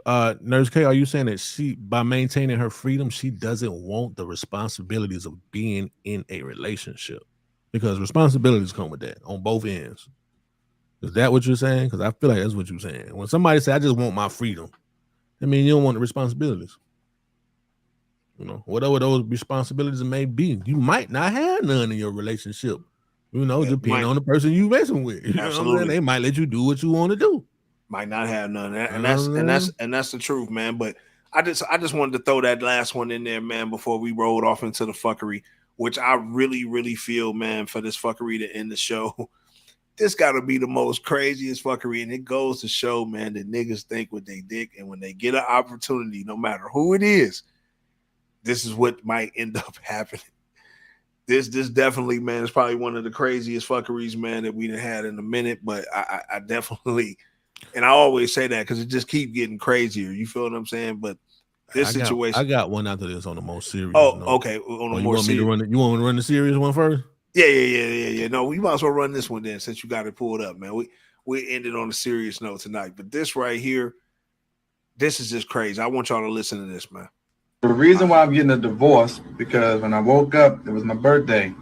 Nurse K, are you saying that she, by maintaining her freedom, she doesn't want the responsibilities of being in a relationship? Because responsibilities come with that on both ends. Is that what you're saying? Because I feel like that's what you're saying. When somebody say, I just want my freedom, I mean, you don't want the responsibilities. You know, whatever those responsibilities may be, you might not have none in your relationship. You know, depending on the person you messing with. You know what I'm saying? They might let you do what you want to do. Might not have none, and that's the truth, man. But I just wanted to throw that last one in there, man, before we rolled off into the fuckery, which I really feel, man, for this fuckery to end the show. This got to be the most craziest fuckery, and it goes to show, man, that niggas think with they dick, and when they get an opportunity, no matter who it is, this is what might end up happening. This definitely, man, is probably one of the craziest fuckeries, man, that we done had in a minute. But I definitely, and I always say that because it just keep getting crazier. You feel what I'm saying? But this situation, I got one after this on the most serious. Okay, on the more serious. You want me to run the serious one first? Yeah. No, we might as well run this one then, since you got it pulled up, man. We ended on a serious note tonight, but this right here, this is just crazy. I want y'all to listen to this, man. The reason why I'm getting a divorce, because when I woke up, it was my birthday.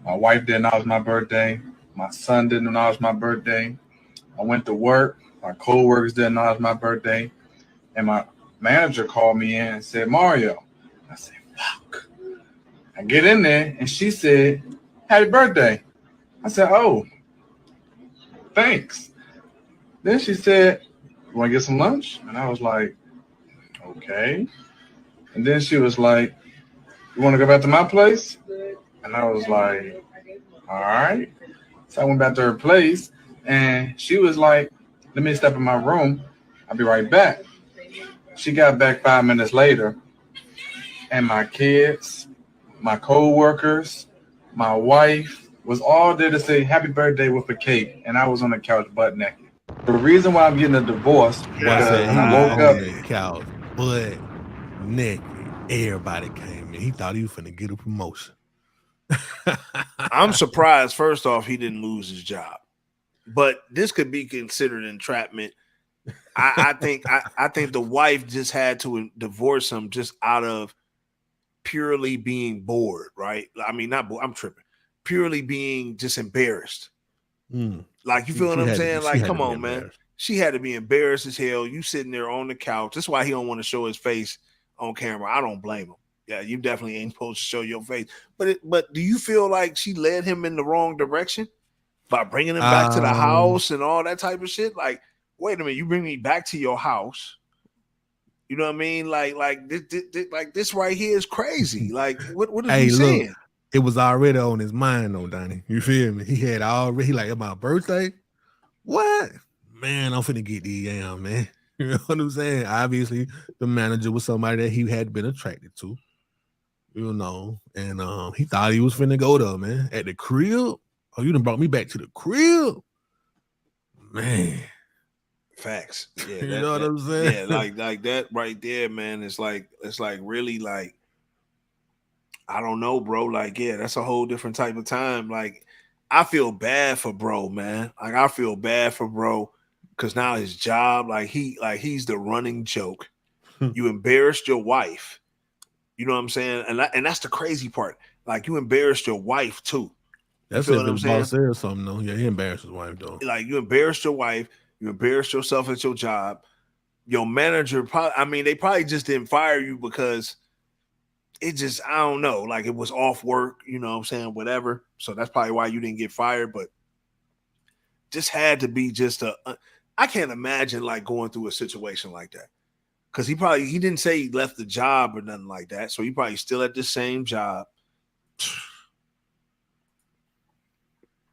My wife didn't know it was my birthday. My son didn't know it was my birthday. I went to work. My co-workers didn't know it was my birthday. And my manager called me in and said, Mario. I said, fuck. I get in there, and she said, happy birthday. I said, oh, thanks. Then she said, you want to get some lunch? And I was like, okay. And then she was like, you want to go back to my place? And I was like, all right. So I went back to her place, and she was like, let me step in my room. I'll be right back. She got back 5 minutes later, and my kids, my co-workers, my wife was all there to say happy birthday with a cake, and I was on the couch butt naked. The reason why I'm getting a divorce, because when I woke up, the couch butt naked. Everybody came in. He thought he was finna get a promotion. I'm surprised, first off, he didn't lose his job. But this could be considered entrapment. I think the wife just had to divorce him just out of purely being bored, right? I mean, not bored, I'm tripping. Purely being just embarrassed. Like, you feel what I'm saying? Like, come on, man. She had to be embarrassed as hell. You sitting there on the couch. That's why he don't want to show his face on camera. I don't blame him. Yeah, you definitely ain't supposed to show your face. But do you feel like she led him in the wrong direction by bringing him back to the house and all that type of shit? Like, wait a minute, you bring me back to your house. You know what I mean? Like this right here is crazy. Like, what is he saying? Look, it was already on his mind, though, Donnie. You feel me? He had already, like, it's my birthday. What? Man, I'm finna get these yams, man. You know what I'm saying? Obviously, the manager was somebody that he had been attracted to. You know, and he thought he was finna go there, man. At the crib. Oh, you done brought me back to the crib. Man. Facts. Yeah, you know what I'm saying? Yeah, like that right there, man. It's like really like, I don't know, bro. Like, yeah, that's a whole different type of time. Like, I feel bad for bro, man. Like, I feel bad for bro, because now his job, he's the running joke. You embarrassed your wife. You know what I'm saying? And that's the crazy part. Like, you embarrassed your wife too. That's if his boss said something, though. Yeah, he embarrassed his wife, though. Like, you embarrassed your wife. You embarrassed yourself at your job. Your manager they probably just didn't fire you because it just, I don't know, like, it was off work, you know what I'm saying, whatever. So that's probably why you didn't get fired, but just had to be just I can't imagine, like, going through a situation like that. Because he didn't say he left the job or nothing like that. So he probably still at the same job.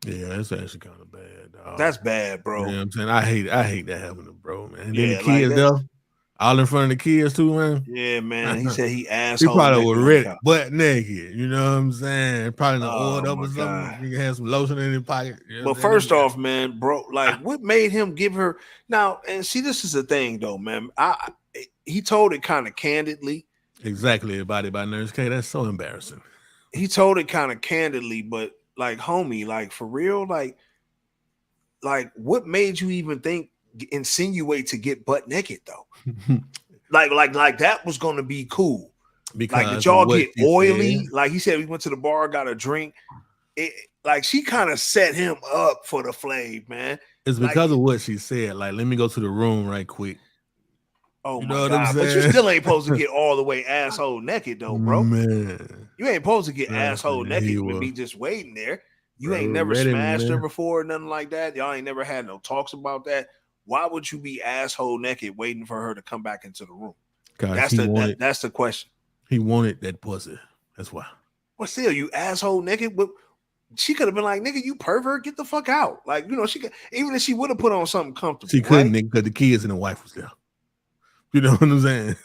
Yeah, that's actually kind of bad, dog. That's bad, bro. You know what I'm saying? I hate that happening to bro, man. And then Yeah, the like kids that. though, all in front of the kids too, man. Yeah, man. He said he He asshole probably naked was on ready, couch. butt naked. You know what I'm saying? Probably done oiled Oh up my or something. God. Nigga had some lotion in his pocket. You know But what I'm saying? first off, man, bro, like what made him give her now? And see, this is the thing, though, man. He told it kind of candidly. Exactly about it by Nurse K. That's so embarrassing. He told it kind of candidly, but like, homie, like for real, like what made you even insinuate to get butt naked though? like that was gonna be cool. Because like, did y'all what get she oily? said. Like he said, we went to the bar, got a drink. Like she kind of set him up for the flame, man. It's because of what she said. Like, let me go to the room right quick. Oh You my know what I'm God! But you saying? still ain't supposed to get all the way asshole naked, though, bro. Man. You ain't supposed to get Trust asshole me, naked he and was- be just waiting there. You Bro, ain't never ready, smashed her man. before, nothing like that. Y'all ain't never had no talks about that. Why would you be asshole naked waiting for her to come back into the room? Cause he wanted, That's the question. he wanted that pussy. That's why. Well, still, you asshole naked. But she could have been like, "Nigga, you pervert, get the fuck out." Like, you know, she could, even if she would have put on something comfortable. She couldn't right? because the kids and the wife was there. You know what I'm saying?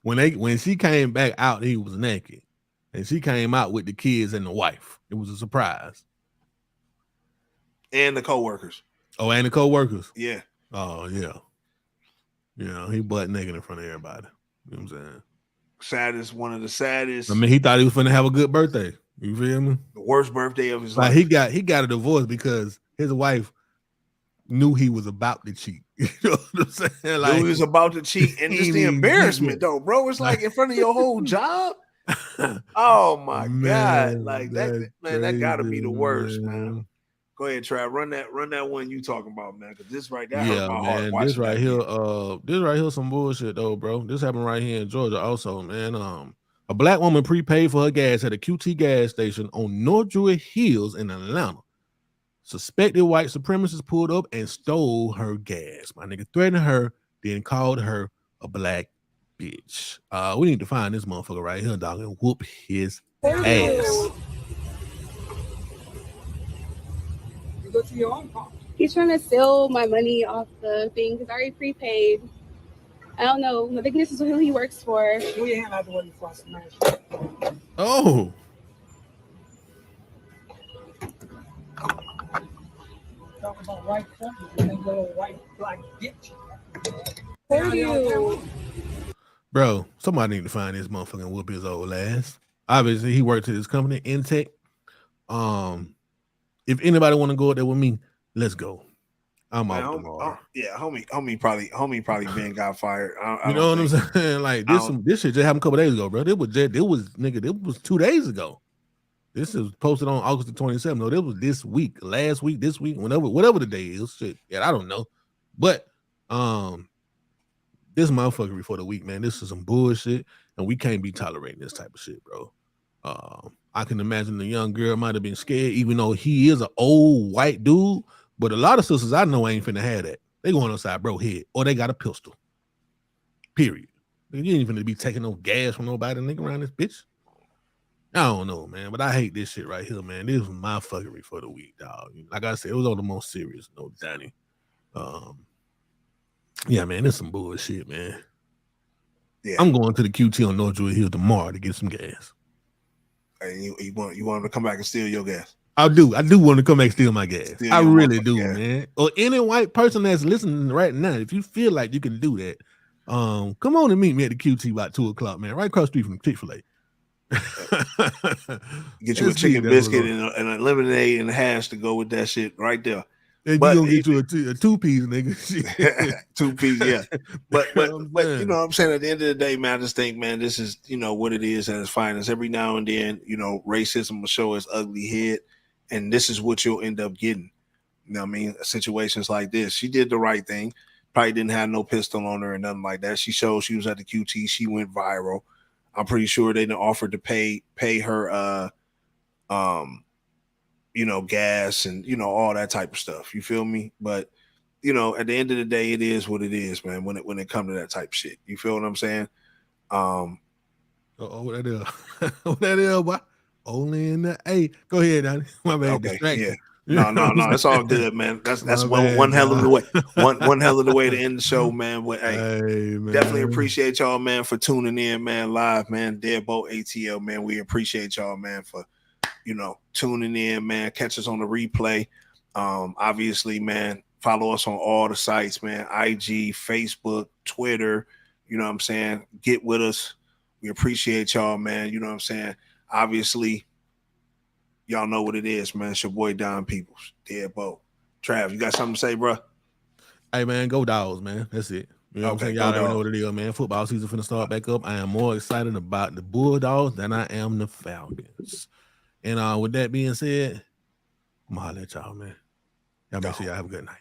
when she came back out, he was naked. And she came out with the kids and the wife. It was a surprise. And the co-workers. Oh, and the co-workers. Yeah. Oh, yeah. You know, he butt naked in front of everybody. You know what I'm saying? Saddest, one of the saddest. I mean, he thought he was finna have a good birthday. You feel me? The worst birthday of his Like life. he got a divorce because his wife knew he was about to cheat. You know what I'm saying? Like, Knew he was about to cheat, and just the embarrassment, though, bro. It's like in front of your whole job. Oh my God! Like that, man. That got to be the worst, man. Go ahead, Trav. Run that one you talking about, man. Because this right there hurt my heart. This Watching right that here, some bullshit though, bro. This happened right here in Georgia, also, man. A black woman prepaid for her gas at a QT gas station on North Druid Hills in Atlanta. Suspected white supremacists pulled up and stole her gas. My nigga threatened her, then called her a black bitch. We need to find this motherfucker right here, dog, and whoop his ass. You go to your own car. He's trying to steal my money off the thing because I already prepaid. I don't know. I think this is who he works for. We ain't out the way for us. Oh. Talk about white companies and they go white black bitch. Who you? Bro, somebody need to find this motherfucker and whoop his old ass. Obviously, he worked at this company, Intech. If anybody want to go out there with me, let's go. I'm off tomorrow. Yeah, homie probably been got fired. You know what I'm saying? Like this shit just happened a couple days ago, bro. It was 2 days ago. This is posted on August the 27th. No, it was this week, last week, this week, whatever the day is. Shit, yeah, I don't know. But this motherfuckery for the week, man. This is some bullshit, and we can't be tolerating this type of shit, bro. I can imagine the young girl might have been scared, even though he is an old white dude. But a lot of sisters I know ain't finna have that. They going outside, bro, head, or they got a pistol. Period. You ain't finna be taking no gas from nobody, nigga, around this bitch. I don't know, man, but I hate this shit right here, man. This was my fuckery for the week, dog. Like I said, it was on the most serious note, Danny. Yeah, man, this some bullshit, man. Yeah. I'm going to the QT on North Druid Hill tomorrow to get some gas. And you want him to come back and steal your gas? I do want to come back and steal my gas. I really do, man. Or any white person that's listening right now, if you feel like you can do that, come on and meet me at the QT about 2:00, man. Right across the street from Chick-fil-A. Get you a chicken biscuit and a lemonade and a hash to go with that shit right there. And you gonna get you a 2-piece, nigga. 2-piece, yeah. But you know what I'm saying? At the end of the day, man, I just think, man, this is, you know, what it is at its finest. Every now and then, you know, racism will show its ugly head, and this is what you'll end up getting. You know what I mean? Situations like this. She did the right thing. Probably didn't have no pistol on her or nothing like that. She showed she was at the QT. She went viral. I'm pretty sure they offered to pay her you know, gas and, you know, all that type of stuff. You feel me? But, you know, at the end of the day, it is what it is, man, when it comes to that type of shit. You feel what I'm saying? What that is? What that is, boy? Only in the A. Go ahead, Donnie. My bad. Okay, yeah. No. It's all good, man. That's My one bad, hell of the way. dog. One hell of the way to end the show, man. But hey, man. definitely appreciate y'all, man, for tuning in, man, live, man. DeadBolt ATL, man. We appreciate y'all, man, for tuning in, man. Catch us on the replay. Obviously, man, follow us on all the sites, man. IG, Facebook, Twitter. You know what I'm saying? Get with us. We appreciate y'all, man. You know what I'm saying? Obviously, y'all know what it is, man. It's your boy Don Peoplez, DeadBolt. Trav, you got something to say, bro? Hey, man, go Dogs, man. That's it. You know what I'm saying? Y'all already know what it is, man. Football season finna start back up. I am more excited about the Bulldogs than I am the Falcons. And with that being said, I'm gonna holler at y'all, man. Y'all make sure y'all have a good night.